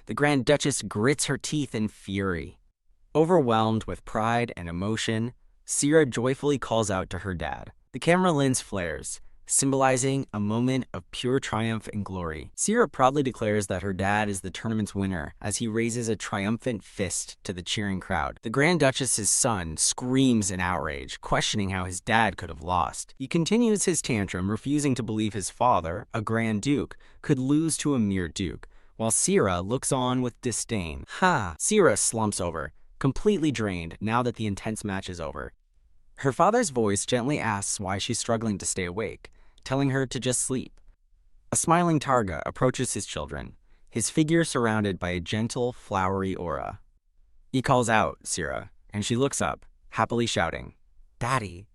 The Grand Duchess grits her teeth in fury. Overwhelmed with pride and emotion, Sira joyfully calls out to her dad. The camera lens flares, symbolizing a moment of pure triumph and glory. Sira proudly declares that her dad is the tournament's winner as he raises a triumphant fist to the cheering crowd. The Grand Duchess's son screams in outrage, questioning how his dad could have lost. He continues his tantrum, refusing to believe his father, a Grand Duke, could lose to a mere duke, while Sira looks on with disdain. Ha! Sira slumps over, completely drained now that the intense match is over. Her father's voice gently asks why she's struggling to stay awake, telling her to just sleep. A smiling Targa approaches his children, his figure surrounded by a gentle, flowery aura. He calls out, Sira, and she looks up, happily shouting, "Daddy."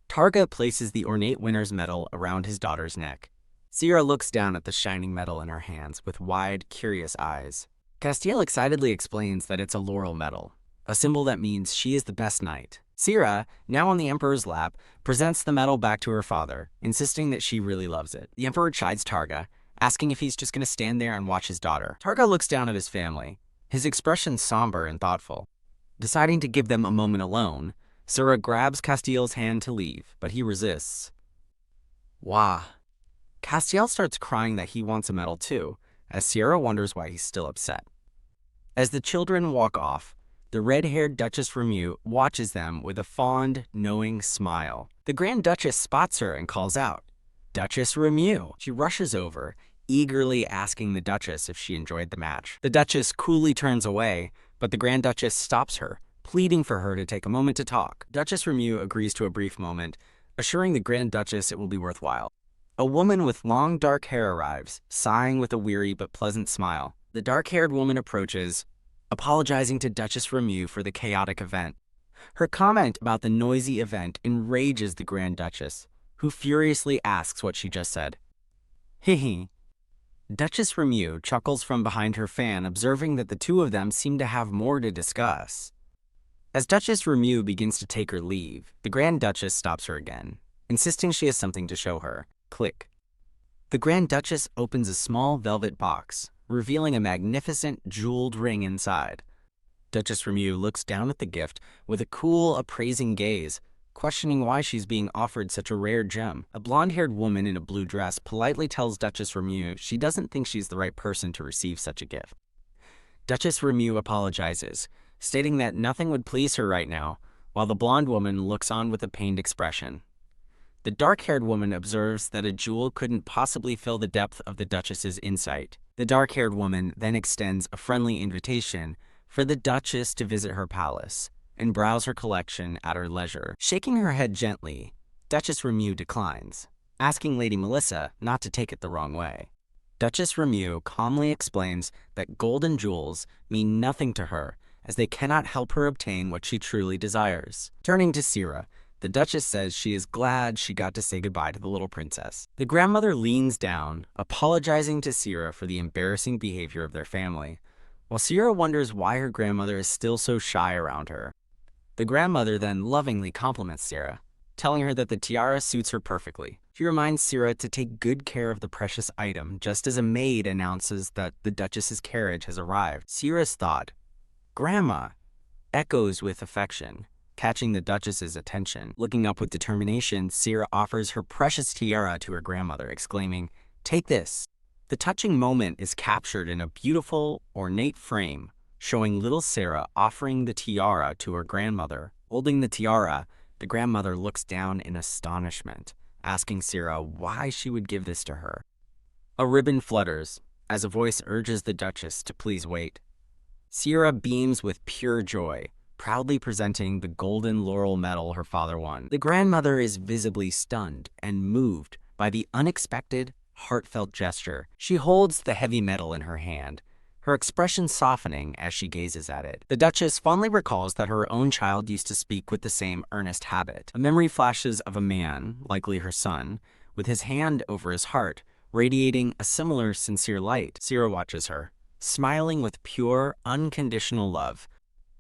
Targa places the ornate winner's medal around his daughter's neck. Sira looks down at the shining medal in her hands with wide, curious eyes. Castiel excitedly explains that it's a laurel medal, a symbol that means she is the best knight. Sira, now on the Emperor's lap, presents the medal back to her father, insisting that she really loves it. The Emperor chides Targa, asking if he's just going to stand there and watch his daughter. Targa looks down at his family, his expression somber and thoughtful. Deciding to give them a moment alone, Sira grabs Castiel's hand to leave, but he resists. Wah. Castiel starts crying that he wants a medal too, as Sira wonders why he's still upset. As the children walk off, the red-haired Duchess Remu watches them with a fond, knowing smile. The Grand Duchess spots her and calls out, "Duchess Remu." She rushes over, eagerly asking the Duchess if she enjoyed the match. The Duchess coolly turns away, but the Grand Duchess stops her, pleading for her to take a moment to talk. Duchess Remu agrees to a brief moment, assuring the Grand Duchess it will be worthwhile. A woman with long dark hair arrives, sighing with a weary but pleasant smile. The dark-haired woman approaches, apologizing to Duchess Remu for the chaotic event. Her comment about the noisy event enrages the Grand Duchess, who furiously asks what she just said. Hehe. Duchess Remu chuckles from behind her fan, observing that the two of them seem to have more to discuss. As Duchess Remu begins to take her leave, the Grand Duchess stops her again, insisting she has something to show her. Click. The Grand Duchess opens a small velvet box, revealing a magnificent jeweled ring inside. Duchess Remu looks down at the gift with a cool, appraising gaze, questioning why she's being offered such a rare gem. A blonde-haired woman in a blue dress politely tells Duchess Remu she doesn't think she's the right person to receive such a gift. Duchess Remu apologizes, stating that nothing would please her right now, while the blonde woman looks on with a pained expression. The dark-haired woman observes that a jewel couldn't possibly fill the depth of the Duchess's insight. The dark-haired woman then extends a friendly invitation for the Duchess to visit her palace and browse her collection at her leisure. Shaking her head gently, Duchess Remu declines, asking Lady Melissa not to take it the wrong way. Duchess Remu calmly explains that golden jewels mean nothing to her, as they cannot help her obtain what she truly desires. Turning to Sira, the Duchess says she is glad she got to say goodbye to the little princess. The grandmother leans down, apologizing to Sira for the embarrassing behavior of their family, while Sira wonders why her grandmother is still so shy around her. The grandmother then lovingly compliments Sira, telling her that the tiara suits her perfectly. She reminds Sira to take good care of the precious item, just as a maid announces that the Duchess's carriage has arrived. Sira's thought, "Grandma," echoes with affection, catching the Duchess's attention. Looking up with determination, Sira offers her precious tiara to her grandmother, exclaiming, "Take this." The touching moment is captured in a beautiful, ornate frame, showing little Sira offering the tiara to her grandmother. Holding the tiara, the grandmother looks down in astonishment, asking Sira why she would give this to her. A ribbon flutters, as a voice urges the Duchess to please wait. Sira beams with pure joy, proudly presenting the golden laurel medal her father won. The grandmother is visibly stunned and moved by the unexpected, heartfelt gesture. She holds the heavy medal in her hand, her expression softening as she gazes at it. The Duchess fondly recalls that her own child used to speak with the same earnest habit. A memory flashes of a man, likely her son, with his hand over his heart, radiating a similar sincere light. Sira watches her, smiling with pure, unconditional love.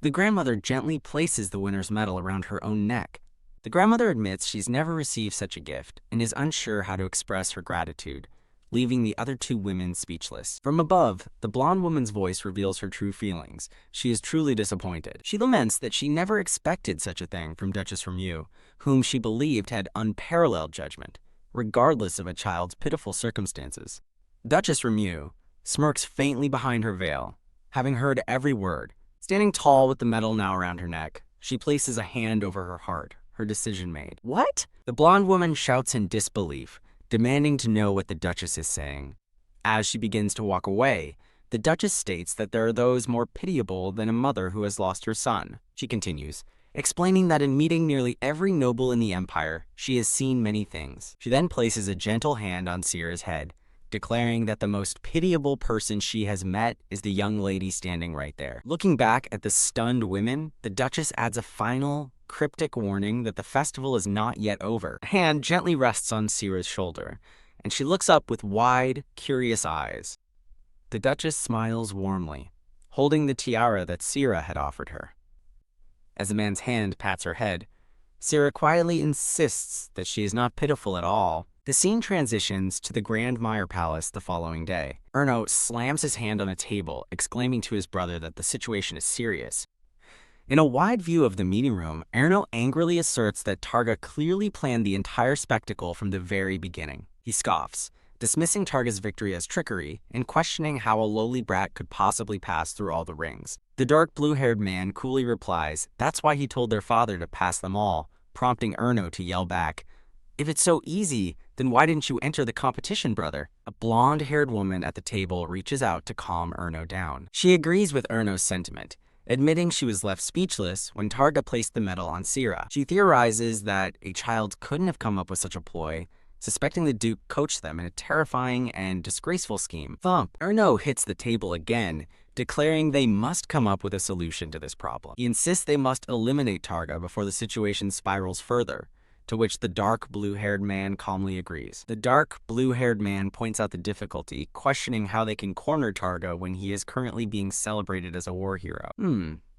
The grandmother gently places the winner's medal around her own neck. The grandmother admits she's never received such a gift and is unsure how to express her gratitude, leaving the other two women speechless. From above, the blonde woman's voice reveals her true feelings. She is truly disappointed. She laments that she never expected such a thing from Duchess Remu, whom she believed had unparalleled judgment, regardless of a child's pitiful circumstances. Duchess Remu smirks faintly behind her veil, having heard every word. Standing tall with the medal now around her neck, she places a hand over her heart, her decision made. "What?" The blonde woman shouts in disbelief, demanding to know what the Duchess is saying. As she begins to walk away, the Duchess states that there are those more pitiable than a mother who has lost her son. She continues, explaining that in meeting nearly every noble in the empire, she has seen many things. She then places a gentle hand on Sira's head, declaring that the most pitiable person she has met is the young lady standing right there. Looking back at the stunned women, the Duchess adds a final, cryptic warning that the festival is not yet over. A hand gently rests on Sira's shoulder, and she looks up with wide, curious eyes. The Duchess smiles warmly, holding the tiara that Sira had offered her. As the man's hand pats her head, Sira quietly insists that she is not pitiful at all. The scene transitions to the Grand Palace the following day. Erno slams his hand on a table, exclaiming to his brother that the situation is serious. In a wide view of the meeting room, Erno angrily asserts that Targa clearly planned the entire spectacle from the very beginning. He scoffs, dismissing Targa's victory as trickery and questioning how a lowly brat could possibly pass through all the rings. The dark blue-haired man coolly replies that's why he told their father to pass them all, prompting Erno to yell back, "If it's so easy, then why didn't you enter the competition, brother?" A blonde-haired woman at the table reaches out to calm Erno down. She agrees with Erno's sentiment, admitting she was left speechless when Targa placed the medal on Sira. She theorizes that a child couldn't have come up with such a ploy, suspecting the Duke coached them in a terrifying and disgraceful scheme. Thump! Erno hits the table again, declaring they must come up with a solution to this problem. He insists they must eliminate Targa before the situation spirals further, to which the dark blue-haired man calmly agrees. The dark blue-haired man points out the difficulty, questioning how they can corner Targa when he is currently being celebrated as a war hero.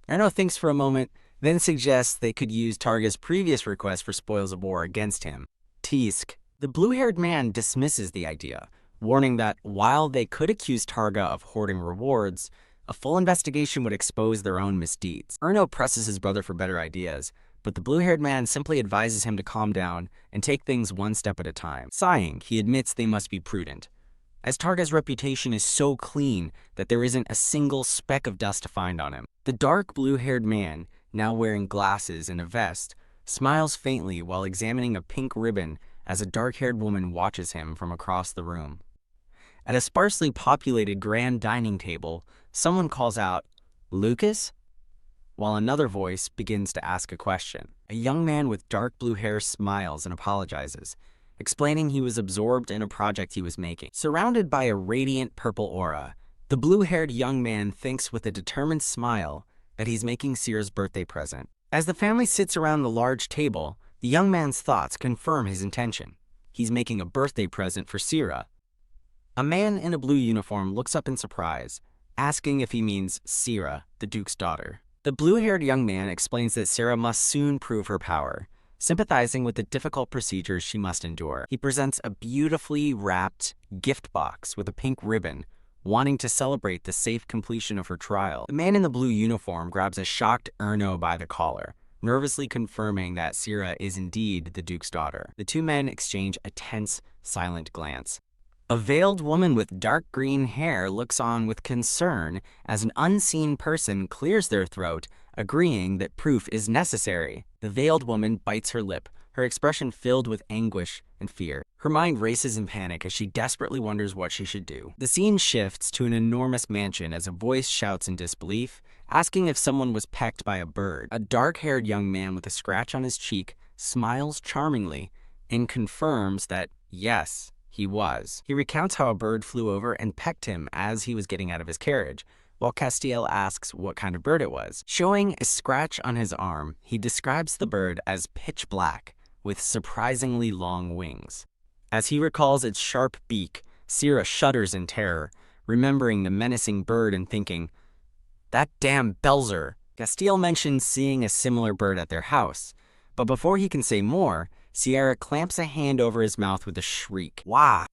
Erno thinks for a moment, then suggests they could use Targa's previous request for spoils of war against him. Tisk. The blue-haired man dismisses the idea, warning that while they could accuse Targa of hoarding rewards, a full investigation would expose their own misdeeds. Erno presses his brother for better ideas, but the blue-haired man simply advises him to calm down and take things one step at a time. Sighing, he admits they must be prudent, as Targa's reputation is so clean that there isn't a single speck of dust to find on him. The dark blue-haired man, now wearing glasses and a vest, smiles faintly while examining a pink ribbon as a dark-haired woman watches him from across the room. At a sparsely populated grand dining table, someone calls out, "Lucas?" while another voice begins to ask a question. A young man with dark blue hair smiles and apologizes, explaining he was absorbed in a project he was making. Surrounded by a radiant purple aura, the blue-haired young man thinks with a determined smile that he's making Sierra's birthday present. As the family sits around the large table, the young man's thoughts confirm his intention. He's making a birthday present for Sierra. A man in a blue uniform looks up in surprise, asking if he means Sierra, the Duke's daughter. The blue-haired young man explains that Sierra must soon prove her power, sympathizing with the difficult procedures she must endure. He presents a beautifully wrapped gift box with a pink ribbon, wanting to celebrate the safe completion of her trial. The man in the blue uniform grabs a shocked Erno by the collar, nervously confirming that Sierra is indeed the Duke's daughter. The two men exchange a tense, silent glance. A veiled woman with dark green hair looks on with concern as an unseen person clears their throat, agreeing that proof is necessary. The veiled woman bites her lip, her expression filled with anguish and fear. Her mind races in panic as she desperately wonders what she should do. The scene shifts to an enormous mansion as a voice shouts in disbelief, asking if someone was pecked by a bird. A dark-haired young man with a scratch on his cheek smiles charmingly and confirms that, yes, he was. He recounts how a bird flew over and pecked him as he was getting out of his carriage, while Castiel asks what kind of bird it was. Showing a scratch on his arm, he describes the bird as pitch black, with surprisingly long wings. As he recalls its sharp beak, Sierra shudders in terror, remembering the menacing bird and thinking, "That damn Belzer." Castiel mentions seeing a similar bird at their house, but before he can say more, Sierra clamps a hand over his mouth with a shriek. "Wah!"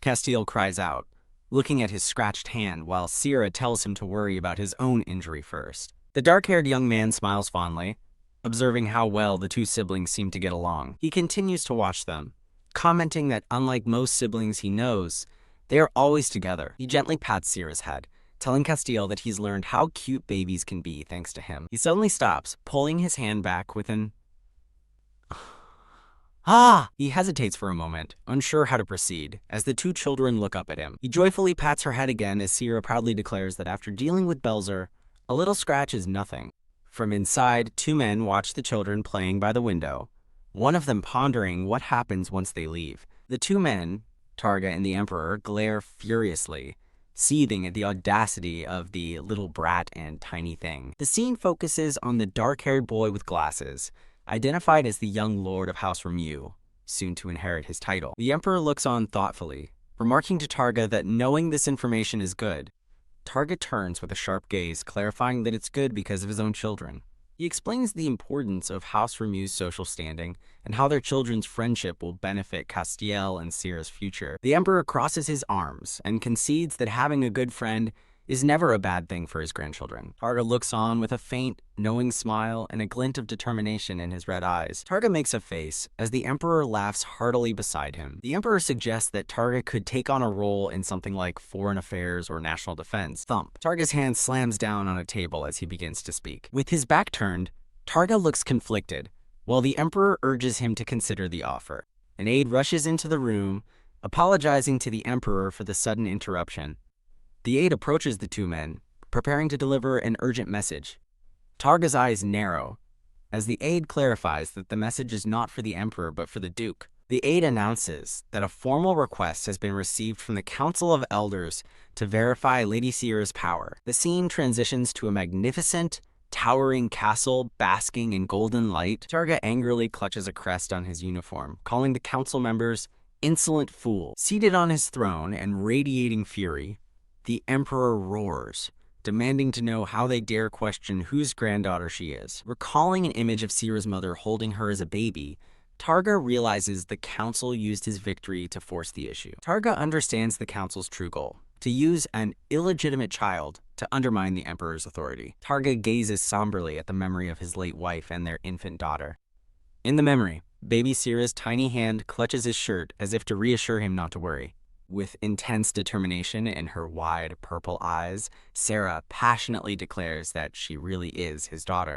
Castiel cries out, looking at his scratched hand while Sierra tells him to worry about his own injury first. The dark-haired young man smiles fondly, observing how well the two siblings seem to get along. He continues to watch them, commenting that unlike most siblings he knows, they are always together. He gently pats Sierra's head, telling Castiel that he's learned how cute babies can be thanks to him. He suddenly stops, pulling his hand back with an "Ah!" He hesitates for a moment, unsure how to proceed, as the two children look up at him. He joyfully pats her head again as Sierra proudly declares that after dealing with Belzer, a little scratch is nothing. From inside, two men watch the children playing by the window, one of them pondering what happens once they leave. The two men, Targa and the Emperor, glare furiously, seething at the audacity of the little brat and tiny thing. The scene focuses on the dark-haired boy with glasses, identified as the young lord of House Remu, soon to inherit his title. The Emperor looks on thoughtfully, remarking to Targa that knowing this information is good. Targa turns with a sharp gaze, clarifying that it's good because of his own children. He explains the importance of House Remu's social standing and how their children's friendship will benefit Castiel and Sierra's future. The Emperor crosses his arms and concedes that having a good friend is never a bad thing for his grandchildren. Targa looks on with a faint, knowing smile and a glint of determination in his red eyes. Targa makes a face as the Emperor laughs heartily beside him. The Emperor suggests that Targa could take on a role in something like foreign affairs or national defense. Thump. Targa's hand slams down on a table as he begins to speak. With his back turned, Targa looks conflicted, while the Emperor urges him to consider the offer. An aide rushes into the room, apologizing to the Emperor for the sudden interruption. The aide approaches the two men, preparing to deliver an urgent message. Targa's eyes narrow, as the aide clarifies that the message is not for the Emperor but for the Duke. The aide announces that a formal request has been received from the Council of Elders to verify Lady Sierra's power. The scene transitions to a magnificent, towering castle basking in golden light. Targa angrily clutches a crest on his uniform, calling the council members insolent fools. Seated on his throne and radiating fury, the Emperor roars, demanding to know how they dare question whose granddaughter she is. Recalling an image of Sierra's mother holding her as a baby, Targa realizes the council used his victory to force the issue. Targa understands the council's true goal: to use an illegitimate child to undermine the emperor's authority. Targa gazes somberly at the memory of his late wife and their infant daughter. In the memory, baby Sira's tiny hand clutches his shirt as if to reassure him not to worry. With intense determination in her wide purple eyes, Sarah passionately declares that she really is his daughter.